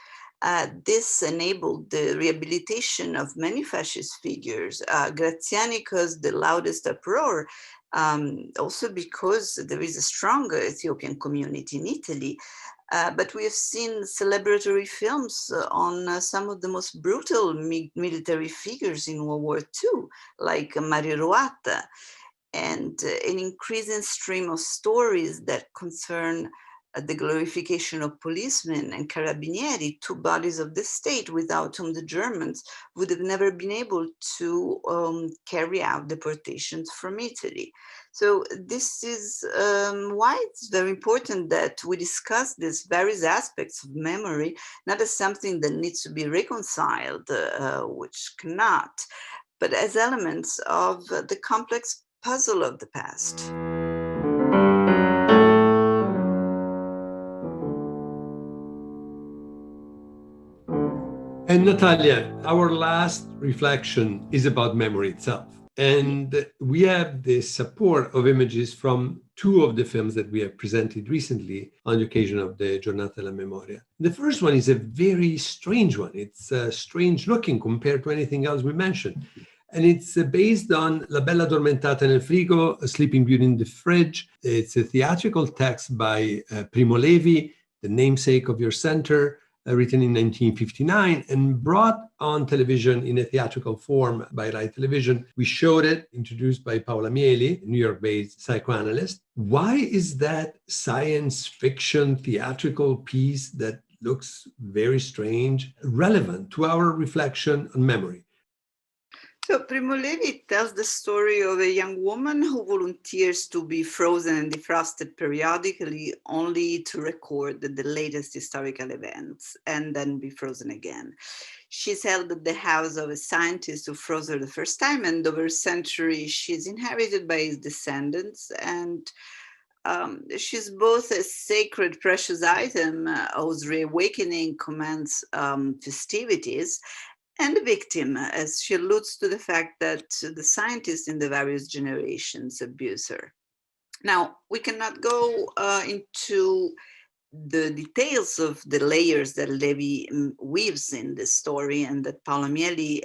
This enabled the rehabilitation of many fascist figures. Graziani caused the loudest uproar, also because there is a strong Ethiopian community in Italy. But we have seen celebratory films on some of the most brutal military figures in World War II, like Mario Ruata, and an increasing stream of stories that concern the glorification of policemen and carabinieri, two bodies of the state without whom the Germans would have never been able to carry out deportations from Italy. So this is why it's very important that we discuss these various aspects of memory, not as something that needs to be reconciled, which cannot, but as elements of the complex puzzle of the past. And Natalia, our last reflection is about memory itself. And we have the support of images from two of the films that we have presented recently on the occasion of the Giorno della Memoria. The first one is a very strange one. It's strange looking compared to anything else we mentioned. And it's based on La Bella Addormentata nel Frigo, A Sleeping Beauty in the Fridge. It's a theatrical text by Primo Levi, the namesake of your center, written in 1959 and brought on television in a theatrical form by Rai Television. We showed it, introduced by Paola Mieli, a New York-based psychoanalyst. Why is that science fiction theatrical piece that looks very strange relevant to our reflection on memory? So Primo Levi tells the story of a young woman who volunteers to be frozen and defrosted periodically only to record the latest historical events and then be frozen again. She's held at the house of a scientist who froze her the first time, and over a century she's inherited by his descendants, and she's both a sacred, precious item whose reawakening commands festivities, and a victim, as she alludes to the fact that the scientists in the various generations abuse her. Now, we cannot go into the details of the layers that Levi weaves in this story and that Paola Mieli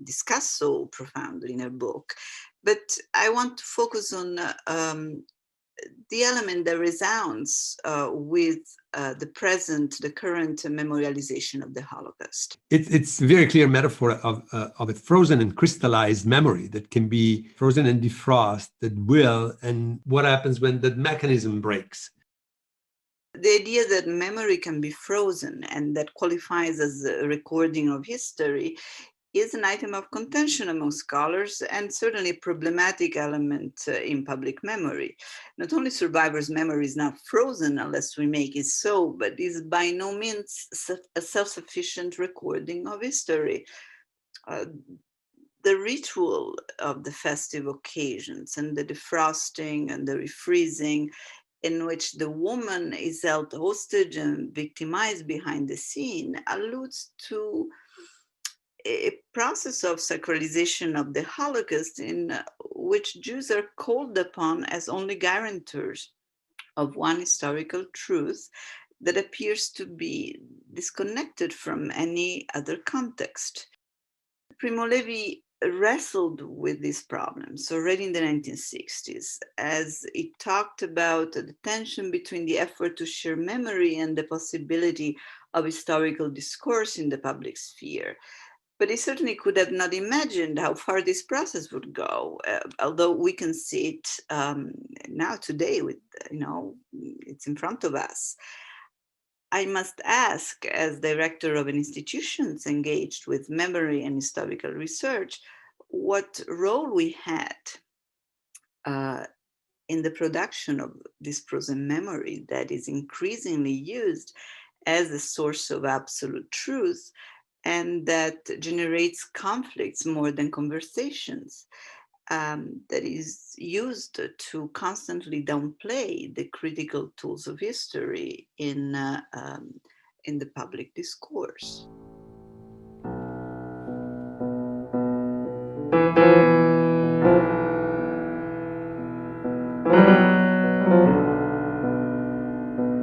discussed so profoundly in her book. But I want to focus on the element that resounds with the current memorialization of the Holocaust. It's a very clear metaphor of a frozen and crystallized memory that can be frozen and defrost at will, and what happens when that mechanism breaks. The idea that memory can be frozen and that qualifies as a recording of history is an item of contention among scholars and certainly a problematic element in public memory. Not only survivors' memory is not frozen unless we make it so, but is by no means a self-sufficient recording of history. The ritual of the festive occasions and the defrosting and the refreezing, in which the woman is held hostage and victimized behind the scene, alludes to a process of sacralization of the Holocaust in which Jews are called upon as only guarantors of one historical truth that appears to be disconnected from any other context. Primo Levi wrestled with these problems already in the 1960s, as he talked about the tension between the effort to share memory and the possibility of historical discourse in the public sphere. But he certainly could have not imagined how far this process would go, although we can see it now today with, it's in front of us. I must ask, as director of an institution engaged with memory and historical research, what role we had in the production of this frozen memory that is increasingly used as a source of absolute truth and that generates conflicts more than conversations, that is used to constantly downplay the critical tools of history in the public discourse.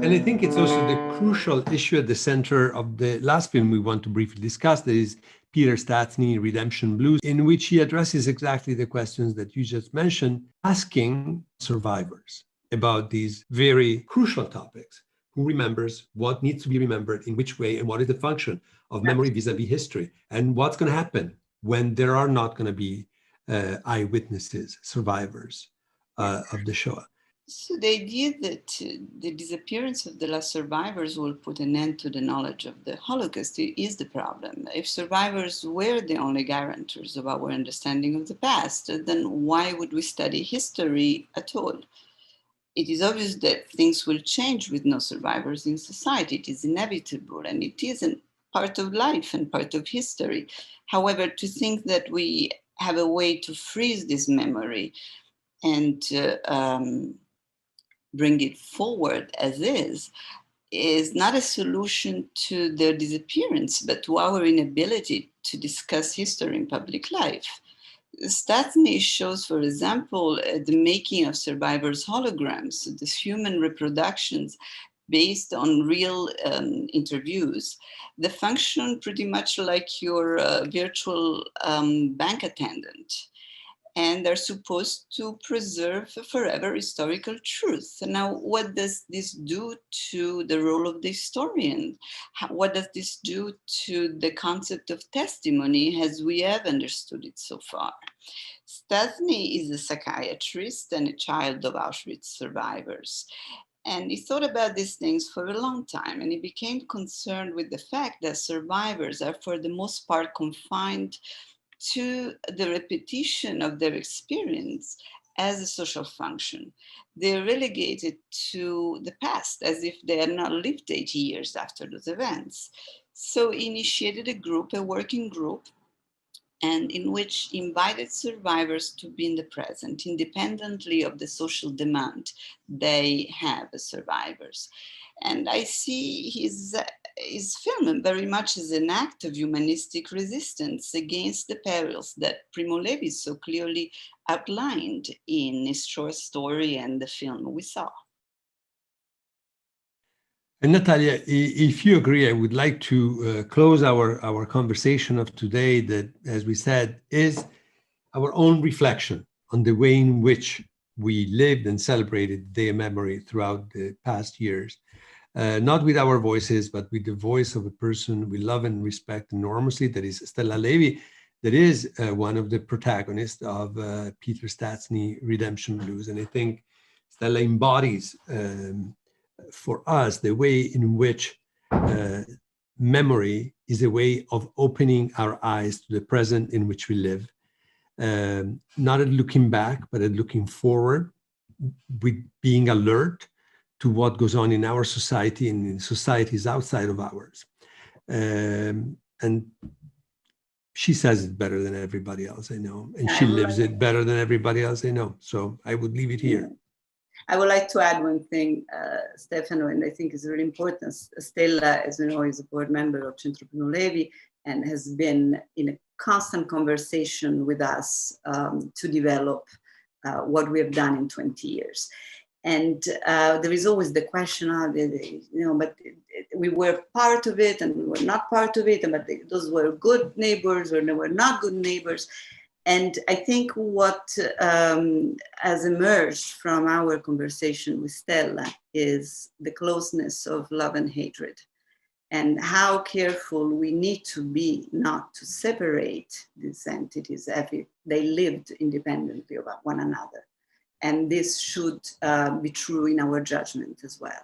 And I think it's also the crucial issue at the center of the last film we want to briefly discuss, that is Peter Stastny, Redemption Blues, in which he addresses exactly the questions that you just mentioned, asking survivors about these very crucial topics. Who remembers, what needs to be remembered, in which way, and what is the function of memory vis-a-vis history, and what's going to happen when there are not going to be eyewitnesses, survivors of the Shoah. So the idea that the disappearance of the last survivors will put an end to the knowledge of the Holocaust is the problem. If survivors were the only guarantors of our understanding of the past, then why would we study history at all? It is obvious that things will change with no survivors in society. It is inevitable, and it is a part of life and part of history. However, to think that we have a way to freeze this memory and bring it forward as is not a solution to their disappearance, but to our inability to discuss history in public life. Stastny shows, for example, the making of survivors' holograms, these human reproductions based on real interviews. They function pretty much like your virtual bank attendant. And they're supposed to preserve forever historical truth. Now, what does this do to the role of the historian? What does this do to the concept of testimony as we have understood it so far? Stastny is a psychiatrist and a child of Auschwitz survivors. And he thought about these things for a long time, and he became concerned with the fact that survivors are, for the most part, confined to the repetition of their experience as a social function. They're relegated to the past as if they had not lived 80 years after those events. So he initiated a working group, and in which he invited survivors to be in the present, independently of the social demand they have as survivors. And I see his film very much as an act of humanistic resistance against the perils that Primo Levi so clearly outlined in his short story and the film we saw. And Natalia, if you agree, I would like to close our conversation of today that, as we said, is our own reflection on the way in which we lived and celebrated Day of Memory throughout the past years. Not with our voices, but with the voice of a person we love and respect enormously, that is Stella Levi, that is one of the protagonists of Peter Stastny, Redemption Blues. And I think Stella embodies for us the way in which memory is a way of opening our eyes to the present in which we live, not at looking back, but at looking forward, with being alert to what goes on in our society and in societies outside of ours. And she says it better than everybody else I know, and she lives it better than everybody else I know. So I would leave it here. I would like to add one thing, Stefano, and I think it's really important. Stella, as you know, is a board member of Centro Primo Levi and has been in a constant conversation with us to develop what we have done in 20 years. And there is always the question, but we were part of it and we were not part of it, but those were good neighbors or they were not good neighbors. And I think what has emerged from our conversation with Stella is the closeness of love and hatred, and how careful we need to be not to separate these entities as if they lived independently of one another. And this should be true in our judgment as well.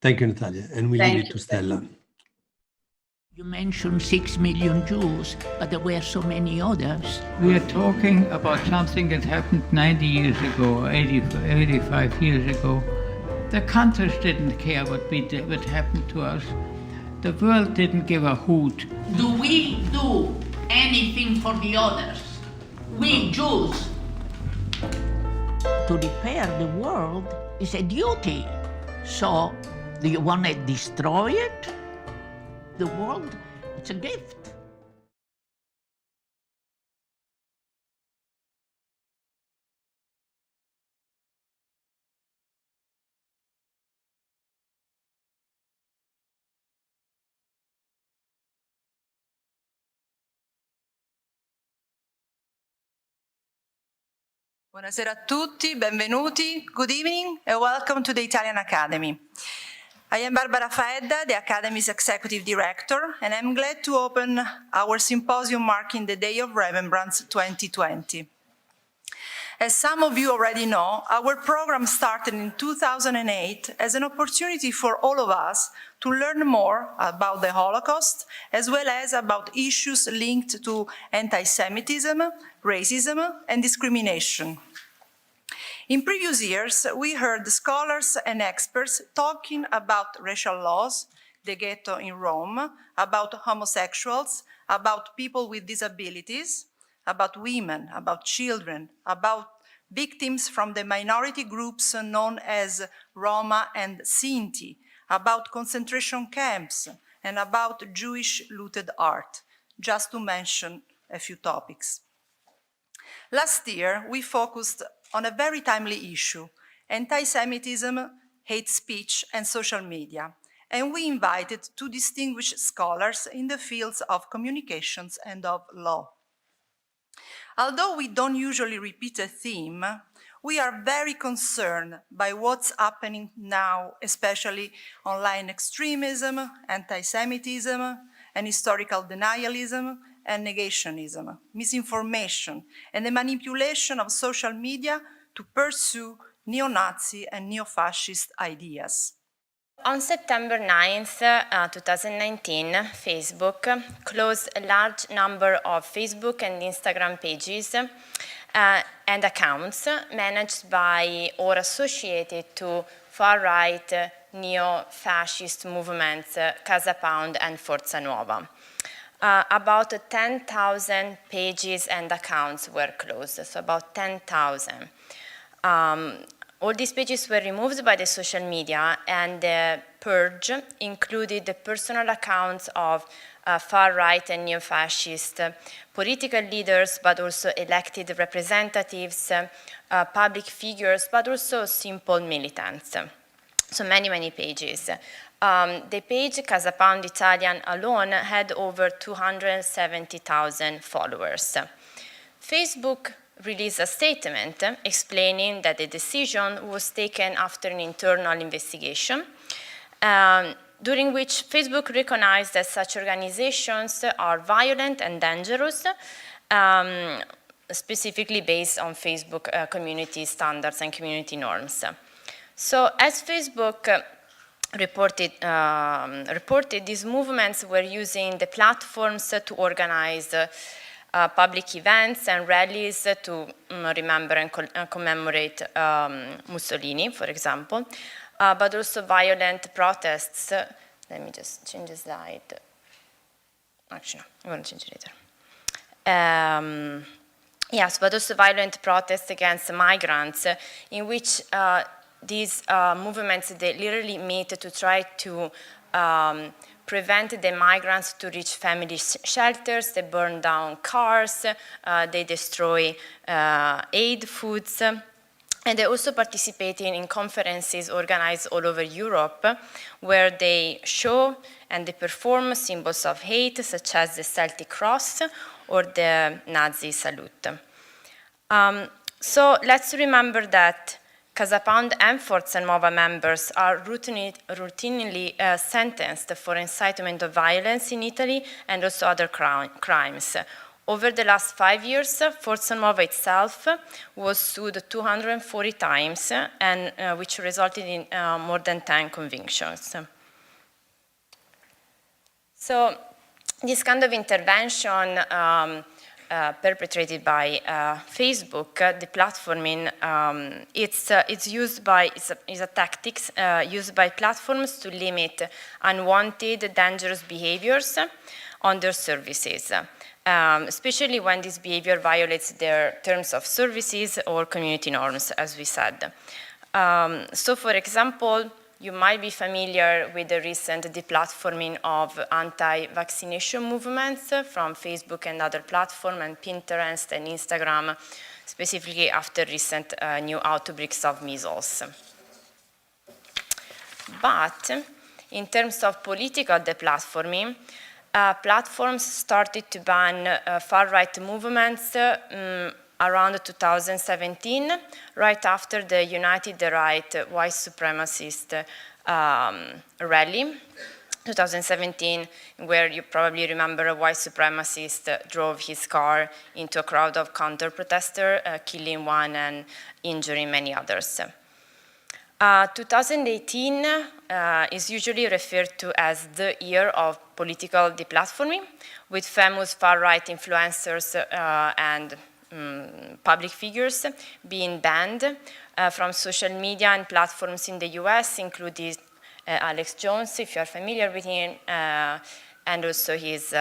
Thank you, Natalia. And we leave it to Stella. You mentioned 6 million Jews, but there were so many others. We are talking about something that happened 90 years ago, or 85 years ago. The countries didn't care what happened to us. The world didn't give a hoot. Do we do anything for the others? We Jews. To repair the world is a duty. So, do you want to destroy it? The world, it's a gift. Buonasera a tutti, benvenuti, good evening, and welcome to the Italian Academy. I am Barbara Faedda, the Academy's Executive Director, and I'm glad to open our symposium marking the Day of Remembrance 2020. As some of you already know, our program started in 2008 as an opportunity for all of us to learn more about the Holocaust, as well as about issues linked to anti-Semitism, racism, and discrimination. In previous years, we heard scholars and experts talking about racial laws, the ghetto in Rome, about homosexuals, about people with disabilities, about women, about children, about victims from the minority groups known as Roma and Sinti, about concentration camps, and about Jewish looted art, just to mention a few topics. Last year, we focused on a very timely issue, anti-Semitism, hate speech, and social media, and we invited two distinguished scholars in the fields of communications and of law. Although we don't usually repeat a theme, we are very concerned by what's happening now, especially online extremism, anti-Semitism, and historical denialism, and negationism, misinformation, and the manipulation of social media to pursue neo-Nazi and neo-fascist ideas. On September 9th, 2019, Facebook closed a large number of Facebook and Instagram pages and accounts managed by or associated to far-right neo-fascist movements Casa Pound and Forza Nuova. About 10,000 pages and accounts were closed, so about 10,000. All these pages were removed by the social media, and the purge included the personal accounts of far-right and neo-fascist political leaders, but also elected representatives, public figures, but also simple militants. So many pages. The page Casa Pound Italian alone had over 270,000 followers. Facebook released a statement explaining that the decision was taken after an internal investigation, during which Facebook recognized that such organizations are violent and dangerous, specifically based on Facebook community standards and community norms. So as Facebook reported, these movements were using the platforms to organize public events and rallies to remember and commemorate Mussolini, for example, but also violent protests. Let me just change the slide. Actually, no, I'm going to change it later. Yes, but also violent protests against migrants, in which these movements, they literally meet to try to prevent the migrants to reach family shelters. They burn down cars, they destroy aid foods, and they're also participating in conferences organized all over Europe, where they show and they perform symbols of hate, such as the Celtic cross or the Nazi salute. So let's remember that Casa Pound and Forza Nuova members are routinely sentenced for incitement of violence in Italy and also other crimes. Over the last 5 years, Forza Nuova itself was sued 240 times, and which resulted in more than 10 convictions. So this kind of intervention perpetrated by Facebook, deplatforming, it's used by, it's a tactics used by platforms to limit unwanted, dangerous behaviors on their services, especially when this behavior violates their terms of services or community norms, as we said. So for example, you might be familiar with the recent deplatforming of anti-vaccination movements from Facebook and other platforms, and Pinterest and Instagram, specifically after recent new outbreaks of measles. But in terms of political deplatforming, platforms started to ban far-right movements around 2017, right after the United the Right white supremacist rally, 2017, where you probably remember a white supremacist drove his car into a crowd of counter-protesters, killing one and injuring many others. 2018 is usually referred to as the year of political deplatforming, with famous far-right influencers and public figures being banned from social media and platforms in the US, including Alex Jones, if you are familiar with him, and also his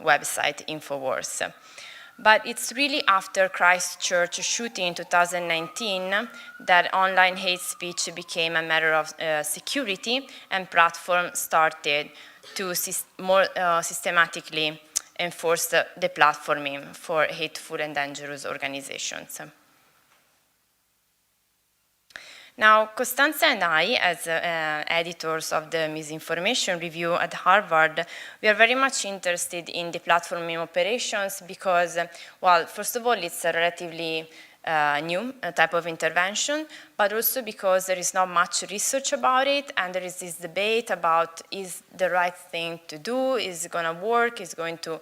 website, Infowars. But it's really after Christchurch shooting in 2019 that online hate speech became a matter of security, and platforms started to more systematically enforce the deplatforming for hateful and dangerous organizations. Now, Costanza and I, as editors of the Misinformation Review at Harvard, we are very much interested in deplatforming operations because, well, first of all, it's a relatively new type of intervention, but also because there is not much research about it, and there is this debate about, is the right thing to do, is it going to work, is it going to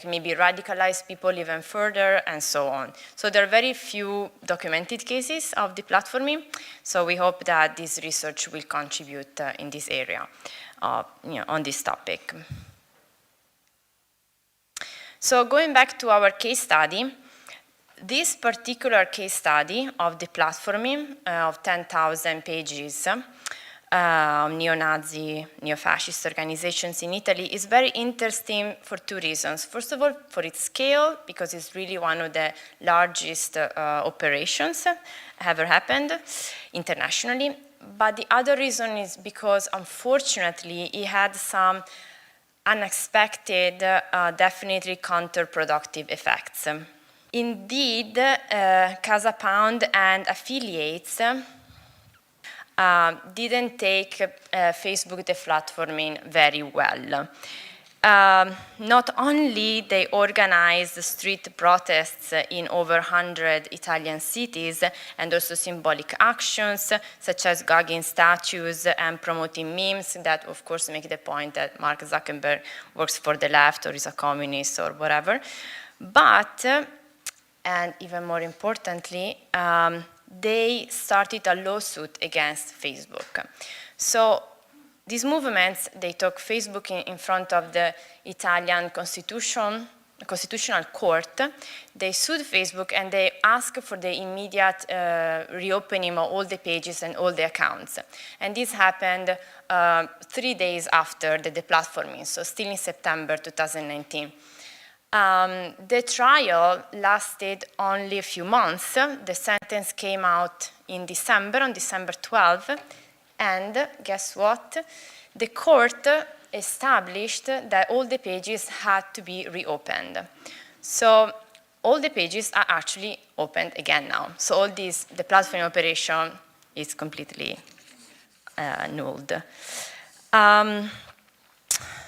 maybe radicalize people even further, and so on. So there are very few documented cases of deplatforming, so we hope that this research will contribute in this area, on this topic. So going back to our case study, this particular case study of deplatforming of 10,000 pages neo-Nazi, neo-fascist organizations in Italy is very interesting for two reasons. First of all, for its scale, because it's really one of the largest operations ever happened internationally. But the other reason is because, unfortunately, it had some unexpected, definitely counterproductive effects. Indeed, Casa Pound and affiliates didn't take Facebook deplatforming very well. Not only they organized street protests in over 100 Italian cities and also symbolic actions such as gagging statues and promoting memes that of course make the point that Mark Zuckerberg works for the left or is a communist or whatever, but and even more importantly, they started a lawsuit against Facebook. So these movements, they took Facebook in front of the Italian Constitutional Court. They sued Facebook and they asked for the immediate reopening of all the pages and all the accounts. And this happened 3 days after the deplatforming, so still in September 2019. The trial lasted only a few months. The sentence came out in December, on December 12, and guess what? The court established that all the pages had to be reopened. So all the pages are actually opened again now. So all this, the platform operation is completely nulled.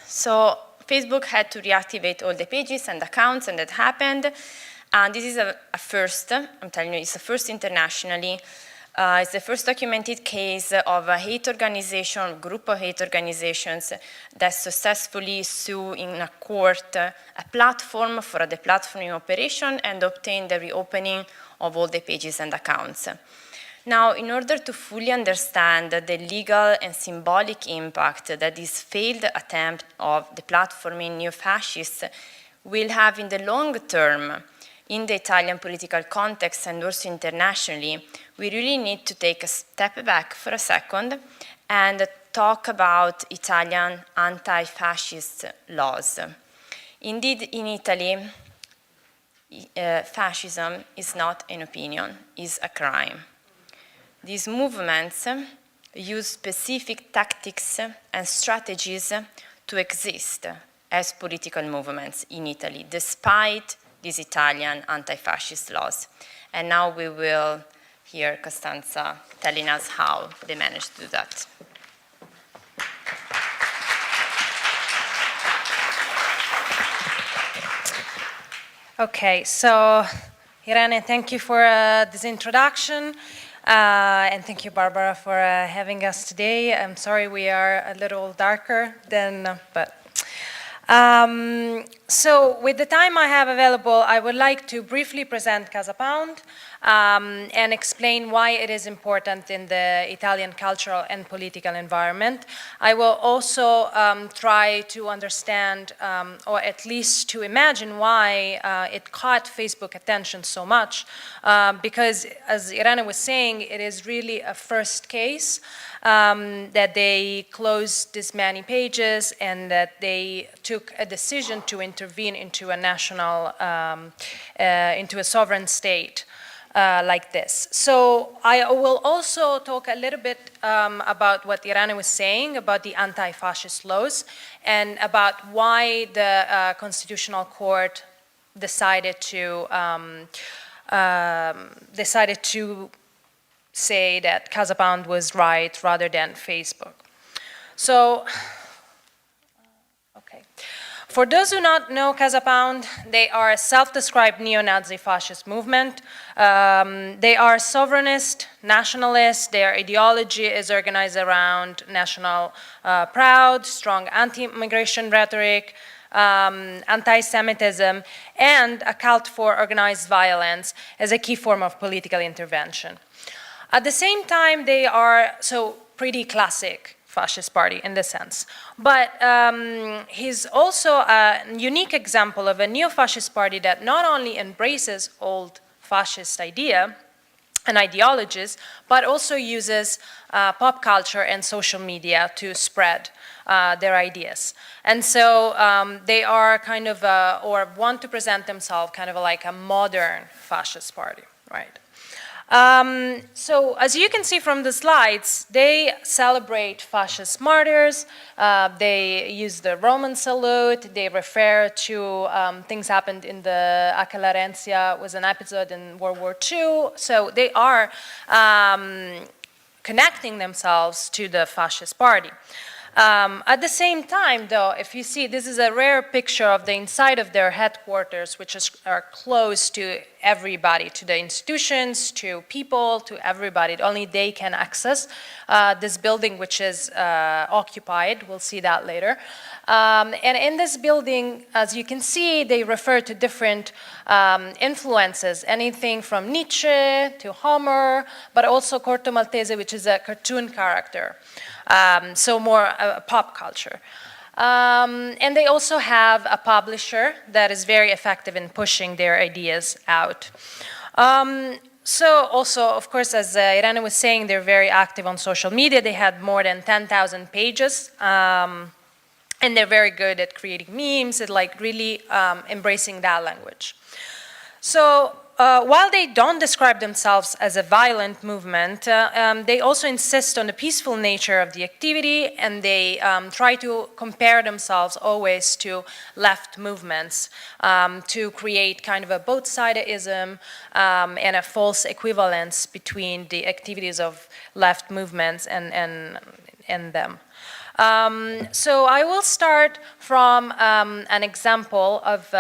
So Facebook had to reactivate all the pages and accounts, and that happened. And this is a first, I'm telling you, it's a first internationally. It's the first documented case of a hate organization, group of hate organizations that successfully sue in a court a platform for a deplatforming operation and obtained the reopening of all the pages and accounts. Now, in order to fully understand the legal and symbolic impact that this failed attempt of the platforming neo-fascists will have in the long term in the Italian political context and also internationally, we really need to take a step back for a second and talk about Italian anti-fascist laws. Indeed, in Italy, fascism is not an opinion, it's a crime. These movements use specific tactics and strategies to exist as political movements in Italy, despite these Italian anti-fascist laws. And now we will hear Costanza telling us how they managed to do that. Okay, so Irene, thank you for this introduction. And thank you, Barbara, for having us today. I'm sorry we are a little darker than, but. So with the time I have available, I would like to briefly present Casa Pound and explain why it is important in the Italian cultural and political environment. I will also try to understand, or at least to imagine why it caught Facebook attention so much, because as Irene was saying, it is really a first case that they closed this many pages and that they took a decision to intervene into a national, into a sovereign state like this. So I will also talk a little bit about what Irene was saying about the anti-fascist laws and about why the Constitutional Court decided to say that Casa Pound was right rather than Facebook. So, okay. For those who not know Casa Pound, they are a self-described neo-Nazi fascist movement. They are sovereignist, nationalist. Their ideology is organized around national pride, strong anti-immigration rhetoric, anti-Semitism, and a cult for organized violence as a key form of political intervention. At the same time, they are pretty classic fascist party in this sense. But he's also a unique example of a neo-fascist party that not only embraces old fascist idea and ideologies, but also uses pop culture and social media to spread their ideas. And so they are kind of, or want to present themselves kind of like a modern fascist party, right? So as you can see from the slides, they celebrate fascist martyrs, they use the Roman salute, they refer to things happened in the Acalarencia, was an episode in World War II, so they are connecting themselves to the fascist party. At the same time, though, if you see, this is a rare picture of the inside of their headquarters, which are close to everybody, to the institutions, to people, to everybody. Only they can access this building, which is occupied. We'll see that later. And in this building, as you can see, they refer to different influences, anything from Nietzsche to Homer, but also Corto Maltese, which is a cartoon character. So more pop culture. And they also have a publisher that is very effective in pushing their ideas out. So also, of course, as Irene was saying, they're very active on social media. They had more than 10,000 pages. And they're very good at creating memes and like really embracing that language. So while they don't describe themselves as a violent movement, they also insist on the peaceful nature of the activity, and they try to compare themselves always to left movements to create kind of a both-sidedism and a false equivalence between the activities of left movements and them. So I will start from an example of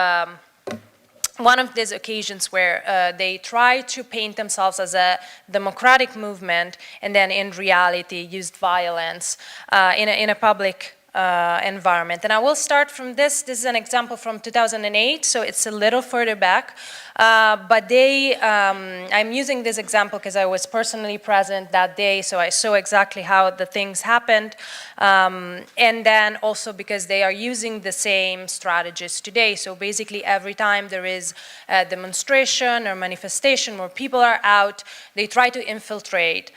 one of these occasions where they try to paint themselves as a democratic movement and then in reality used violence in a public environment. And I will start from this. This is an example from 2008, so it's a little further back. But I'm using this example because I was personally present that day, so I saw exactly how the things happened. And then also because they are using the same strategies today. So basically every time there is a demonstration or manifestation where people are out, they try to infiltrate.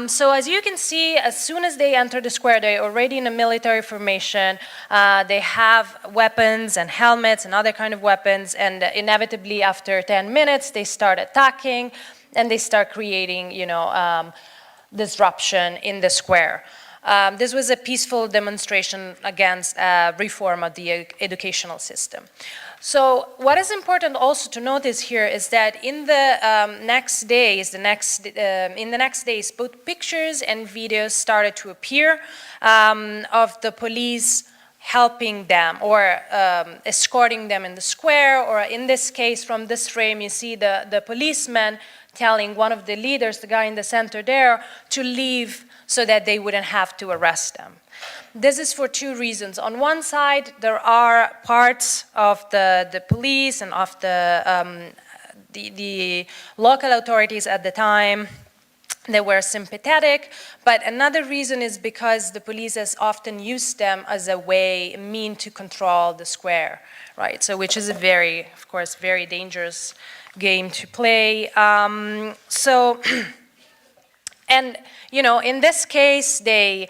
So as you can see, as soon as they enter the square, they're already in a military formation. They have weapons and helmets and other kind of weapons, and inevitably after 10 minutes, they start attacking and they start creating, disruption in the square. This was a peaceful demonstration against reform of the educational system. So what is important also to notice here is that in the next days, both pictures and videos started to appear of the police helping them or escorting them in the square, or in this case, from this frame, you see the policeman telling one of the leaders, the guy in the center there, to leave so that they wouldn't have to arrest them. This is for two reasons. On one side, there are parts of the police and of the local authorities at the time that were sympathetic, but another reason is because the police has often used them as a mean to control the square, right? So which is a very, of course, very dangerous game to play. And in this case, they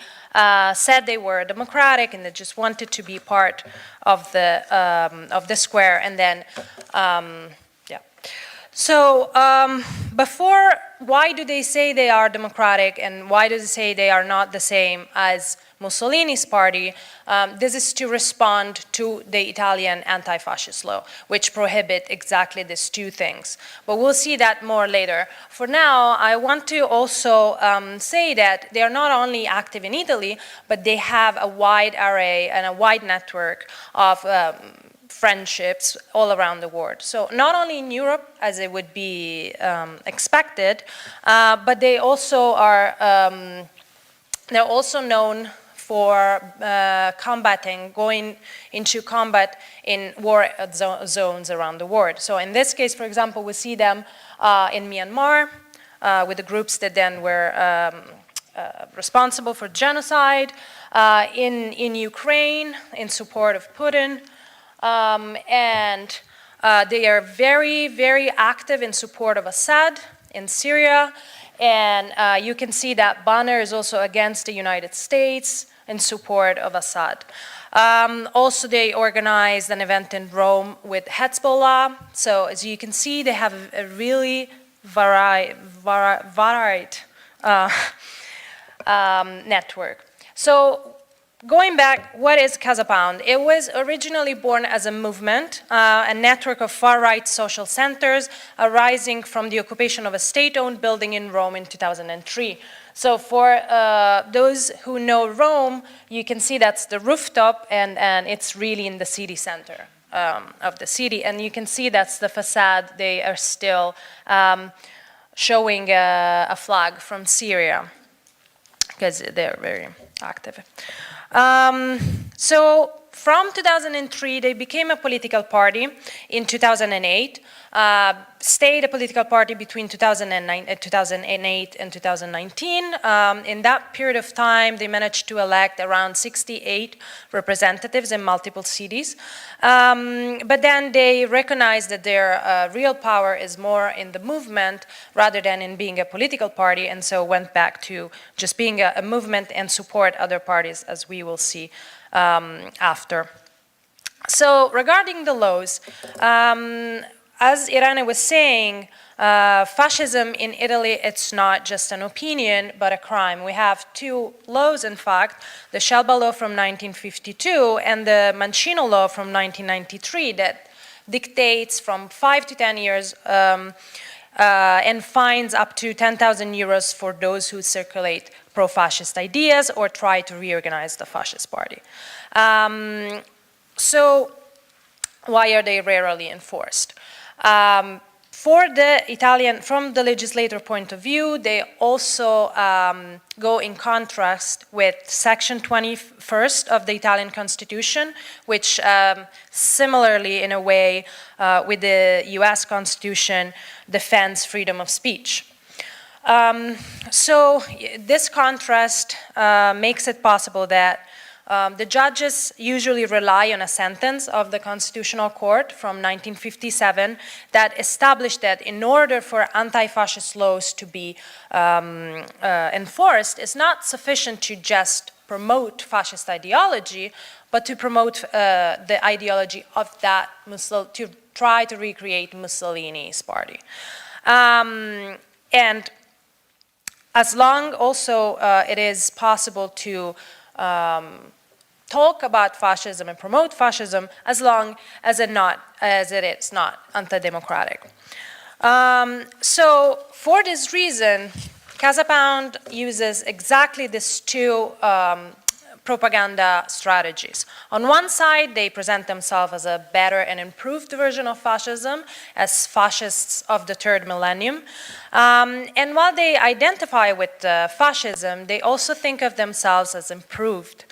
said they were democratic and they just wanted to be part of the square. And then, So why do they say they are democratic, and why do they say they are not the same as Mussolini's party? This is to respond to the Italian anti-fascist law, which prohibit exactly these two things. But we'll see that more later. For now, I want to also say that they are not only active in Italy, but they have a wide array and a wide network of friendships all around the world. So not only in Europe, as it would be expected, but they also are, they're also known for going into combat in war zones around the world. So in this case, for example, we see them in Myanmar with the groups that then were responsible for genocide, in Ukraine in support of Putin, and they are very, very active in support of Assad in Syria. And you can see that banner is also against the United States in support of Assad. Also, they organized an event in Rome with Hezbollah. So as you can see, they have a really varied network. So going back, what is Casa Pound? It was originally born as a movement, a network of far-right social centers arising from the occupation of a state-owned building in Rome in 2003. So for those who know Rome, you can see that's the rooftop, and it's really in the city center of the city. And you can see that's the facade. They are still showing a flag from Syria because they're very active. So from 2003, they became a political party in 2008, stayed a political party between 2008 and 2019. In that period of time, they managed to elect around 68 representatives in multiple cities. But then they recognized that their real power is more in the movement rather than in being a political party, and so went back to just being a movement and support other parties, as we will see after. So regarding the laws, as Irene was saying, fascism in Italy, it's not just an opinion, but a crime. We have two laws, in fact, the Scelba law from 1952 and the Mancino law from 1993 that dictates from 5 to 10 years and fines up to 10,000 euros for those who circulate pro-fascist ideas or try to reorganize the fascist party. So why are they rarely enforced? from the legislator point of view, they also go in contrast with Section 21st of the Italian Constitution, which similarly, in a way, with the US Constitution, defends freedom of speech. So this contrast makes it possible that the judges usually rely on a sentence of the Constitutional Court from 1957 that established that in order for anti-fascist laws to be enforced, it's not sufficient to just promote fascist ideology, but to promote the ideology of that, to try to recreate Mussolini's party. And as long also it is possible to talk about fascism and promote fascism, as long as it is not anti-democratic. So for this reason, Casa Pound uses exactly these two propaganda strategies. On one side, they present themselves as a better and improved version of fascism, as fascists of the third millennium. And while they identify with fascism, they also think of themselves as improved.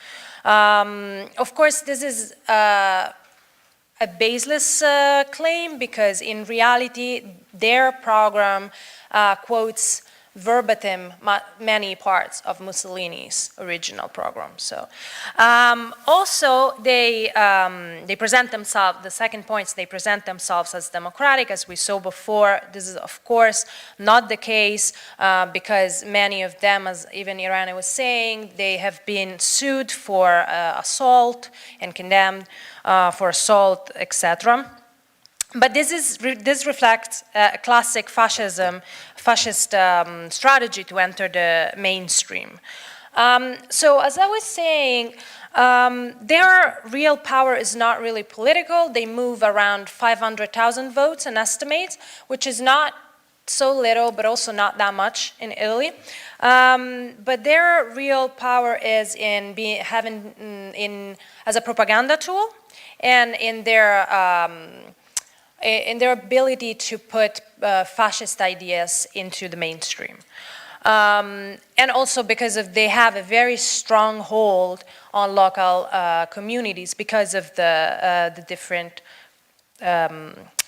Of course, this is a baseless claim, because in reality, their program quotes verbatim many parts of Mussolini's original program. So also they present themselves, the second point is they present themselves as democratic, as we saw before. This is of course not the case because many of them, as even Irene was saying, they have been sued for assault and condemned for assault, etc. But this reflects a classic fascist strategy to enter the mainstream. So as I was saying, their real power is not really political. They move around 500,000 votes, an estimate, which is not so little, but also not that much in Italy. But their real power is in as a propaganda tool, and in their ability to put fascist ideas into the mainstream. And also because they have a very strong hold on local communities because of the different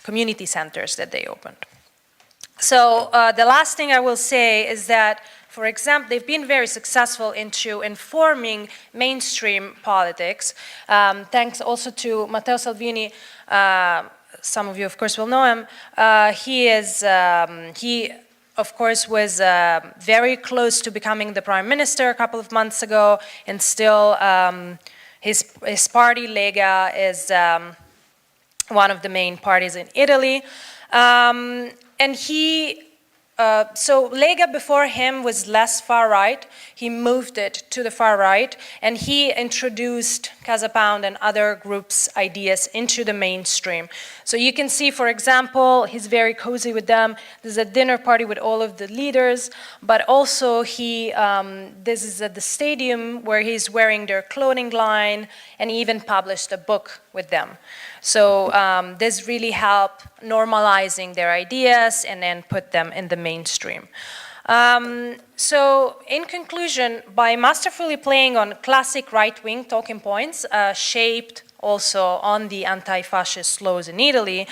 community centers that they opened. So the last thing I will say is that, for example, they've been very successful into informing mainstream politics, thanks also to Matteo Salvini. Some of you, of course, will know him. He, of course, was very close to becoming the prime minister a couple of months ago, and still his party, Lega, is one of the main parties in Italy. And so Lega before him was less far right. He moved it to the far right, and he introduced Casa Pound and other groups' ideas into the mainstream. So you can see, for example, he's very cozy with them. There's a dinner party with all of the leaders, but also this is at the stadium where he's wearing their clothing line, and he even published a book with them. So this really helped normalizing their ideas and then put them in the mainstream. So in conclusion, by masterfully playing on classic right-wing talking points, shaped also on the anti-fascist laws in Italy,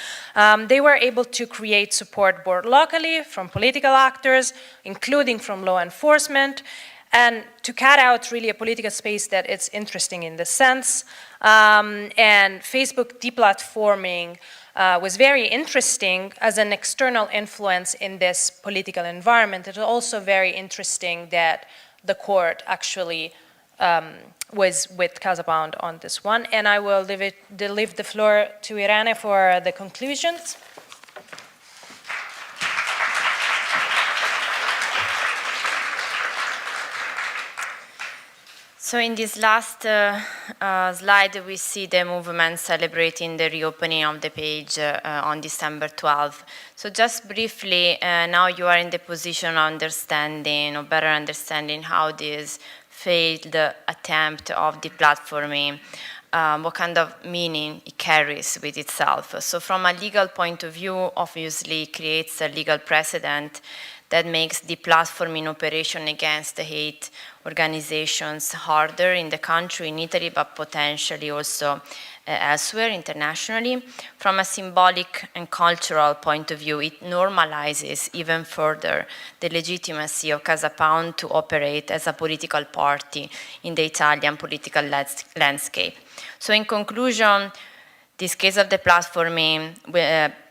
they were able to create support both locally from political actors, including from law enforcement, and to cut out really a political space that is interesting in this sense. And Facebook deplatforming was very interesting as an external influence in this political environment. It was also very interesting that the court actually was with Casa Pound on this one. And I will leave the floor to Irene for the conclusions. So in this last slide, we see the movement celebrating the reopening of the page on December 12th. So just briefly, now you are in the position of understanding, or better understanding, how this failed attempt of deplatforming what kind of meaning it carries with itself. So from a legal point of view, obviously it creates a legal precedent that makes the platforming operation against the hate organizations harder in the country, in Italy, but potentially also elsewhere internationally. From a symbolic and cultural point of view, it normalizes even further the legitimacy of Casa Pound to operate as a political party in the Italian political landscape. So in conclusion, this case of the platforming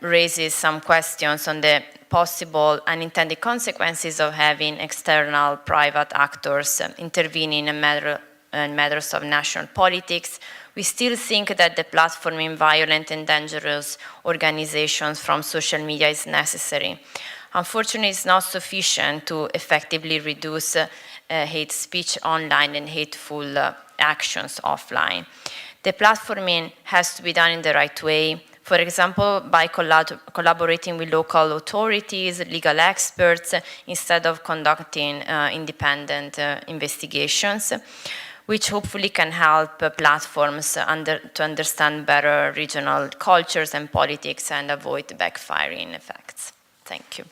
raises some questions on the possible unintended consequences of having external private actors intervening in matters of national politics. We still think that the platforming violent and dangerous organizations from social media is necessary. Unfortunately, it's not sufficient to effectively reduce hate speech online and hateful actions offline. The platforming has to be done in the right way, for example, by collaborating with local authorities, legal experts, instead of conducting independent investigations, which hopefully can help platforms to understand better regional cultures and politics and avoid backfiring effects. Thank you.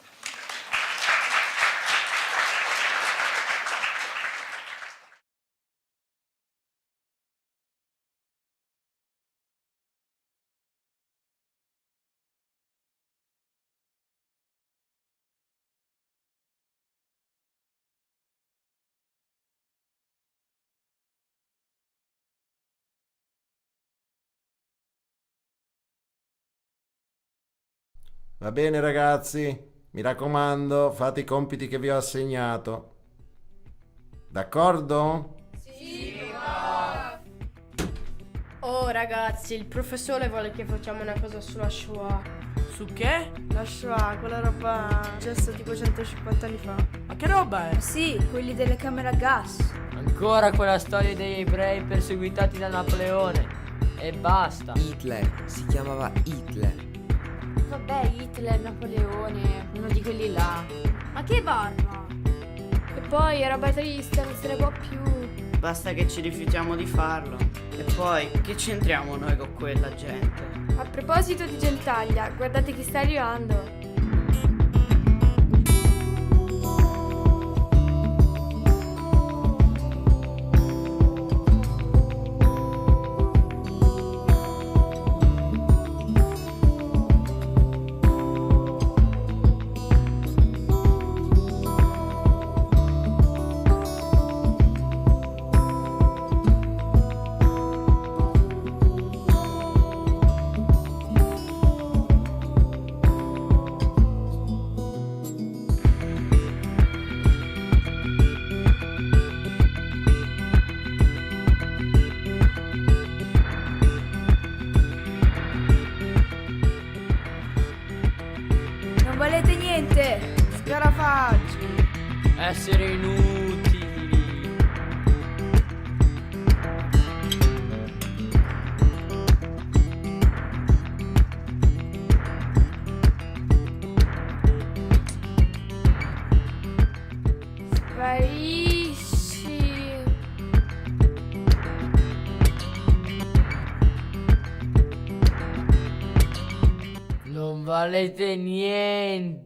Va bene ragazzi, mi raccomando, fate i compiti che vi ho assegnato. D'accordo? Sì, oh ragazzi, il professore vuole che facciamo una cosa sulla Shoah. Su che? La Shoah, quella roba giusto tipo 150 anni fa. Ma che roba è? Sì, quelli delle camere a gas. Ancora quella storia degli ebrei perseguitati da Napoleone. E basta. Hitler, si chiamava Hitler. Vabbè, Hitler, Napoleone, uno di quelli là. Ma che barba! E poi è roba triste, non se ne può più. Basta che ci rifiutiamo di farlo. E poi, che c'entriamo noi con quella gente? A proposito di gentaglia, guardate chi sta arrivando. Non valete niente, scarafaggi. Essere inutili. Sparisci. Non valete niente.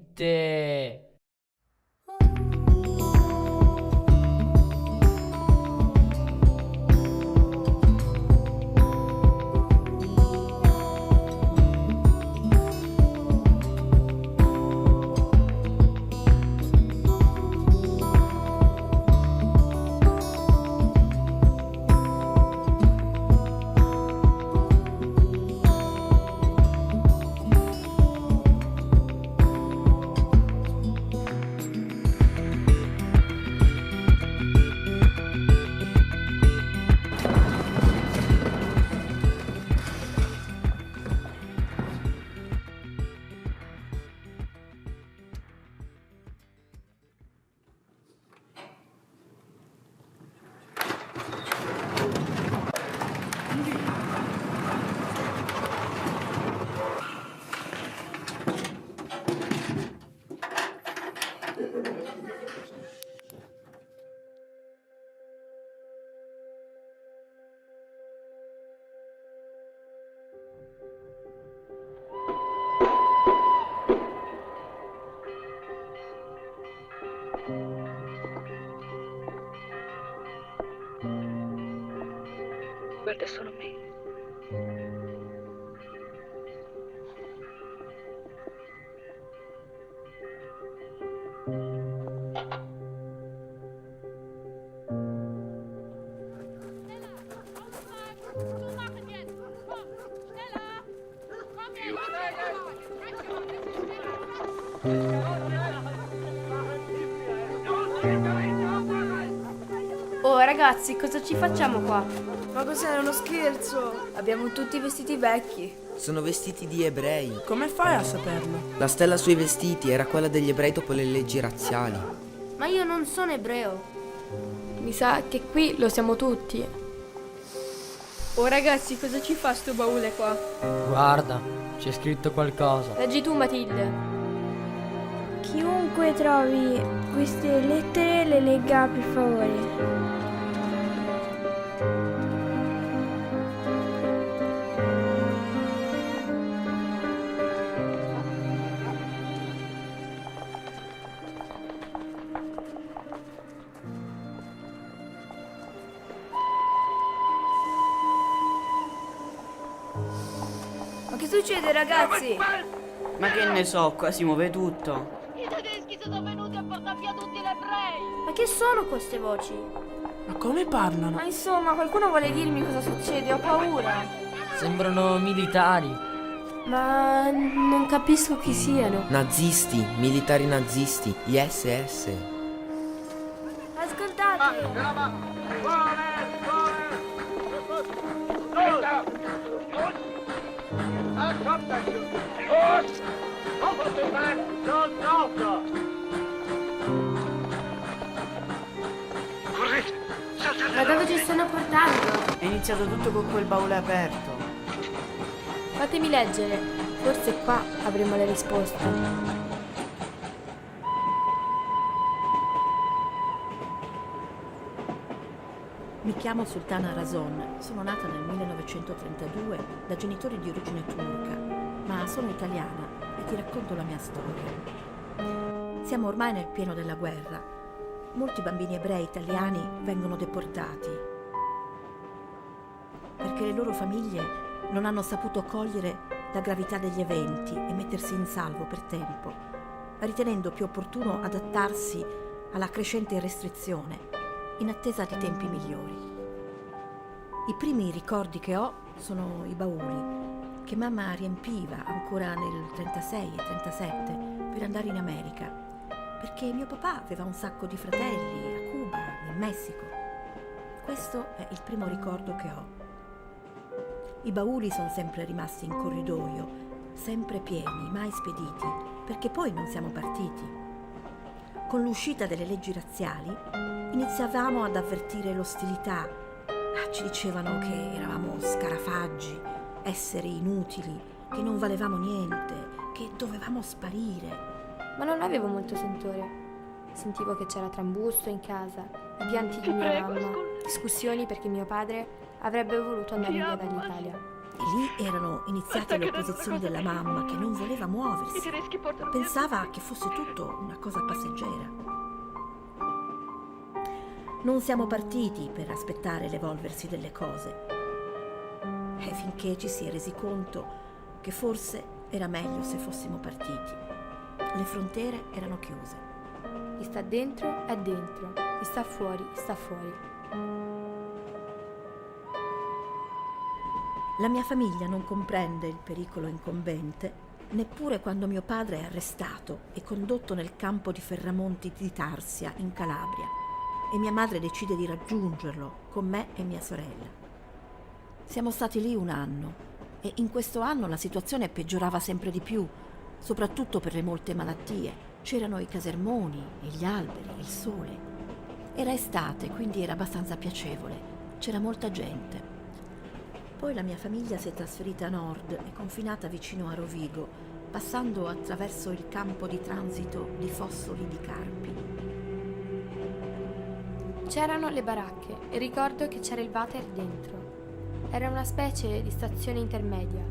Oh ragazzi, cosa ci facciamo qua? Ma cos'è uno scherzo? Abbiamo tutti i vestiti vecchi. Sono vestiti di ebrei. Come fai a saperlo? La stella sui vestiti era quella degli ebrei dopo le leggi razziali. Ma io non sono ebreo. Mi sa che qui lo siamo tutti. Oh ragazzi, cosa ci fa sto baule qua? Guarda, c'è scritto qualcosa. Leggi tu, Matilde. Chiunque trovi queste lettere le legga per favore. Ma che succede, ragazzi? Ma che ne so, qua si muove tutto. I tedeschi sono venuti a portare via tutti gli ebrei. Ma che sono queste voci? Ma come parlano? Ma insomma, qualcuno vuole dirmi cosa succede? Ho paura. Sembrano militari. Ma non capisco chi siano. Nazisti, militari nazisti, gli SS. Ascoltate. Ma dove ci stanno portando? È iniziato tutto con quel baule aperto. Fatemi leggere. Forse qua avremo le risposte. Mi chiamo Sultana Razon, sono nata nel 1932 da genitori di origine turca, ma sono italiana e ti racconto la mia storia. Siamo ormai nel pieno della guerra. Molti bambini ebrei italiani vengono deportati perché le loro famiglie non hanno saputo cogliere la gravità degli eventi e mettersi in salvo per tempo, ritenendo più opportuno adattarsi alla crescente restrizione in attesa di tempi migliori. I primi ricordi che ho sono i bauli che mamma riempiva ancora nel 36 e 37 per andare in America, perché mio papà aveva un sacco di fratelli a Cuba, in Messico. Questo è il primo ricordo che ho. I bauli sono sempre rimasti in corridoio, sempre pieni, mai spediti, perché poi non siamo partiti. Con l'uscita delle leggi razziali iniziavamo ad avvertire l'ostilità. Ci dicevano che eravamo scarafaggi, esseri inutili, che non valevamo niente, che dovevamo sparire. Ma non avevo molto sentore. Sentivo che c'era trambusto in casa, i pianti di mia mamma, discussioni perché mio padre avrebbe voluto andare via dall'Italia. E lì erano iniziate le opposizioni della mamma che non voleva muoversi. Pensava che fosse tutto una cosa passeggera. Non siamo partiti per aspettare l'evolversi delle cose. E finché ci si è resi conto che forse era meglio se fossimo partiti. Le frontiere erano chiuse. Chi sta dentro è dentro, chi sta fuori sta fuori. La mia famiglia non comprende il pericolo incombente neppure quando mio padre è arrestato e condotto nel campo di Ferramonti di Tarsia, in Calabria, e mia madre decide di raggiungerlo con me e mia sorella. Siamo stati lì un anno e in questo anno la situazione peggiorava sempre di più, soprattutto per le molte malattie. C'erano i casermoni, e gli alberi, il sole. Era estate, quindi era abbastanza piacevole. C'era molta gente. Poi la mia famiglia si è trasferita a nord e confinata vicino a Rovigo, passando attraverso il campo di transito di Fossoli di Carpi. C'erano le baracche e ricordo che c'era il water dentro. Era una specie di stazione intermedia,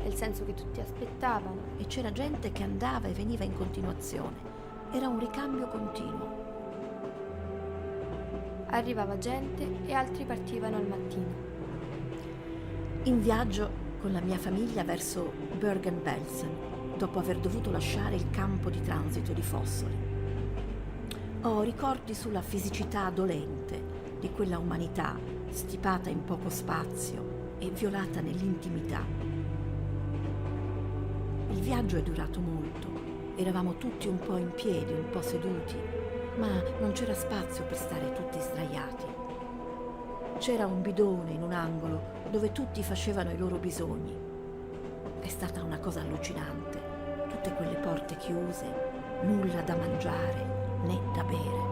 nel senso che tutti aspettavano. E c'era gente che andava e veniva in continuazione. Era un ricambio continuo. Arrivava gente e altri partivano al mattino. In viaggio con la mia famiglia verso Bergen-Belsen, dopo aver dovuto lasciare il campo di transito di Fossoli. Ho ricordi sulla fisicità dolente di quella umanità stipata in poco spazio e violata nell'intimità. viaggio è durato molto. Eravamo tutti un po' in piedi, un po' seduti, ma non c'era spazio per stare tutti sdraiati. C'era un bidone in un angolo dove tutti facevano i loro bisogni. È stata una cosa allucinante, tutte quelle porte chiuse, nulla da mangiare né da bere.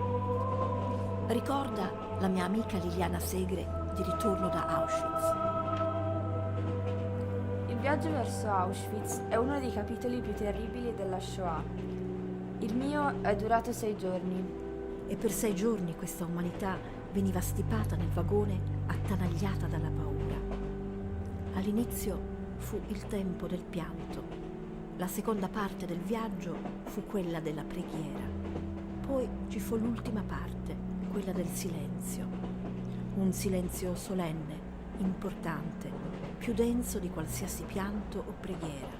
Ricorda la mia amica Liliana Segre di ritorno da Auschwitz. Il viaggio verso Auschwitz è uno dei capitoli più terribili della Shoah. Il mio è durato 6 giorni. E per 6 giorni questa umanità veniva stipata nel vagone, attanagliata dalla paura. All'inizio fu il tempo del pianto. La seconda parte del viaggio fu quella della preghiera. Poi ci fu l'ultima parte, quella del silenzio. Un silenzio solenne, importante, più denso di qualsiasi pianto o preghiera.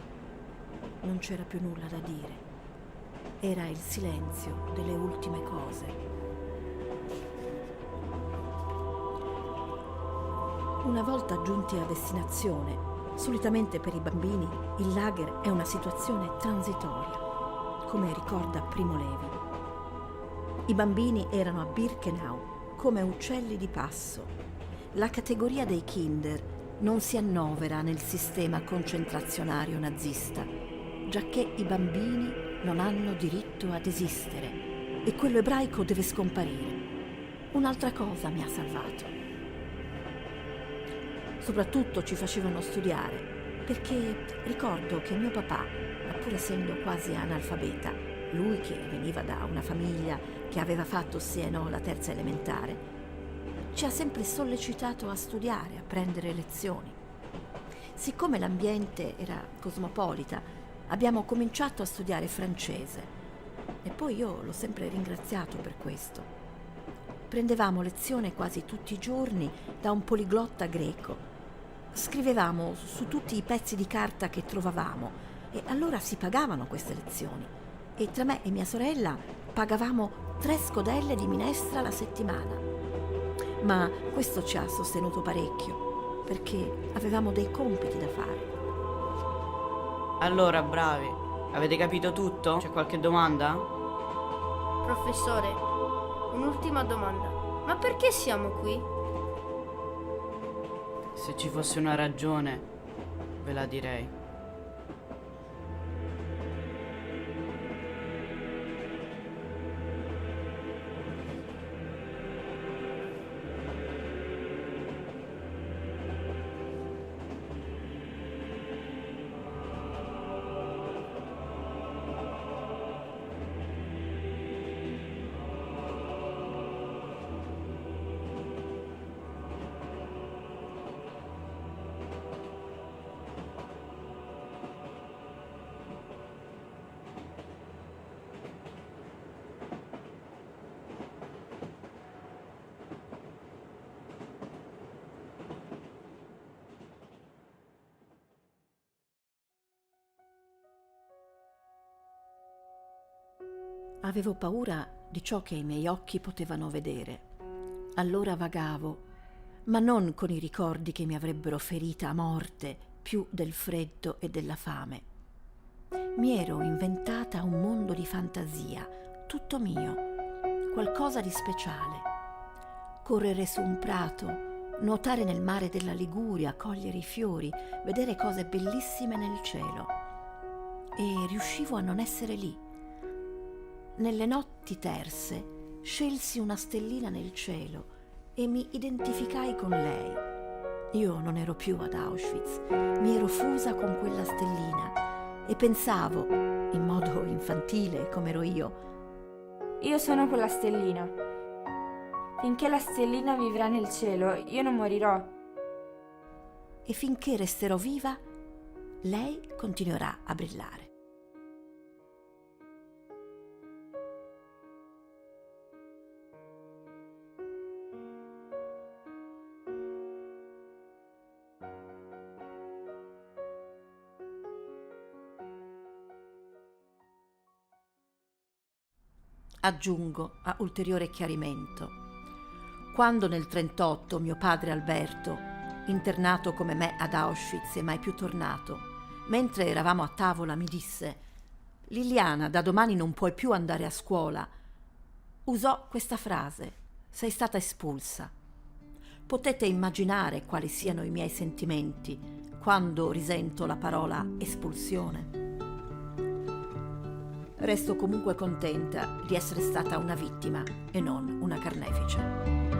Non c'era più nulla da dire. Era il silenzio delle ultime cose. Una volta giunti a destinazione, solitamente per i bambini il lager è una situazione transitoria, come ricorda Primo Levi. I bambini erano a Birkenau come uccelli di passo. La categoria dei Kinder non si annovera nel sistema concentrazionario nazista, giacché i bambini non hanno diritto ad esistere e quello ebraico deve scomparire. Un'altra cosa mi ha salvato. Soprattutto ci facevano studiare, perché ricordo che mio papà, pur essendo quasi analfabeta, lui che veniva da una famiglia che aveva fatto sì e no la terza elementare, ci ha sempre sollecitato a studiare, a prendere lezioni. Siccome l'ambiente era cosmopolita, abbiamo cominciato a studiare francese e poi io l'ho sempre ringraziato per questo. Prendevamo lezione quasi tutti i giorni da un poliglotta greco. Scrivevamo su tutti i pezzi di carta che trovavamo e allora si pagavano queste lezioni e tra me e mia sorella pagavamo 3 scodelle di minestra alla settimana. Ma questo ci ha sostenuto parecchio perché avevamo dei compiti da fare. Allora, bravi, avete capito tutto? C'è qualche domanda? Professore, un'ultima domanda. Ma perché siamo qui? Se ci fosse una ragione, ve la direi. Avevo paura di ciò che i miei occhi potevano vedere. Allora vagavo, ma non con i ricordi che mi avrebbero ferita a morte più del freddo e della fame. Mi ero inventata un mondo di fantasia, tutto mio, qualcosa di speciale. Correre su un prato, nuotare nel mare della Liguria, cogliere i fiori, vedere cose bellissime nel cielo. E riuscivo a non essere lì. Nelle notti terse scelsi una stellina nel cielo e mi identificai con lei. Io non ero più ad Auschwitz, mi ero fusa con quella stellina e pensavo, in modo infantile come ero Io sono quella stellina. Finché la stellina vivrà nel cielo, io non morirò. E finché resterò viva, lei continuerà a brillare. Aggiungo a ulteriore chiarimento. Quando nel 1938 mio padre Alberto, internato come me ad Auschwitz e mai più tornato, Mentre eravamo a tavola mi disse: Liliana, da domani non puoi più andare a scuola. Usò questa frase: sei stata espulsa. Potete immaginare quali siano i miei sentimenti quando risento la parola espulsione. Resto comunque contenta di essere stata una vittima e non una carnefice.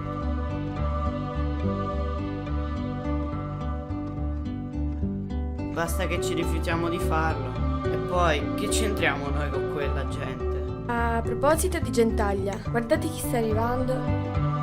Basta che ci rifiutiamo di farlo. E poi, che c'entriamo noi con quella gente? A proposito di gentaglia, guardate chi sta arrivando.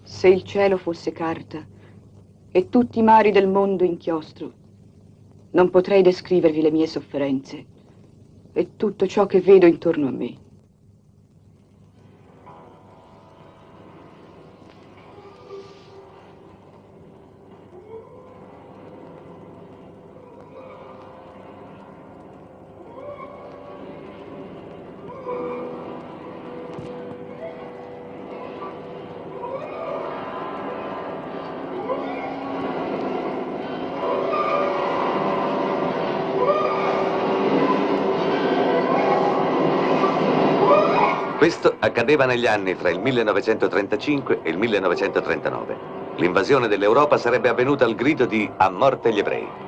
Se il cielo fosse carta e tutti i mari del mondo inchiostro, non potrei descrivervi le mie sofferenze e tutto ciò che vedo intorno a me. Questo accadeva negli anni fra il 1935 e il 1939. L'invasione dell'Europa sarebbe avvenuta al grido di "A morte gli ebrei".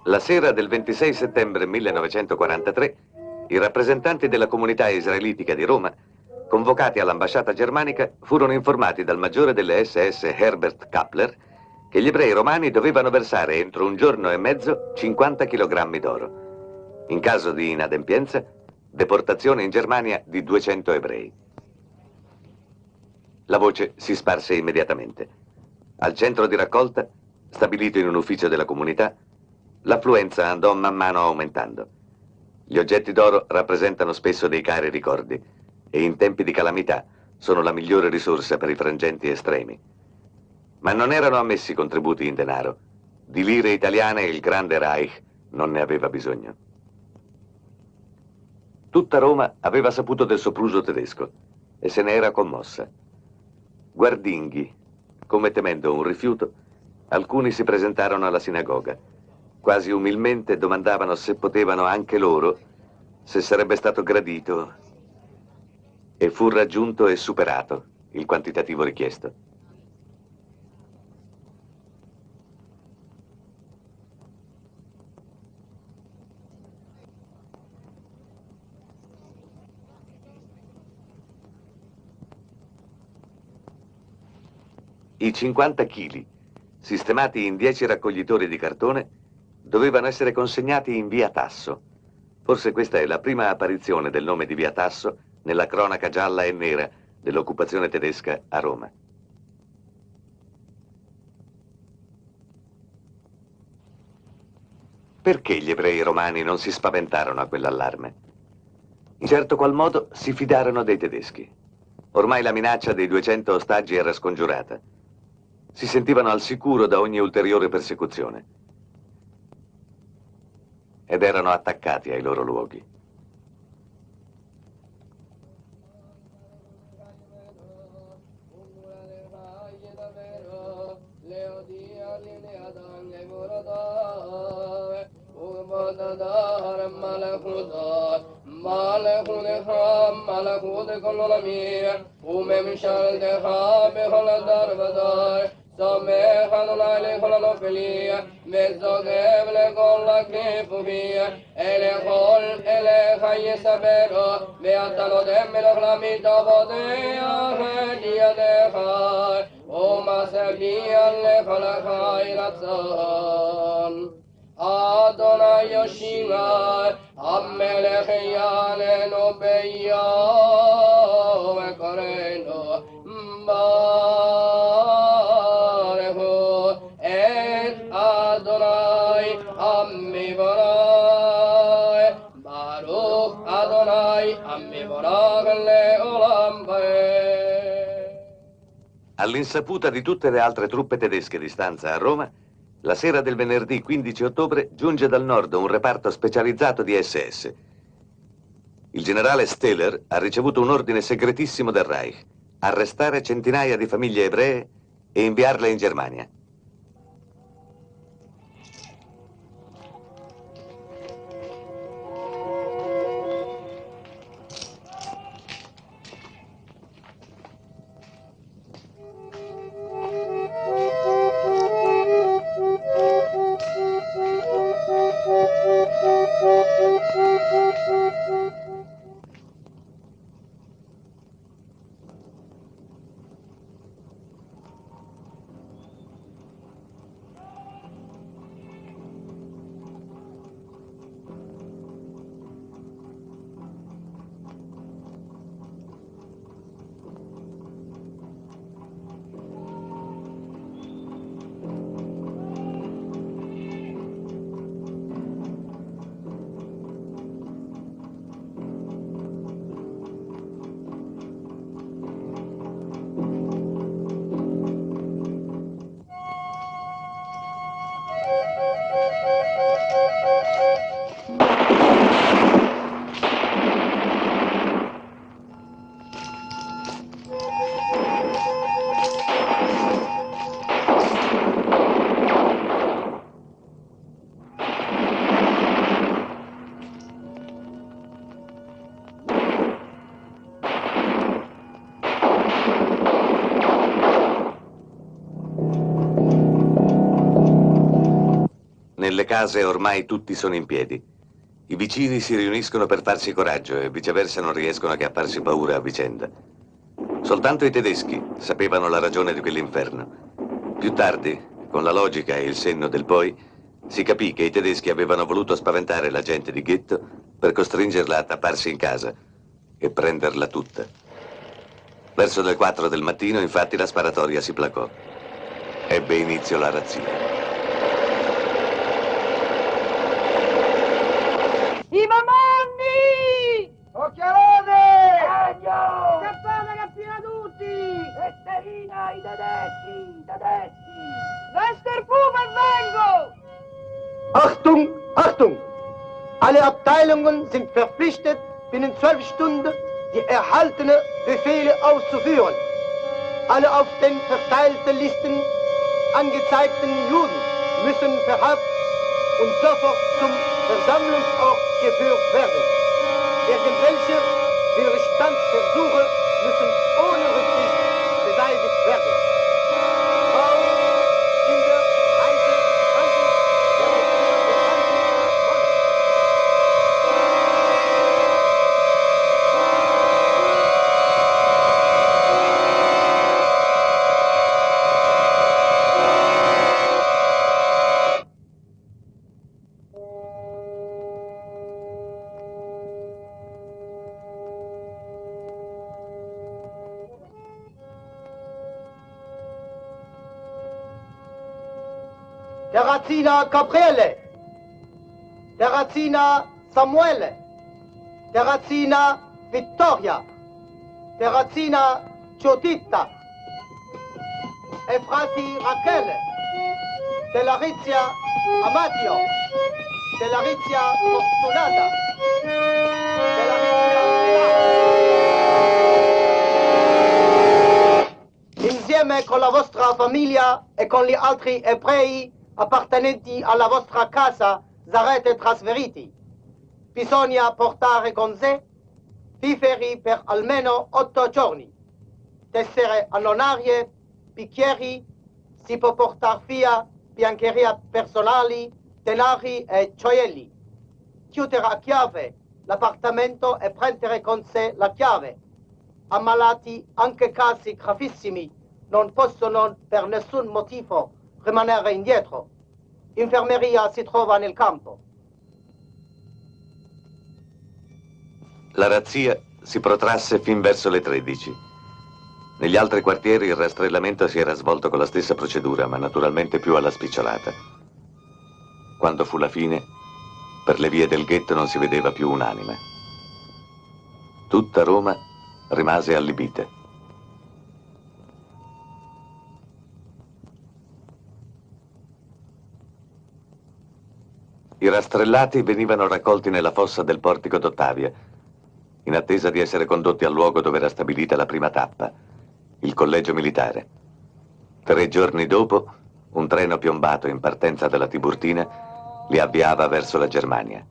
La sera del 26 settembre 1943, i rappresentanti della comunità israelitica di Roma, convocati all'ambasciata germanica, furono informati dal maggiore delle SS Herbert Kappler che gli ebrei romani dovevano versare entro un giorno e mezzo 50 kg d'oro. In caso di inadempienza, deportazione in Germania di 200 ebrei. La voce si sparse immediatamente. Al centro di raccolta, stabilito in un ufficio della comunità, l'affluenza andò man mano aumentando. Gli oggetti d'oro rappresentano spesso dei cari ricordi e in tempi di calamità sono la migliore risorsa per i frangenti estremi. Ma non erano ammessi contributi in denaro. Di lire italiane il grande Reich non ne aveva bisogno. Tutta Roma aveva saputo del sopruso tedesco e se ne era commossa. Guardinghi, come temendo un rifiuto, alcuni si presentarono alla sinagoga. Quasi umilmente domandavano se potevano anche loro, se sarebbe stato gradito, e fu raggiunto e superato il quantitativo richiesto. I 50 chili, sistemati in 10 raccoglitori di cartone, dovevano essere consegnati in via Tasso. Forse questa è la prima apparizione del nome di via Tasso nella cronaca gialla e nera dell'occupazione tedesca a Roma. Perché gli ebrei romani non si spaventarono a quell'allarme? In certo qual modo si fidarono dei tedeschi. Ormai la minaccia dei 200 ostaggi era scongiurata. Si sentivano al sicuro da ogni ulteriore persecuzione ed erano attaccati ai loro luoghi. Adonai Yoshima, Amelech Yanenu Beyo, Ekoreno, Barehu, Et Adonai, Ammi Borai, Baruch Adonai, Ammi Borai, Leolam Bae. All'insaputa di tutte le altre truppe tedesche di stanza a Roma, la sera del venerdì 15 ottobre giunge dal nord un reparto specializzato di SS. Il generale Steller ha ricevuto un ordine segretissimo del Reich: arrestare centinaia di famiglie ebree e inviarle in Germania. Nelle case ormai tutti sono in piedi. I vicini si riuniscono per farsi coraggio e viceversa non riescono che a farsi paura a vicenda. Soltanto i tedeschi sapevano la ragione di quell'inferno. Più tardi, con la logica e il senno del poi, si capì che i tedeschi avevano voluto spaventare la gente di ghetto per costringerla a tapparsi in casa e prenderla tutta. Verso le 4 del mattino, infatti, la sparatoria si placò. Ebbe inizio la razzia. I mamanni! Occhialone! Agno! Cappella cappina tutti! Esterina, i tedeschi! Westerfuhm e vengo! Achtung, Achtung! Alle Abteilungen sind verpflichtet, binnen 12 Stunden die erhaltenen Befehle auszuführen. Alle auf den verteilten Listen angezeigten Juden müssen verhaftet und sofort zum Versammlungsort geführt werden. Irgendwelche Widerstandsversuche müssen ohne Rücksicht beseitigt werden. Frauen, Kinder, Alte, Kranke werden ihrer Gedanken folgen. Terrazina Gabriele, Terrazina Samuele, Terrazina Vittoria, Terrazina Giuditta, e frati Rachele, Delarizia Amatio, Delarizia Fortunata, Delarizia Sara. Insieme con la vostra famiglia e con gli altri ebrei appartenenti alla vostra casa sarete trasferiti. Bisogna portare con sé viveri per almeno 8 giorni, tessere annonarie, bicchieri, si può portare via biancheria personali, denari e gioielli. Chiudere a chiave l'appartamento e prendere con sé la chiave. Ammalati, anche casi gravissimi, non possono per nessun motivo rimanere indietro. Infermeria si trova nel campo. La razzia si protrasse fin verso le 13. Negli altri quartieri il rastrellamento si era svolto con la stessa procedura, ma naturalmente più alla spicciolata. Quando fu la fine, per le vie del ghetto non si vedeva più un'anima. Tutta Roma rimase allibita. I rastrellati venivano raccolti nella fossa del portico d'Ottavia, in attesa di essere condotti al luogo dove era stabilita la prima tappa, il collegio militare. 3 giorni dopo, un treno piombato in partenza dalla Tiburtina li avviava verso la Germania.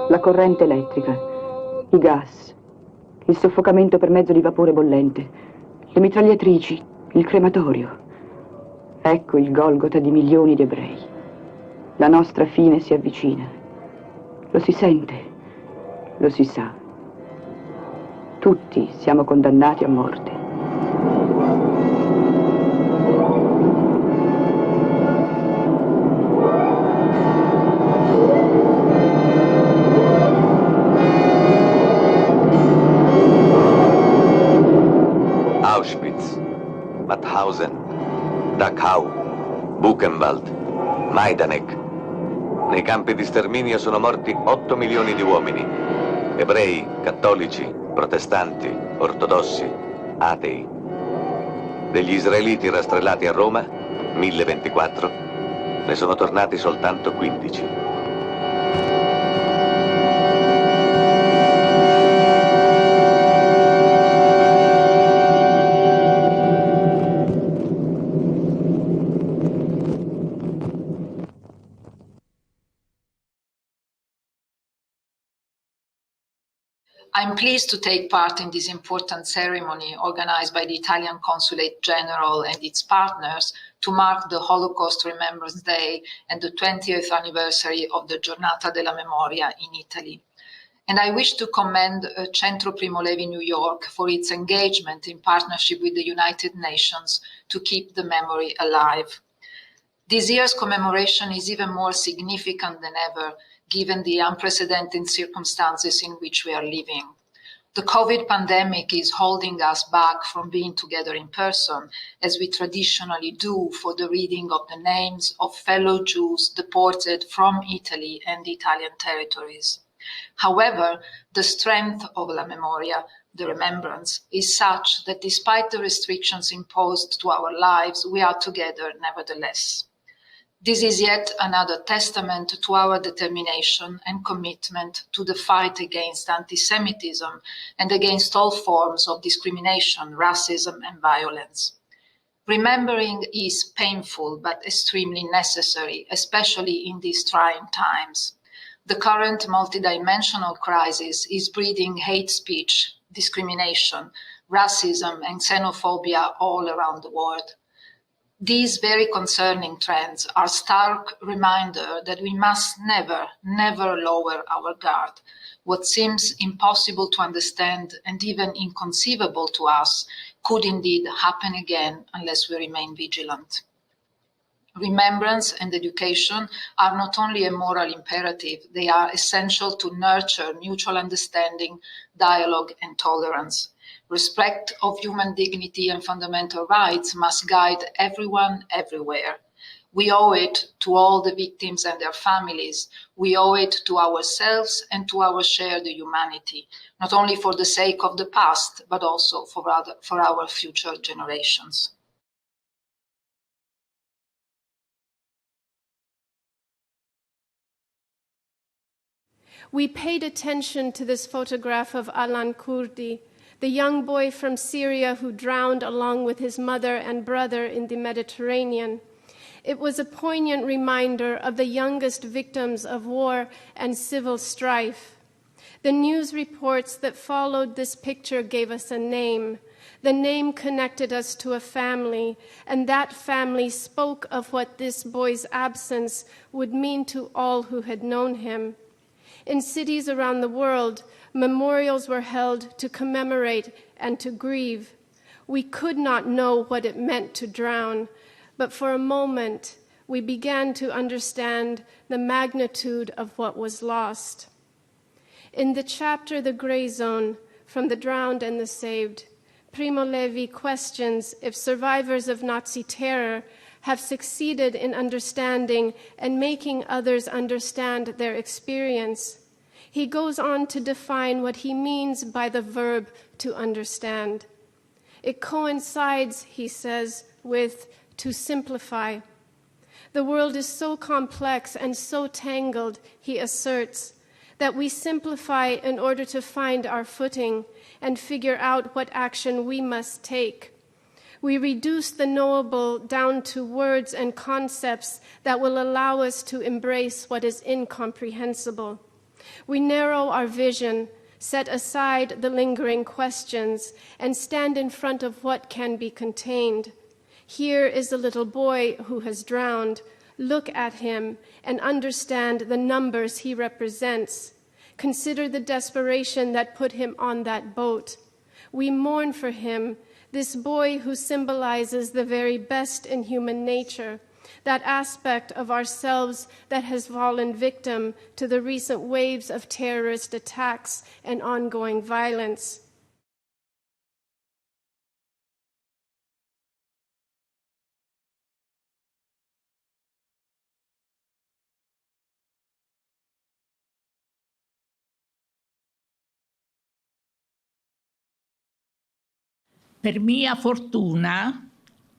La corrente elettrica, i gas, il soffocamento per mezzo di vapore bollente, le mitragliatrici, il crematorio. Ecco il Golgota di milioni di ebrei. La nostra fine si avvicina. Lo si sente, lo si sa. Tutti siamo condannati a morte. Auschwitz, Mauthausen, Dachau, Buchenwald, Majdanek. Nei campi di sterminio sono morti 8 milioni di uomini, ebrei, cattolici, protestanti, ortodossi, atei. Degli israeliti rastrellati a Roma, 1024, ne sono tornati soltanto 15. I'm pleased to take part in this important ceremony organized by the Italian Consulate General and its partners to mark the Holocaust Remembrance Day and the 20th anniversary of the Giornata della Memoria in Italy. And I wish to commend Centro Primo Levi New York for its engagement in partnership with the United Nations to keep the memory alive. This year's commemoration is even more significant than ever, given the unprecedented circumstances in which we are living. The COVID pandemic is holding us back from being together in person, as we traditionally do for the reading of the names of fellow Jews deported from Italy and the Italian territories. However, the strength of La Memoria, the remembrance, is such that despite the restrictions imposed to our lives, we are together nevertheless. This is yet another testament to our determination and commitment to the fight against anti-Semitism and against all forms of discrimination, racism, and violence. Remembering is painful but extremely necessary, especially in these trying times. The current multidimensional crisis is breeding hate speech, discrimination, racism, and xenophobia all around the world. These very concerning trends are stark reminder that we must never, never lower our guard. What seems impossible to understand and even inconceivable to us could indeed happen again unless we remain vigilant. Remembrance and education are not only a moral imperative, they are essential to nurture mutual understanding, dialogue, and tolerance. Respect of human dignity and fundamental rights must guide everyone, everywhere. We owe it to all the victims and their families. We owe it to ourselves and to our shared humanity, not only for the sake of the past, but also for our future generations. We paid attention to this photograph of Alan Kurdi, the young boy from Syria who drowned along with his mother and brother in the Mediterranean. It was a poignant reminder of the youngest victims of war and civil strife. The news reports that followed this picture gave us a name. The name connected us to a family, and that family spoke of what this boy's absence would mean to all who had known him. In cities around the world, memorials were held to commemorate and to grieve. We could not know what it meant to drown, but for a moment, we began to understand the magnitude of what was lost. In the chapter, The Gray Zone, From the Drowned and the Saved, Primo Levi questions if survivors of Nazi terror have succeeded in understanding and making others understand their experience. He goes on to define what he means by the verb to understand. It coincides, he says, with to simplify. The world is so complex and so tangled, he asserts, that we simplify in order to find our footing and figure out what action we must take. We reduce the knowable down to words and concepts that will allow us to embrace what is incomprehensible. We narrow our vision, set aside the lingering questions, and stand in front of what can be contained. Here is the little boy who has drowned. Look at him and understand the numbers he represents. Consider the desperation that put him on that boat. We mourn for him, this boy who symbolizes the very best in human nature, that aspect of ourselves that has fallen victim to the recent waves of terrorist attacks and ongoing violence. Per mia fortuna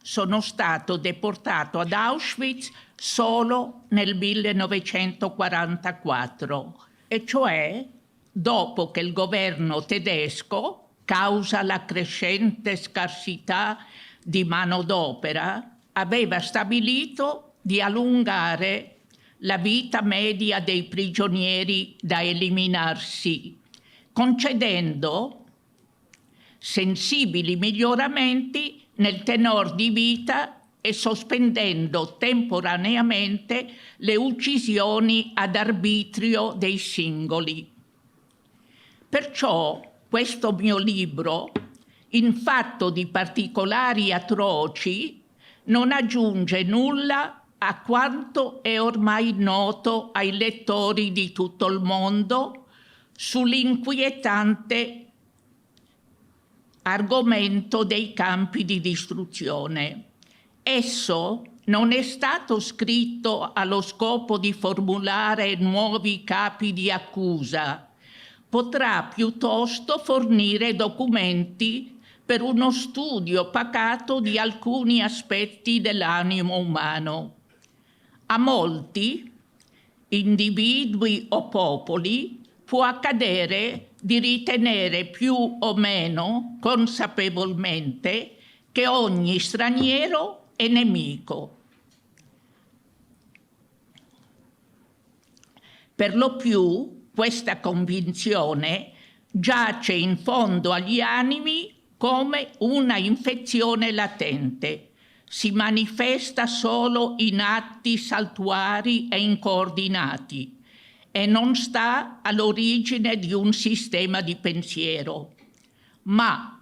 sono stato deportato ad Auschwitz solo nel 1944, e cioè dopo che il governo tedesco, causa la crescente scarsità di manodopera, aveva stabilito di allungare la vita media dei prigionieri da eliminarsi, concedendo sensibili miglioramenti nel tenor di vita e sospendendo temporaneamente le uccisioni ad arbitrio dei singoli. Perciò questo mio libro, in fatto di particolari atroci, non aggiunge nulla a quanto è ormai noto ai lettori di tutto il mondo sull'inquietante argomento dei campi di distruzione. Esso non è stato scritto allo scopo di formulare nuovi capi di accusa, potrà piuttosto fornire documenti per uno studio pacato di alcuni aspetti dell'animo umano. A molti, individui o popoli, può accadere di ritenere più o meno consapevolmente che ogni straniero è nemico. Per lo più, questa convinzione giace in fondo agli animi come una infezione latente. Si manifesta solo in atti saltuari e incoordinati e non sta all'origine di un sistema di pensiero. Ma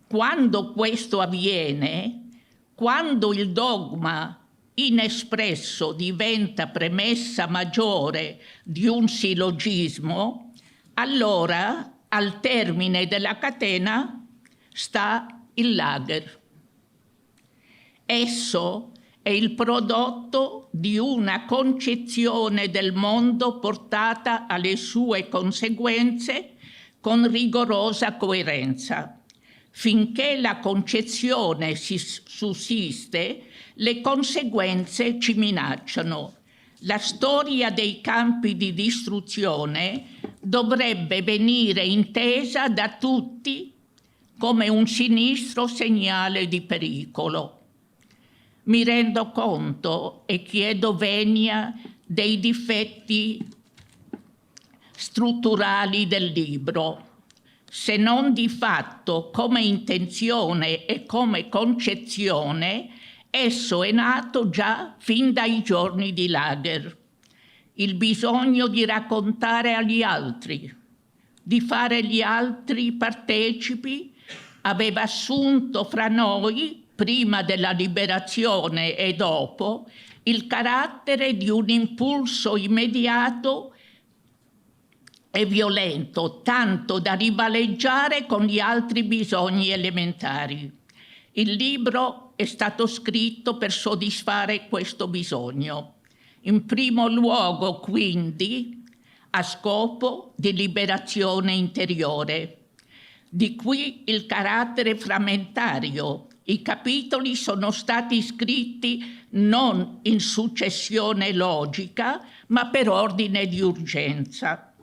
quando questo avviene, quando il dogma inespresso diventa premessa maggiore di un sillogismo, allora al termine della catena sta il lager. Esso è il prodotto di una concezione del mondo portata alle sue conseguenze con rigorosa coerenza. Finché la concezione sussiste, le conseguenze ci minacciano. La storia dei campi di distruzione dovrebbe venire intesa da tutti come un sinistro segnale di pericolo. Mi rendo conto e chiedo venia dei difetti strutturali del libro, se non di fatto come intenzione e come concezione. Esso è nato già fin dai giorni di Lager. Il bisogno di raccontare agli altri, di fare gli altri partecipi, aveva assunto fra noi, prima della liberazione e dopo, il carattere di un impulso immediato e violento, tanto da rivaleggiare con gli altri bisogni elementari. Il libro è stato scritto per soddisfare questo bisogno. In primo luogo, quindi, a scopo di liberazione interiore. Di qui il carattere frammentario. I capitoli sono stati scritti non in successione logica, ma per ordine di urgenza.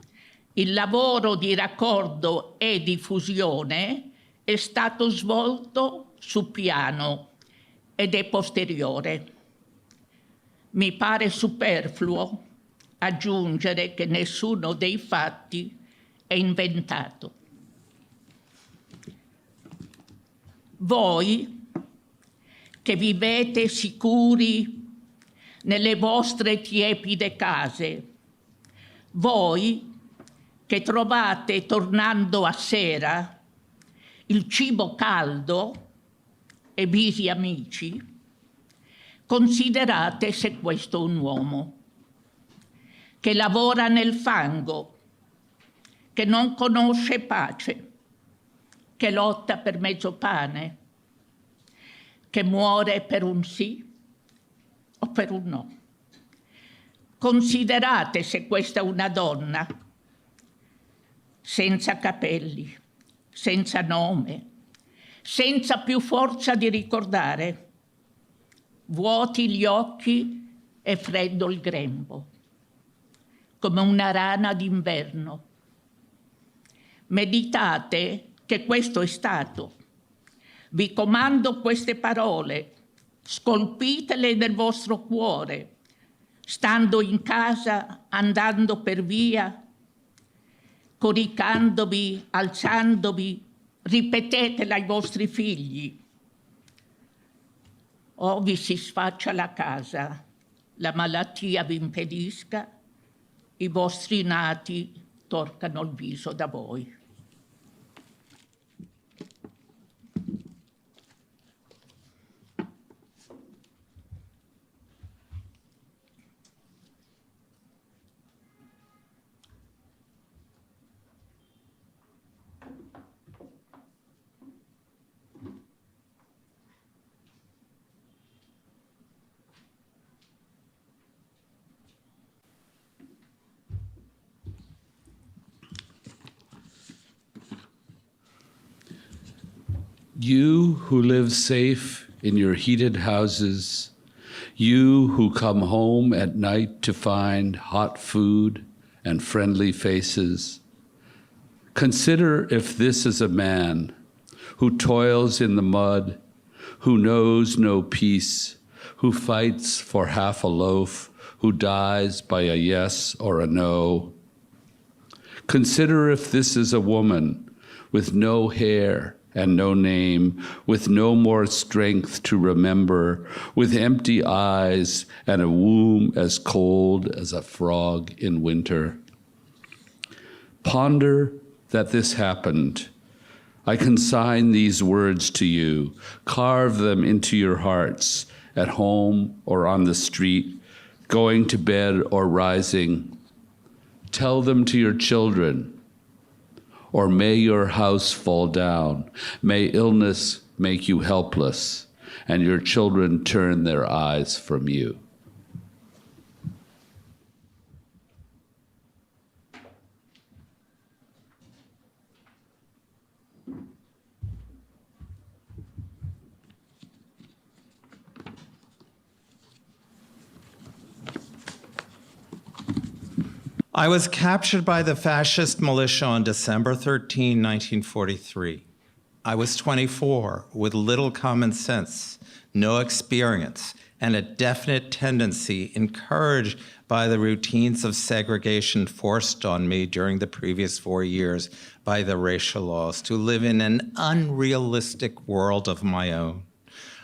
Il lavoro di raccordo e diffusione è stato svolto su piano ed è posteriore. Mi pare superfluo aggiungere che nessuno dei fatti è inventato. Voi che vivete sicuri nelle vostre tiepide case, voi che trovate tornando a sera il cibo caldo e visi amici, considerate se questo è un uomo che lavora nel fango, che non conosce pace, che lotta per mezzo pane, che muore per un sì o per un no. Considerate se questa è una donna senza capelli, senza nome, senza più forza di ricordare, vuoti gli occhi e freddo il grembo, come una rana d'inverno. Meditate che questo è stato. Vi comando queste parole, scolpitele nel vostro cuore, stando in casa, andando per via, coricandovi, alzandovi, ripetetela ai vostri figli. O vi si sfaccia la casa, la malattia vi impedisca, i vostri nati torcano il viso da voi. You who live safe in your heated houses, you who come home at night to find hot food and friendly faces, consider if this is a man who toils in the mud, who knows no peace, who fights for half a loaf, who dies by a yes or a no. Consider if this is a woman with no hair and no name, with no more strength to remember, with empty eyes and a womb as cold as a frog in winter. Ponder that this happened. I consign these words to you. Carve them into your hearts, at home or on the street, going to bed or rising. Tell them to your children. Or may your house fall down. May illness make you helpless, and your children turn their eyes from you. I was captured by the fascist militia on December 13, 1943. I was 24, with little common sense, no experience, and a definite tendency, encouraged by the routines of segregation forced on me during the previous 4 years by the racial laws, to live in an unrealistic world of my own.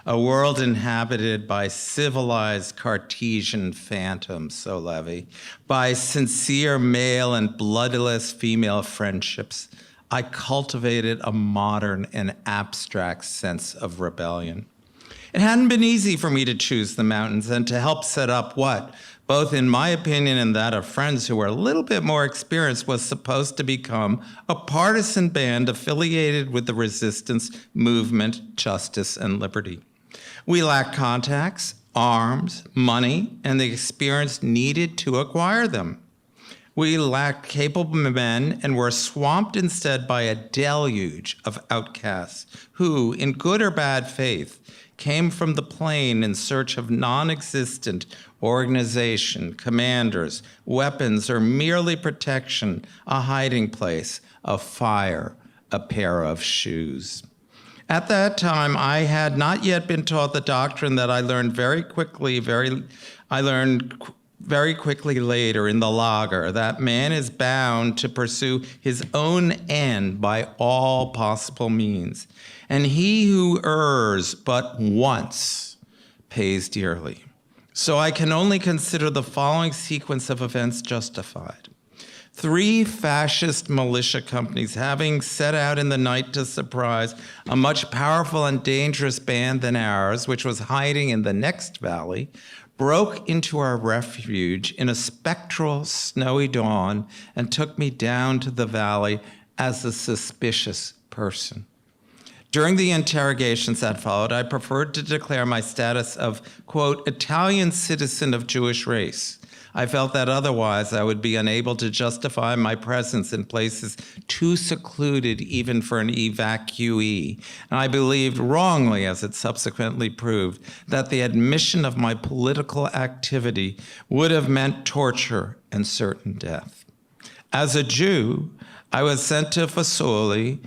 A world inhabited by civilized Cartesian phantoms, so Levy, by sincere male and bloodless female friendships. I cultivated a modern and abstract sense of rebellion. It hadn't been easy for me to choose the mountains and to help set up what, both in my opinion and that of friends who were a little bit more experienced, was supposed to become a partisan band affiliated with the resistance movement, justice, and liberty. We lacked contacts, arms, money, and the experience needed to acquire them. We lacked capable men and were swamped instead by a deluge of outcasts who, in good or bad faith, came from the plain in search of non-existent organization, commanders, weapons, or merely protection, a hiding place, a fire, a pair of shoes. At that time, I had not yet been taught the doctrine that I learned very quickly later in the lager, that man is bound to pursue his own end by all possible means, and he who errs but once pays dearly. So I can only consider the following sequence of events justified. 3 fascist militia companies, having set out in the night to surprise a much powerful and dangerous band than ours, which was hiding in the next valley, broke into our refuge in a spectral, snowy dawn and took me down to the valley as a suspicious person. During the interrogations that followed, I preferred to declare my status of, quote, Italian citizen of Jewish race. I felt that otherwise I would be unable to justify my presence in places too secluded even for an evacuee. And I believed wrongly, as it subsequently proved, that the admission of my political activity would have meant torture and certain death. As a Jew, I was sent to Fasoli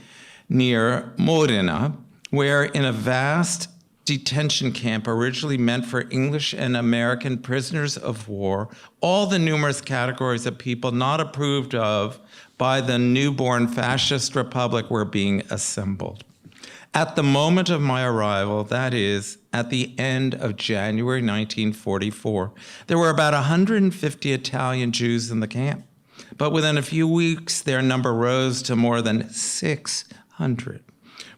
near Modena, where in a vast detention camp originally meant for English and American prisoners of war, all the numerous categories of people not approved of by the newborn fascist republic were being assembled. At the moment of my arrival, that is, at the end of January 1944, there were about 150 Italian Jews in the camp. But within a few weeks, their number rose to more than 600.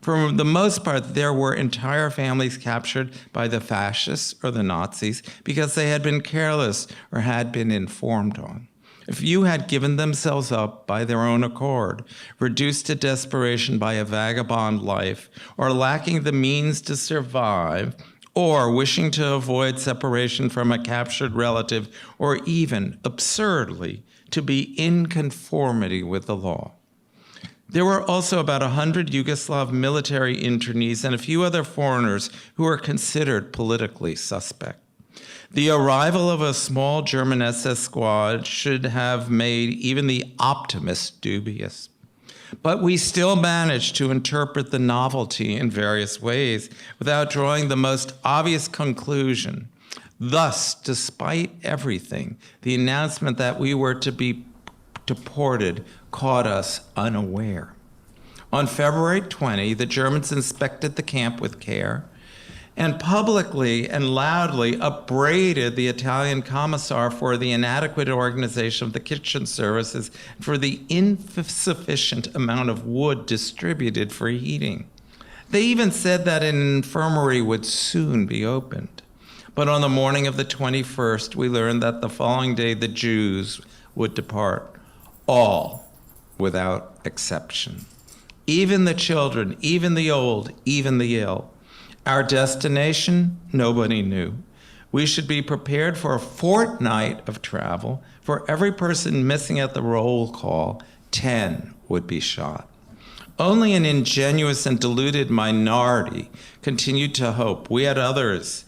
For the most part, there were entire families captured by the fascists or the Nazis because they had been careless or had been informed on. A few had given themselves up by their own accord, reduced to desperation by a vagabond life, or lacking the means to survive, or wishing to avoid separation from a captured relative, or even, absurdly, to be in conformity with the law. There were also about 100 Yugoslav military internees and a few other foreigners who were considered politically suspect. The arrival of a small German SS squad should have made even the optimist dubious. But we still managed to interpret the novelty in various ways without drawing the most obvious conclusion. Thus, despite everything, the announcement that we were to be deported caught us unaware. On February 20, the Germans inspected the camp with care and publicly and loudly upbraided the Italian commissar for the inadequate organization of the kitchen services, for the insufficient amount of wood distributed for heating. They even said that an infirmary would soon be opened. But on the morning of the 21st, we learned that the following day the Jews would depart, all without exception. Even the children, even the old, even the ill. Our destination, nobody knew. We should be prepared for a fortnight of travel. For every person missing at the roll call, 10 would be shot. Only an ingenuous and deluded minority continued to hope. We others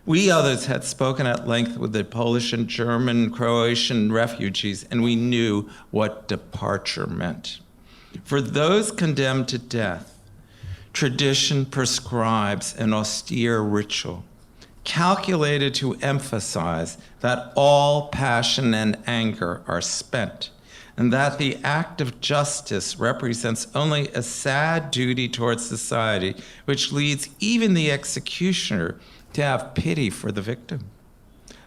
had spoken at length with the Polish and German, Croatian refugees, and we knew what departure meant. For those condemned to death, tradition prescribes an austere ritual, calculated to emphasize that all passion and anger are spent, and that the act of justice represents only a sad duty towards society, which leads even the executioner to have pity for the victim.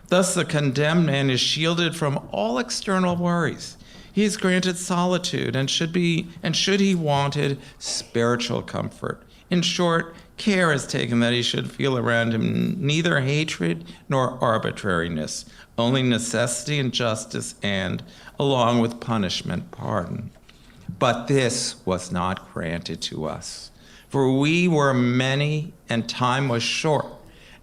Thus, the condemned man is shielded from all external worries. He is granted solitude and should he wanted, spiritual comfort. In short, care is taken that he should feel around him neither hatred nor arbitrariness, only necessity and justice and, along with punishment, pardon. But this was not granted to us, for we were many and time was short,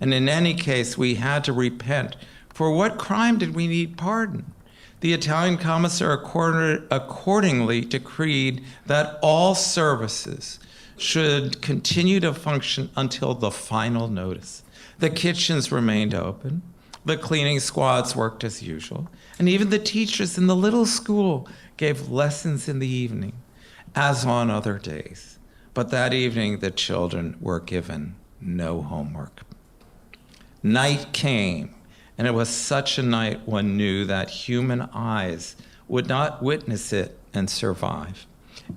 and in any case we had to repent. For what crime did we need pardon? The Italian commissar accordingly decreed that all services should continue to function until the final notice. The kitchens remained open, the cleaning squads worked as usual, and even the teachers in the little school gave lessons in the evening, as on other days. But that evening, the children were given no homework. Night came, and it was such a night one knew that human eyes would not witness it and survive.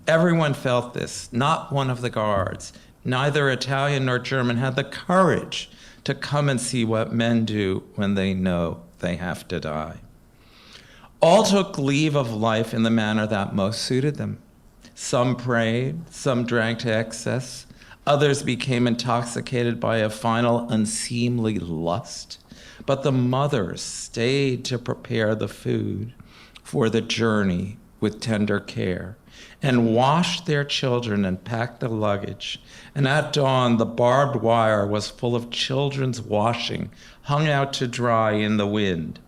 Everyone felt this. Not one of the guards, neither Italian nor German, had the courage to come and see what men do when they know they have to die. All took leave of life in the manner that most suited them. Some prayed, some drank to excess, others became intoxicated by a final unseemly lust. But the mothers stayed to prepare the food for the journey with tender care, and washed their children and packed the luggage. And at dawn, the barbed wire was full of children's washing, hung out to dry in the wind.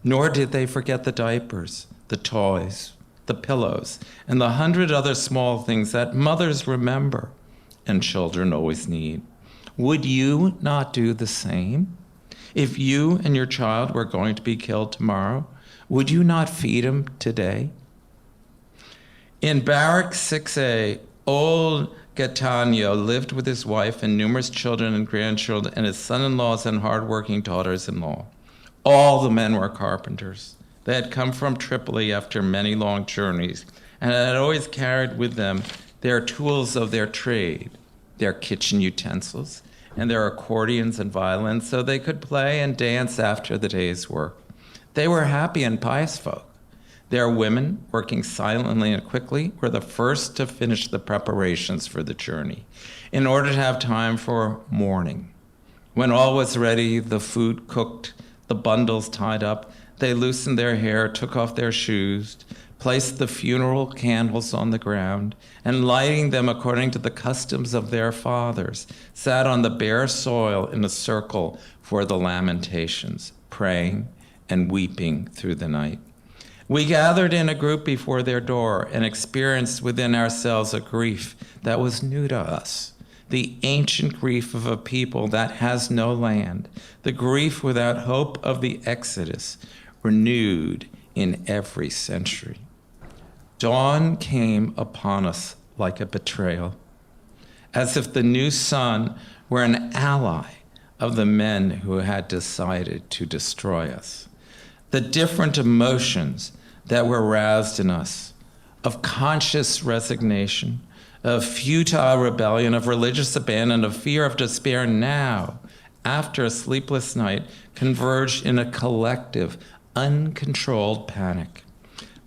Nor did they forget the diapers, the toys, the pillows, and the 100 other small things that mothers remember and children always need. Would you not do the same? If you and your child were going to be killed tomorrow, would you not feed him today? In Barrack 6A, old Gaetano lived with his wife and numerous children and grandchildren and his son-in-laws and hard-working daughters-in-law. All the men were carpenters. They had come from Tripoli after many long journeys and had always carried with them their tools of their trade, their kitchen utensils, and their accordions and violins, so they could play and dance after the day's work. They were happy and pious folk. Their women, working silently and quickly, were the first to finish the preparations for the journey in order to have time for mourning. When all was ready, the food cooked, the bundles tied up, they loosened their hair, took off their shoes, placed the funeral candles on the ground, and lighting them according to the customs of their fathers, sat on the bare soil in a circle for the lamentations, praying and weeping through the night. We gathered in a group before their door and experienced within ourselves a grief that was new to us, the ancient grief of a people that has no land, the grief without hope of the Exodus, renewed in every century. Dawn came upon us like a betrayal, as if the new sun were an ally of the men who had decided to destroy us. The different emotions that were roused in us, of conscious resignation, of futile rebellion, of religious abandon, of fear, of despair, now, after a sleepless night, converged in a collective, uncontrolled panic.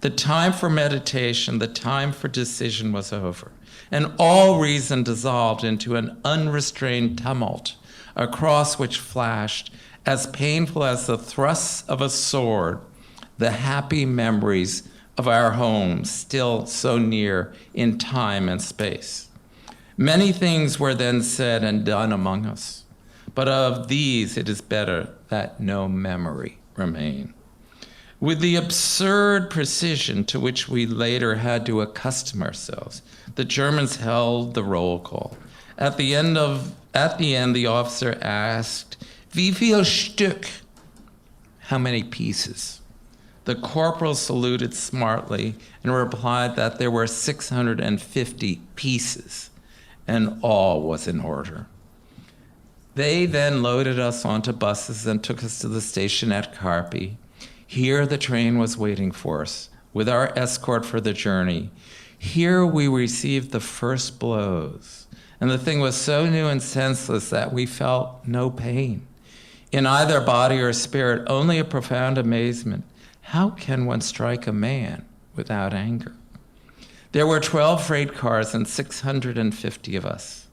The time for meditation, the time for decision was over, and all reason dissolved into an unrestrained tumult, across which flashed, as painful as the thrusts of a sword, the happy memories of our home, still so near in time and space. Many things were then said and done among us, but of these it is better that no memory remain. With the absurd precision to which we later had to accustom ourselves, the Germans held the roll call. At the end, the officer asked, "Wie viel Stück?" How many pieces? The corporal saluted smartly and replied that there were 650 pieces, and all was in order. They then loaded us onto buses and took us to the station at Carpi. Here the train was waiting for us, with our escort for the journey. Here we received the first blows, and the thing was so new and senseless that we felt no pain. In either body or spirit, only a profound amazement. How can one strike a man without anger? There were 12 freight cars and 650 of us.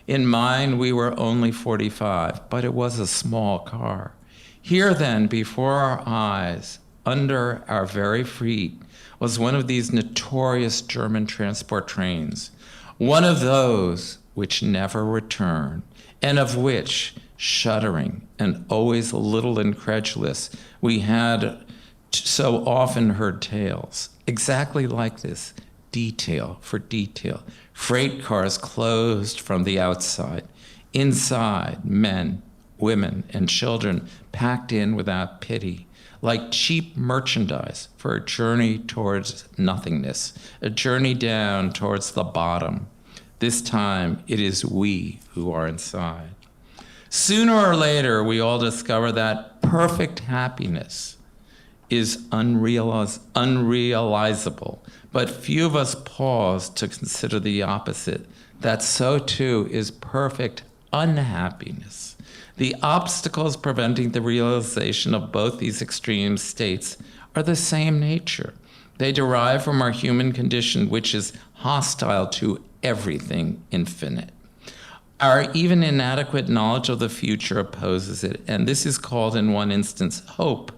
In mine, we were only 45, but it was a small car. Here then, before our eyes, under our very feet, was one of these notorious German transport trains, one of those which never return, and of which, shuddering and always a little incredulous, we had so often heard tales, exactly like this, detail for detail. Freight cars closed from the outside. Inside, men, women, and children packed in without pity, like cheap merchandise for a journey towards nothingness, a journey down towards the bottom. This time, it is we who are inside. Sooner or later, we all discover that perfect happiness is unrealizable, but few of us pause to consider the opposite, that so too is perfect unhappiness. The obstacles preventing the realization of both these extreme states are the same nature. They derive from our human condition, which is hostile to everything infinite. Our even inadequate knowledge of the future opposes it, and this is called in one instance hope,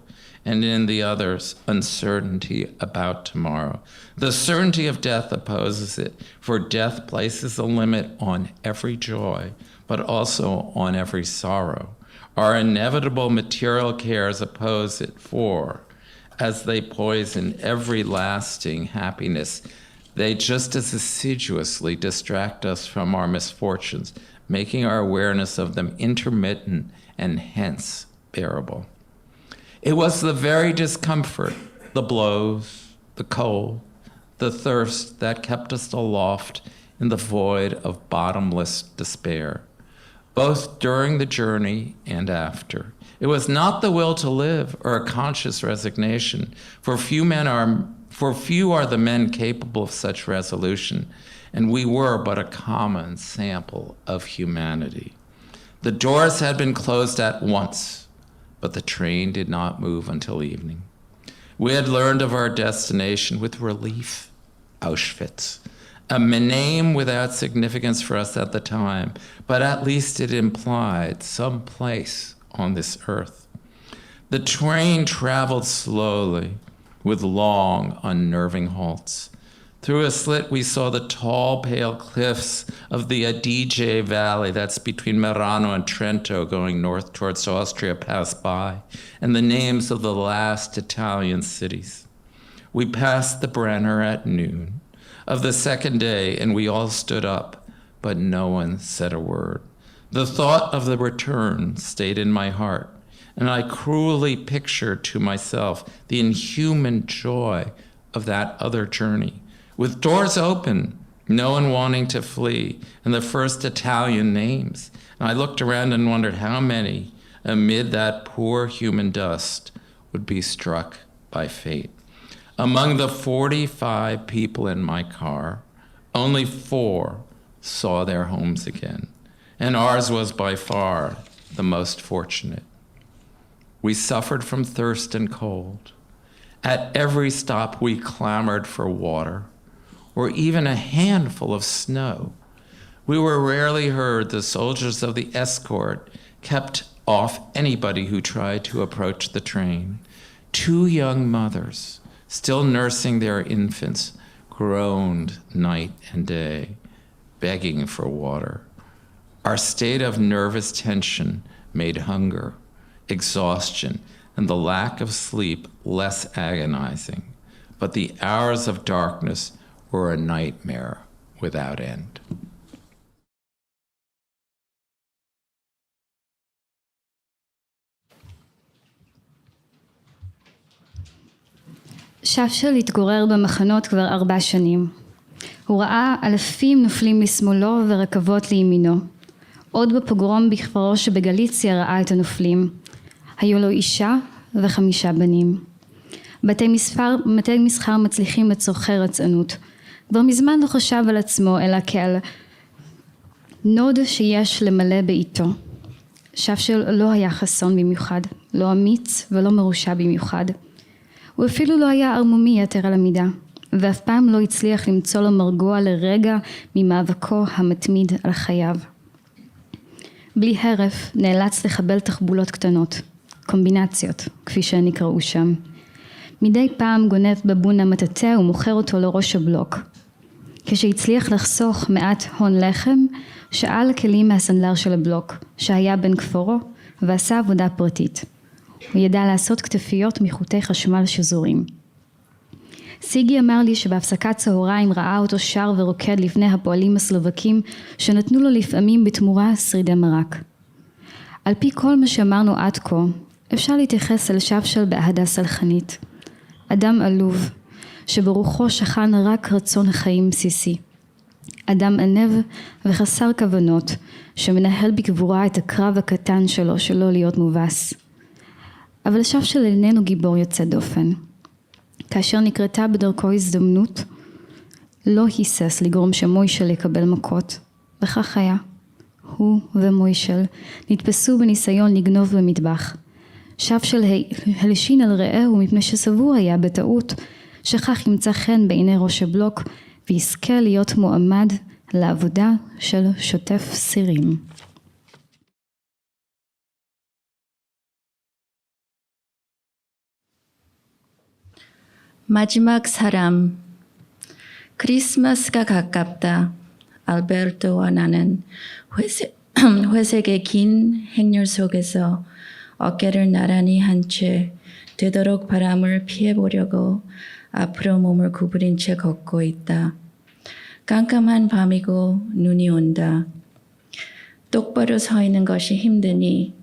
and in the others uncertainty about tomorrow. The certainty of death opposes it, for death places a limit on every joy, but also on every sorrow. Our inevitable material cares oppose it, for as they poison every lasting happiness, they just as assiduously distract us from our misfortunes, making our awareness of them intermittent and hence bearable. It was the very discomfort, the blows, the cold, the thirst that kept us aloft in the void of bottomless despair, both during the journey and after. It was not the will to live or a conscious resignation, for few are the men capable of such resolution, and we were but a common sample of humanity. The doors had been closed at once, but the train did not move until evening. We had learned of our destination with relief, Auschwitz, a name without significance for us at the time, but at least it implied some place on this earth. The train traveled slowly, with long, unnerving halts. Through a slit, we saw the tall, pale cliffs of the Adige Valley, that's between Merano and Trento, going north towards Austria, pass by, and the names of the last Italian cities. We passed the Brenner at noon of the second day, and we all stood up, but no one said a word. The thought of the return stayed in my heart, and I cruelly pictured to myself the inhuman joy of that other journey, with doors open, no one wanting to flee, and the first Italian names. And I looked around and wondered how many, amid that poor human dust, would be struck by fate. Among the 45 people in my car, only 4 saw their homes again, and ours was by far the most fortunate. We suffered from thirst and cold. At every stop, we clamored for water, or even a handful of snow. We were rarely heard. The soldiers of the escort kept off anybody who tried to approach the train. 2 young mothers, still nursing their infants, groaned night and day, begging for water. Our state of nervous tension made hunger, exhaustion, and the lack of sleep less agonizing, but the hours of darkness were a nightmare without end. שפשל התגורר במחנות כבר 4 שנים. הוא ראה אלפים נופלים לשמאלו ורכבות לימינו. עוד בפוגרום בכפרו שבגליציה ראה את הנופלים. היו לו אישה ו5 בנים. בתי מסחר מצליחים לצורכי רצענות. כבר מזמן לא חשב על עצמו אלא כעל נוד שיש למלא בעיתו. שפשל לא היה חסון במיוחד, לא אמיץ ולא מרושע במיוחד. הוא אפילו לא היה ערמומי יתר על המידה, ואף פעם לא הצליח למצוא לו מרגוע לרגע ממאבקו המתמיד על חייו. בלי הרף נאלץ לחבל תחבולות קטנות, קומבינציות, כפי שהן נקראו שם. מדי פעם גונב בבונה מטאטא ומוכר אותו לראש הבלוק. כשהצליח לחסוך מעט הון לחם, שאל כלים מהסנדלר של הבלוק, שהיה בן כפורו, ועשה עבודה פרטית. הוא ידע לעשות כתפיות מחוטי חשמל שזורים. סיגי אמר לי שבהפסקת צהריים ראה אותו שר ורוקד לפני הפועלים הסלובקים שנתנו לו לפעמים בתמורה שרידי מרק. על פי כל מה שאמרנו עד כה, אפשר להתייחס אל שפשל באהדה סלחנית. אדם עלוב, שברוחו שכן רק רצון החיים בסיסי. אדם ענב וחסר כוונות, שמנהל בגבורה את הקרב הקטן שלו שלא להיות מובס. אבל שפשל איננו גיבור יוצא דופן. כאשר נקרתה בדרכו הזדמנות, לא היסס לגרום שמוישל יקבל מכות, וכך היה. הוא ומוישל נתפסו בניסיון לגנוב במטבח. שפשל הלשין על רעהו מפני שסבור היה בטעות, שכך ימצא חן בעיני ראש הבלוק, ויזכה להיות מועמד לעבודה של שוטף סירים. 마지막 사람. 크리스마스가 가깝다. 알베르토와 나는 회색의 긴 행렬 속에서 어깨를 나란히 한 채 되도록 바람을 피해보려고 앞으로 몸을 구부린 채 걷고 있다. 깜깜한 밤이고 눈이 온다. 똑바로 서 있는 것이 힘드니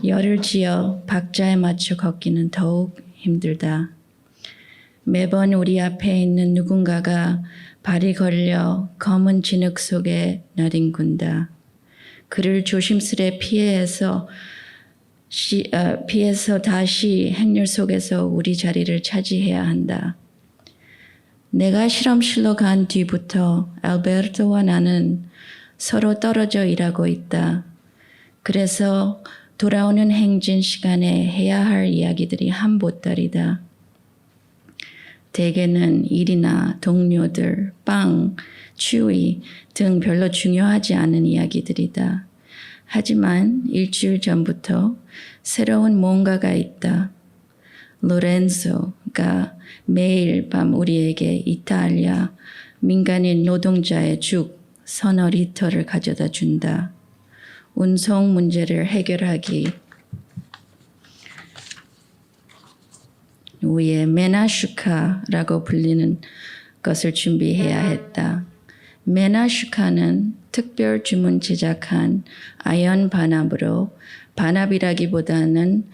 열을 지어 박자에 맞춰 걷기는 더욱 힘들다. 매번 우리 앞에 있는 누군가가 발이 걸려 검은 진흙 속에 나뒹군다. 그를 조심스레 피해서 다시 행렬 속에서 우리 자리를 차지해야 한다. 내가 실험실로 간 뒤부터 알베르토와 나는 서로 떨어져 일하고 있다. 그래서 돌아오는 행진 시간에 해야 할 이야기들이 한 보따리다. 대개는 일이나 동료들, 빵, 추위 등 별로 중요하지 않은 이야기들이다. 하지만 일주일 전부터 새로운 뭔가가 있다. 로렌조가 매일 밤 우리에게 이탈리아 민간인 노동자의 죽 서너 리터를 가져다 준다. 운송 문제를 해결하기 위에 메나슈카라고 불리는 것을 준비해야 했다. 메나슈카는 특별 주문 제작한 아연 반합으로 반합이라기보다는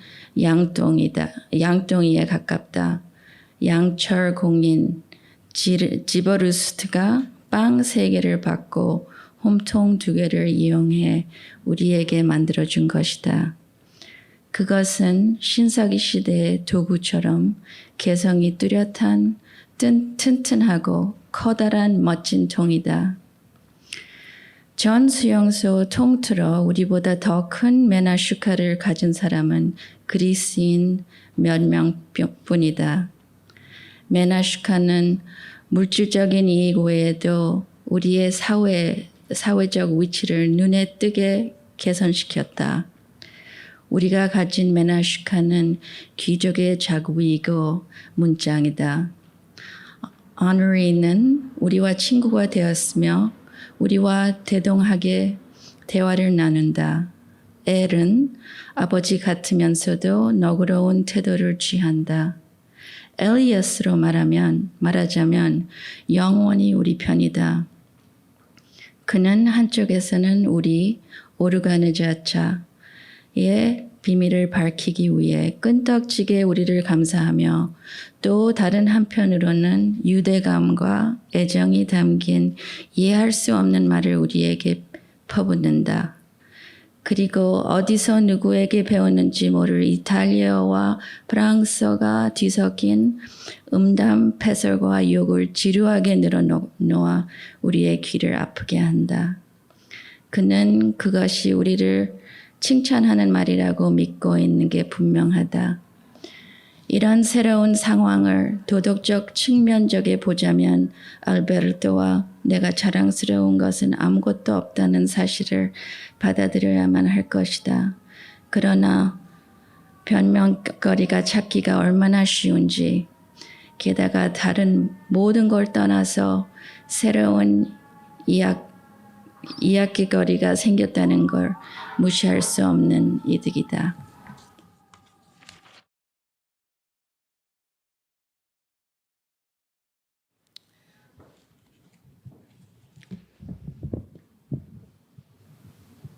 양동이에 가깝다. 양철 공인 지버루스트가 빵 3개를 받고 홈통 2개를 이용해 우리에게 만들어준 것이다. 그것은 신석기 시대의 도구처럼 개성이 뚜렷한 튼튼하고 커다란 멋진 통이다. 전 수용소 통틀어 우리보다 더 큰 메나슈카를 가진 사람은 그리스인 몇 명뿐이다. 메나슈카는 물질적인 이익 외에도 우리의 사회적 위치를 눈에 띄게 개선시켰다. 우리가 가진 메나슈카는 귀족의 자구이고 문장이다. Honory는 우리와 친구가 되었으며 우리와 대동하게 대화를 나눈다. 엘은 아버지 같으면서도 너그러운 태도를 취한다. 엘리어스로 말하자면 영원히 우리 편이다. 그는 한쪽에서는 우리 오르가느자차의 비밀을 밝히기 위해 끈떡지게 우리를 감사하며 또 다른 한편으로는 유대감과 애정이 담긴 이해할 수 없는 말을 우리에게 퍼붓는다. 그리고 어디서 누구에게 배웠는지 모를 이탈리아와 프랑스어가 뒤섞인 음담 패설과 욕을 지루하게 늘어놓아 우리의 귀를 아프게 한다. 그는 그것이 우리를 칭찬하는 말이라고 믿고 있는 게 분명하다. 이런 새로운 상황을 도덕적 측면적에 보자면 알베르토와 내가 자랑스러운 것은 아무것도 없다는 사실을 받아들여야만 할 것이다. 그러나 변명거리가 찾기가 얼마나 쉬운지, 게다가 다른 모든 걸 떠나서 새로운 이야기거리가 생겼다는 걸 무시할 수 없는 이득이다.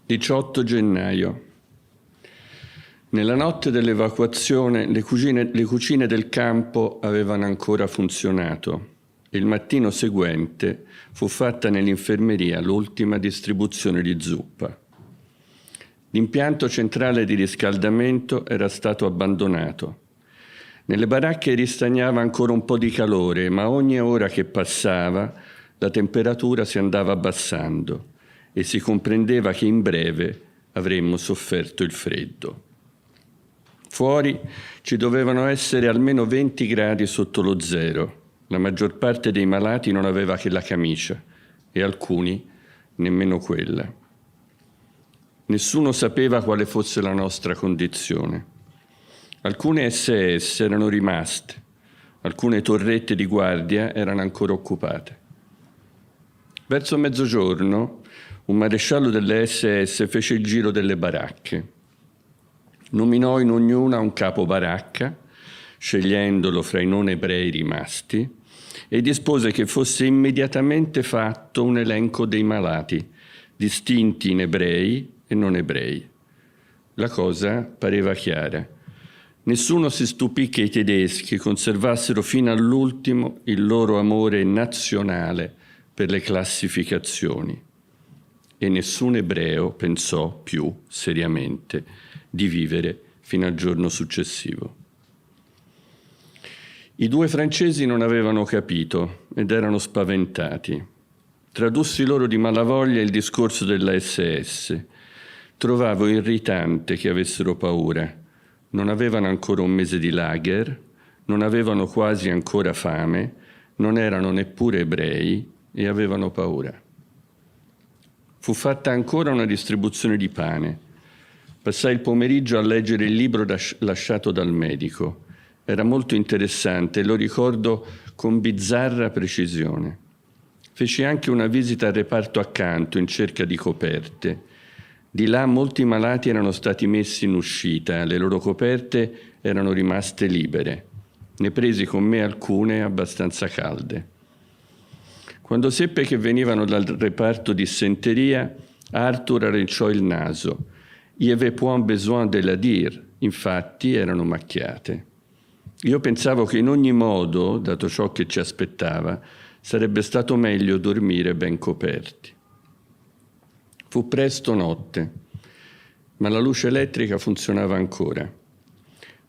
(18 gennaio). Nella notte dell'evacuazione le cucine del campo avevano ancora funzionato. Il mattino seguente fu fatta nell'infermeria l'ultima distribuzione di zuppa. L'impianto centrale di riscaldamento era stato abbandonato. Nelle baracche ristagnava ancora un po' di calore, ma ogni ora che passava la temperatura si andava abbassando e si comprendeva che in breve avremmo sofferto il freddo. Fuori ci dovevano essere almeno 20 gradi sotto lo zero. La maggior parte dei malati non aveva che la camicia e alcuni nemmeno quella. Nessuno sapeva quale fosse la nostra condizione. Alcune SS erano rimaste, alcune torrette di guardia erano ancora occupate. Verso mezzogiorno un maresciallo delle SS fece il giro delle baracche. Nominò in ognuna un capo baracca, scegliendolo fra i non ebrei rimasti, e dispose che fosse immediatamente fatto un elenco dei malati, distinti in ebrei e non ebrei. La cosa pareva chiara. Nessuno si stupì che i tedeschi conservassero fino all'ultimo il loro amore nazionale per le classificazioni. E nessun ebreo pensò più seriamente di vivere fino al giorno successivo. I due francesi non avevano capito ed erano spaventati. Tradussi loro di malavoglia il discorso della SS. Trovavo irritante che avessero paura. Non avevano ancora un mese di lager, non avevano quasi ancora fame, non erano neppure ebrei e avevano paura. Fu fatta ancora una distribuzione di pane. Passai il pomeriggio a leggere il libro lasciato dal medico. Era molto interessante e lo ricordo con bizzarra precisione. Feci anche una visita al reparto accanto in cerca di coperte. Di là molti malati erano stati messi in uscita, le loro coperte erano rimaste libere. Ne presi con me alcune abbastanza calde. Quando seppe che venivano dal reparto dissenteria, Arthur arricciò il naso. Il y avait point besoin de la dire, infatti erano macchiate. Io pensavo che in ogni modo, dato ciò che ci aspettava, sarebbe stato meglio dormire ben coperti. Fu presto notte, ma la luce elettrica funzionava ancora.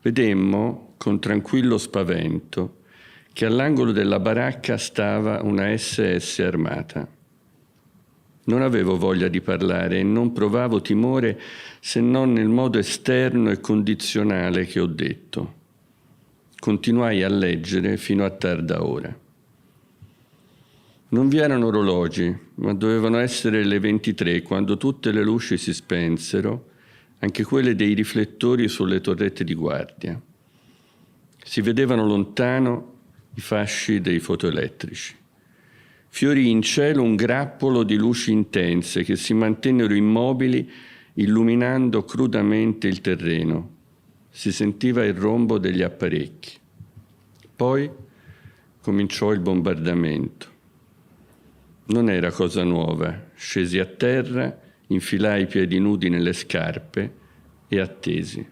Vedemmo, con tranquillo spavento, che all'angolo della baracca stava una SS armata. Non avevo voglia di parlare e non provavo timore se non nel modo esterno e condizionale che ho detto. Continuai a leggere fino a tarda ora. Non vi erano orologi, ma dovevano essere le 23 quando tutte le luci si spensero, anche quelle dei riflettori sulle torrette di guardia. Si vedevano lontano i fasci dei fotoelettrici. Fiorì in cielo un grappolo di luci intense che si mantennero immobili, illuminando crudamente il terreno. Si sentiva il rombo degli apparecchi. Poi cominciò il bombardamento. Non era cosa nuova. Scesi a terra, infilai i piedi nudi nelle scarpe e attesi.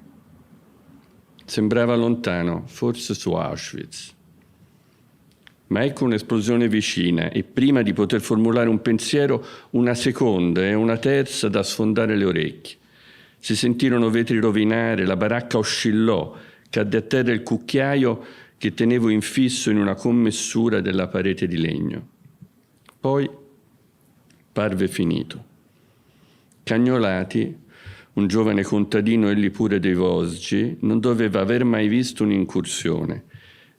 Sembrava lontano, forse su Auschwitz. Ma ecco un'esplosione vicina e prima di poter formulare un pensiero, una seconda e una terza da sfondare le orecchie. Si sentirono vetri rovinare, la baracca oscillò, cadde a terra il cucchiaio che tenevo infisso in una commessura della parete di legno. Poi parve finito. Cagnolati, un giovane contadino, egli pure dei Vosgi, non doveva aver mai visto un'incursione.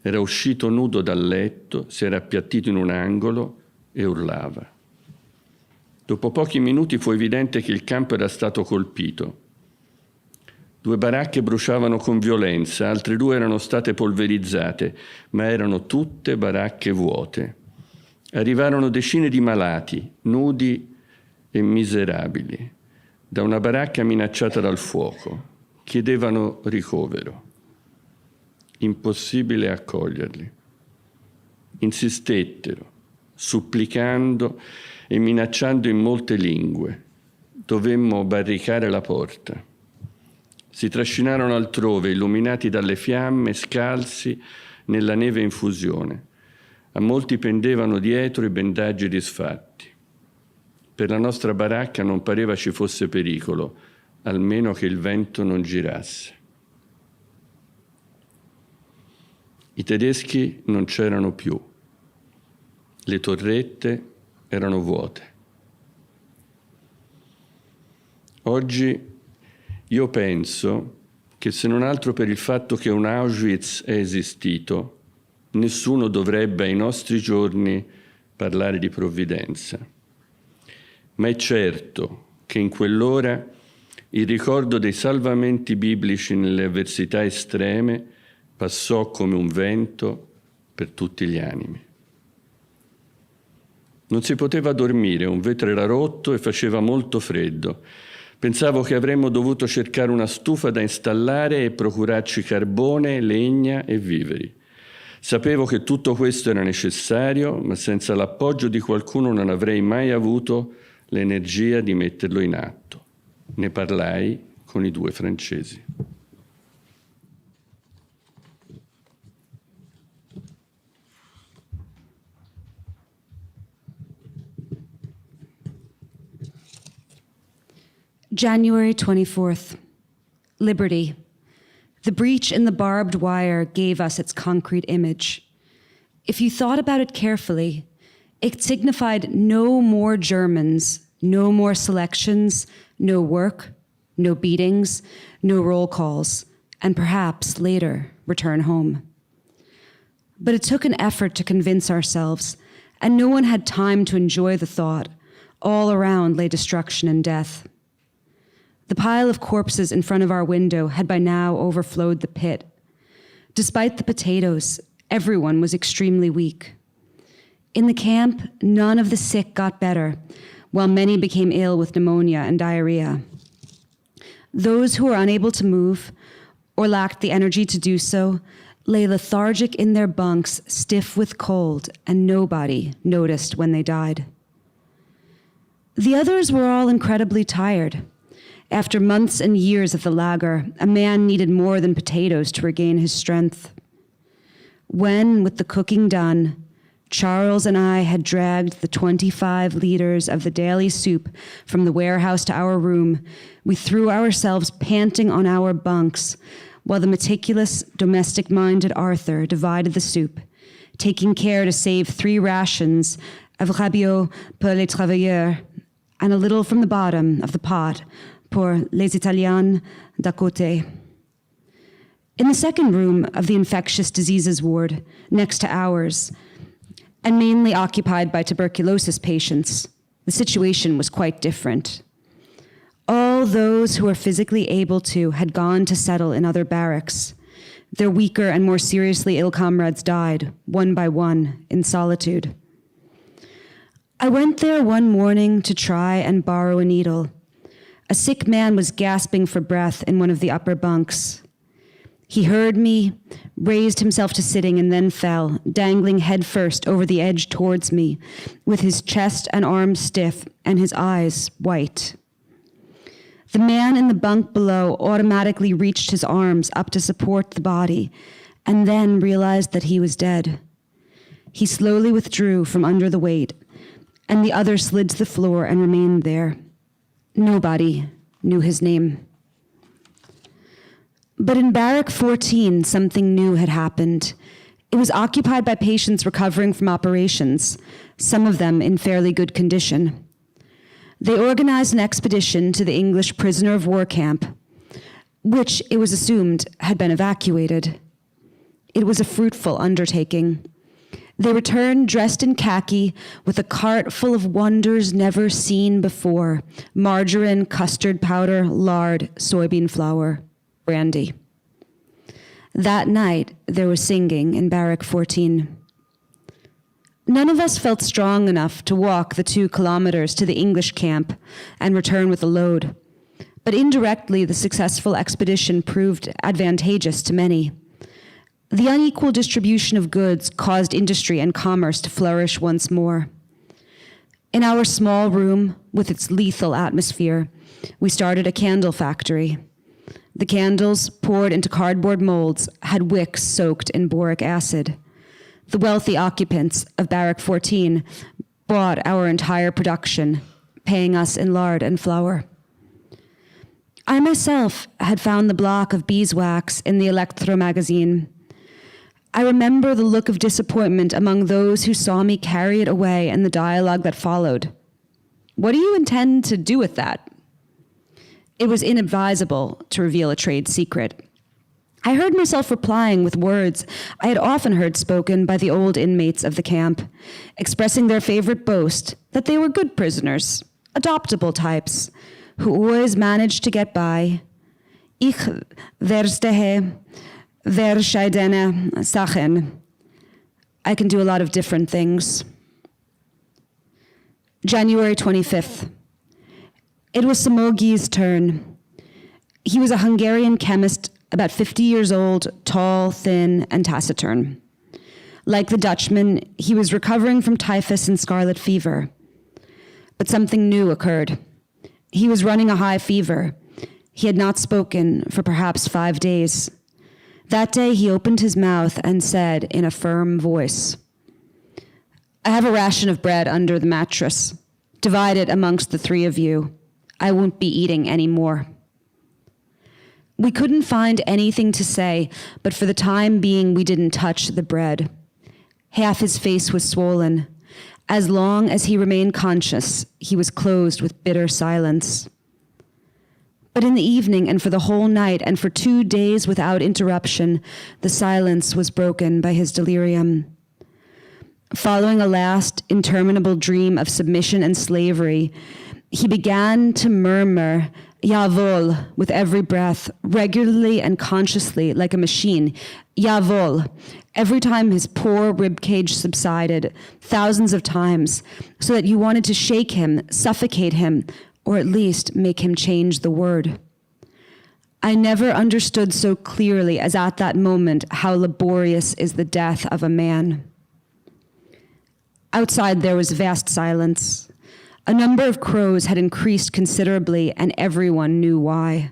Era uscito nudo dal letto, si era appiattito in un angolo e urlava. Dopo pochi minuti fu evidente che il campo era stato colpito. 2 baracche bruciavano con violenza, altre 2 erano state polverizzate, ma erano tutte baracche vuote. Arrivarono decine di malati, nudi e miserabili, da una baracca minacciata dal fuoco. Chiedevano ricovero. Impossibile accoglierli. Insistettero, supplicando e minacciando in molte lingue. Dovemmo barricare la porta. Si trascinarono altrove, illuminati dalle fiamme, scalzi nella neve in fusione. A molti pendevano dietro i bendaggi disfatti. Per la nostra baracca non pareva ci fosse pericolo, almeno che il vento non girasse. I tedeschi non c'erano più. Le torrette erano vuote. Oggi io penso che se non altro per il fatto che un Auschwitz è esistito, nessuno dovrebbe ai nostri giorni parlare di provvidenza. Ma è certo che in quell'ora il ricordo dei salvamenti biblici nelle avversità estreme passò come un vento per tutti gli animi. Non si poteva dormire, un vetro era rotto e faceva molto freddo. Pensavo che avremmo dovuto cercare una stufa da installare e procurarci carbone, legna e viveri. Sapevo che tutto questo era necessario, ma senza l'appoggio di qualcuno non avrei mai avuto l'energia di metterlo in atto. Ne parlai con i 2 francesi. January 24th. Liberty. The breach in the barbed wire gave us its concrete image. If you thought about it carefully, it signified no more Germans, no more selections, no work, no beatings, no roll calls, and perhaps later return home. But it took an effort to convince ourselves, and no one had time to enjoy the thought. All around lay destruction and death. The pile of corpses in front of our window had by now overflowed the pit. Despite the potatoes, everyone was extremely weak. In the camp, none of the sick got better, while many became ill with pneumonia and diarrhea. Those who were unable to move or lacked the energy to do so lay lethargic in their bunks, stiff with cold, and nobody noticed when they died. The others were all incredibly tired. After months and years of the lager, a man needed more than potatoes to regain his strength. When, with the cooking done, Charles and I had dragged the 25 liters of the daily soup from the warehouse to our room, we threw ourselves panting on our bunks while the meticulous, domestic-minded Arthur divided the soup, taking care to save 3 rations of rabiot pour les travailleurs and a little from the bottom of the pot pour les Italiens d'à côté. In the second room of the infectious diseases ward, next to ours, and mainly occupied by tuberculosis patients, the situation was quite different. All those who were physically able to had gone to settle in other barracks. Their weaker and more seriously ill comrades died, one by one, in solitude. I went there one morning to try and borrow a needle. A sick man was gasping for breath in one of the upper bunks. He heard me, raised himself to sitting, and then fell, dangling headfirst over the edge towards me, with his chest and arms stiff and his eyes white. The man in the bunk below automatically reached his arms up to support the body, and then realized that he was dead. He slowly withdrew from under the weight, and the other slid to the floor and remained there. Nobody knew his name. But in Barrack 14, something new had happened. It was occupied by patients recovering from operations, some of them in fairly good condition. They organized an expedition to the English prisoner of war camp, which it was assumed had been evacuated. It was a fruitful undertaking. They returned dressed in khaki with a cart full of wonders never seen before: margarine, custard powder, lard, soybean flour, brandy. That night, there was singing in Barrack 14. None of us felt strong enough to walk the 2 kilometers to the English camp and return with a load, but indirectly the successful expedition proved advantageous to many. The unequal distribution of goods caused industry and commerce to flourish once more. In our small room, with its lethal atmosphere, we started a candle factory. The candles, poured into cardboard molds, had wicks soaked in boric acid. The wealthy occupants of Barrack 14 bought our entire production, paying us in lard and flour. I myself had found the block of beeswax in the Electro magazine. I remember the look of disappointment among those who saw me carry it away and the dialogue that followed. What do you intend to do with that? It was inadvisable to reveal a trade secret. I heard myself replying with words I had often heard spoken by the old inmates of the camp, expressing their favorite boast that they were good prisoners, adoptable types, who always managed to get by. Ich verstehe verschiedene Sachen. I can do a lot of different things. January 25th. It was Samogi's turn. He was a Hungarian chemist, about 50 years old, tall, thin, and taciturn. Like the Dutchman, he was recovering from typhus and scarlet fever. But something new occurred. He was running a high fever. He had not spoken for perhaps 5 days. That day, he opened his mouth and said in a firm voice, "I have a ration of bread under the mattress. Divide it amongst the 3 of you. I won't be eating any more." We couldn't find anything to say, but for the time being, we didn't touch the bread. Half his face was swollen. As long as he remained conscious, he was closed with bitter silence. But in the evening, and for the whole night, and for 2 days without interruption, the silence was broken by his delirium. Following a last interminable dream of submission and slavery, he began to murmur "Jawohl" with every breath, regularly and consciously, like a machine. "Jawohl," every time his poor ribcage subsided, thousands of times, so that you wanted to shake him, suffocate him, or at least make him change the word. I never understood so clearly as at that moment how laborious is the death of a man. Outside there was vast silence. A number of crows had increased considerably, and everyone knew why.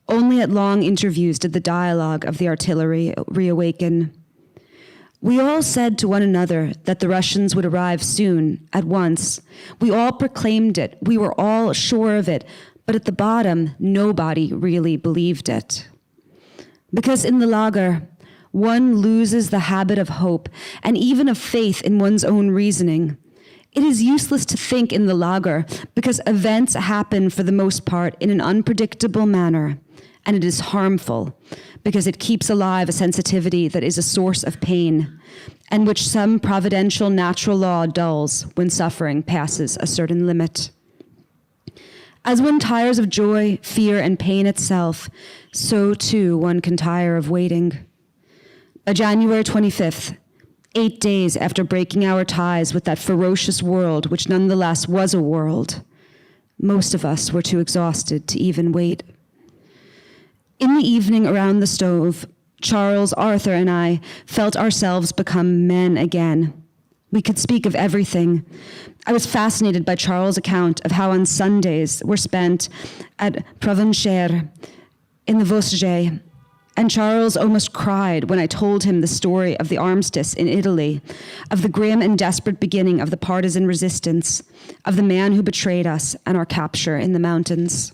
Only at long interviews did the dialogue of the artillery reawaken. We all said to one another that the Russians would arrive soon, at once. We all proclaimed it. We were all sure of it. But at the bottom, nobody really believed it. Because in the lager, one loses the habit of hope and even of faith in one's own reasoning. It is useless to think in the lager because events happen for the most part in an unpredictable manner, and it is harmful because it keeps alive a sensitivity that is a source of pain and which some providential natural law dulls when suffering passes a certain limit. As one tires of joy, fear, and pain itself, so too one can tire of waiting. By January 25th, 8 days after breaking our ties with that ferocious world, which nonetheless was a world, most of us were too exhausted to even wait. In the evening around the stove, Charles, Arthur, and I felt ourselves become men again. We could speak of everything. I was fascinated by Charles' account of how on Sundays were spent at Provenchères in the Vosges, and Charles almost cried when I told him the story of the armistice in Italy, of the grim and desperate beginning of the partisan resistance, of the man who betrayed us and our capture in the mountains.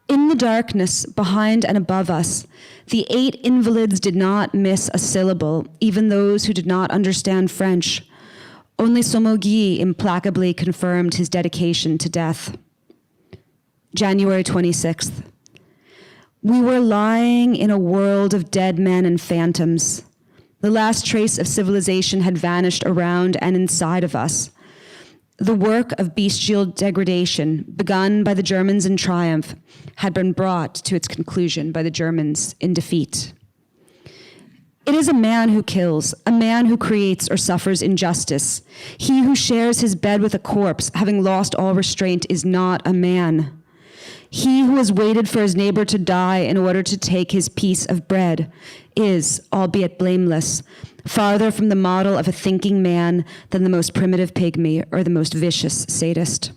In the darkness, behind and above us, the 8 invalids did not miss a syllable, even those who did not understand French. Only Somogyi implacably confirmed his dedication to death. January 26th. We were lying in a world of dead men and phantoms. The last trace of civilization had vanished around and inside of us. The work of bestial degradation, begun by the Germans in triumph, had been brought to its conclusion by the Germans in defeat. It is a man who kills, a man who creates or suffers injustice. He who shares his bed with a corpse, having lost all restraint, is not a man. He who has waited for his neighbor to die in order to take his piece of bread is, albeit blameless, farther from the model of a thinking man than the most primitive pygmy or the most vicious sadist.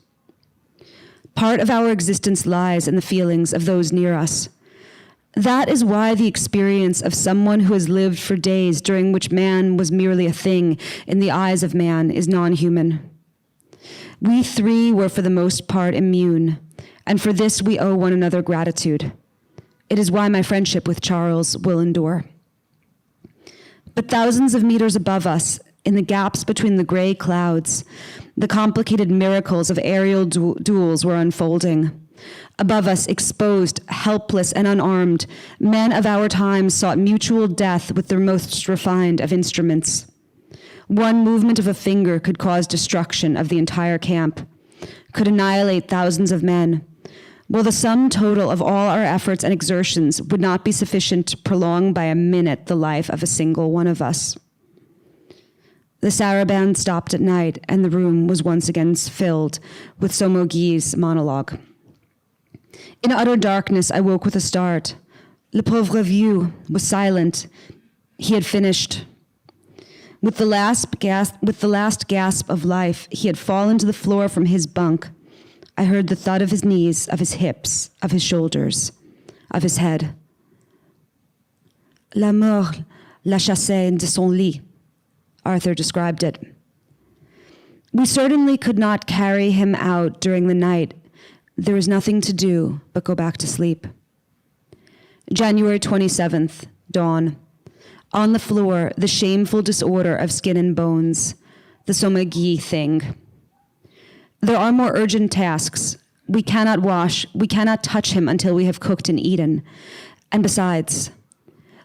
Part of our existence lies in the feelings of those near us. That is why the experience of someone who has lived for days during which man was merely a thing in the eyes of man is non-human. We 3 were for the most part immune, and for this we owe one another gratitude. It is why my friendship with Charles will endure. But thousands of meters above us, in the gaps between the gray clouds, the complicated miracles of aerial duels were unfolding. Above us, exposed, helpless, and unarmed, men of our time sought mutual death with their most refined of instruments. One movement of a finger could cause destruction of the entire camp, could annihilate thousands of men, while the sum total of all our efforts and exertions would not be sufficient to prolong by a minute the life of a single one of us. The saraband stopped at night, and the room was once again filled with Somogyi's monologue. In utter darkness, I woke with a start. Le pauvre vieux was silent. He had finished. With the last gasp of life, he had fallen to the floor from his bunk. I heard the thud of his knees, of his hips, of his shoulders, of his head. La mort l'a chassé de son lit, Arthur described it. We certainly could not carry him out during the night. There was nothing to do but go back to sleep. January 27th, dawn. On the floor, the shameful disorder of skin and bones, the Somogyi thing. There are more urgent tasks. We cannot wash, we cannot touch him until we have cooked and eaten. And besides,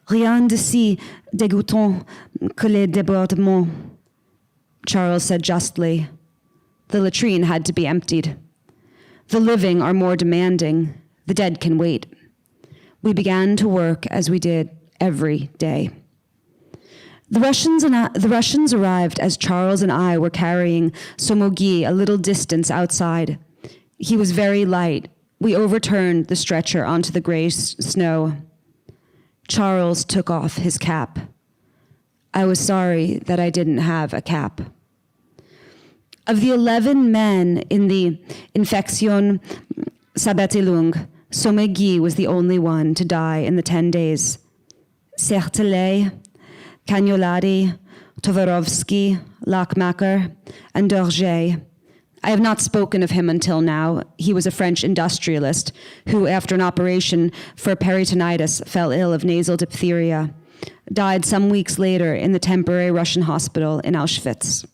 rien de si dégoûtant que les débordements, Charles said justly. The latrine had to be emptied. The living are more demanding. The dead can wait. We began to work as we did every day. The Russians arrived as Charles and I were carrying Somogyi a little distance outside. He was very light, We overturned the stretcher onto the gray snow. Charles took off his cap. I was sorry that I didn't have a cap. Of the 11 men in the Infection Sabatelung, Somegyi was the only one to die in the 10 days. Sertelay, Cagnolati, Tovarovsky, Lachmacher, and Dorje. I have not spoken of him until now. He was a French industrialist who, after an operation for peritonitis, fell ill of nasal diphtheria, died some weeks later in the temporary Russian hospital in Auschwitz.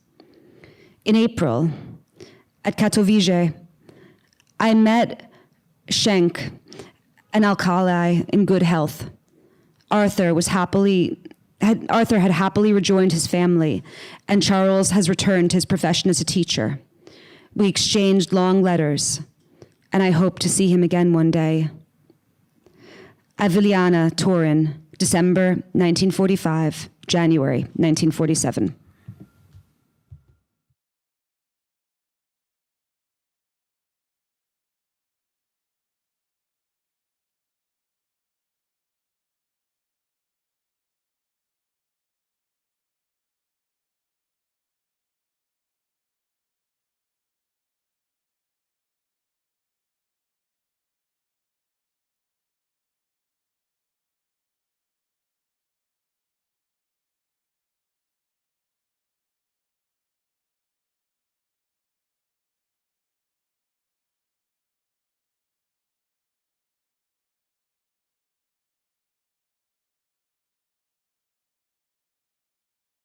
In April, at Katowice, I met Schenk, an alkali in good health. Arthur had happily rejoined his family, and Charles has returned to his profession as a teacher. We exchanged long letters, and I hope to see him again one day. Aviliana, Turin, December 1945, January 1947.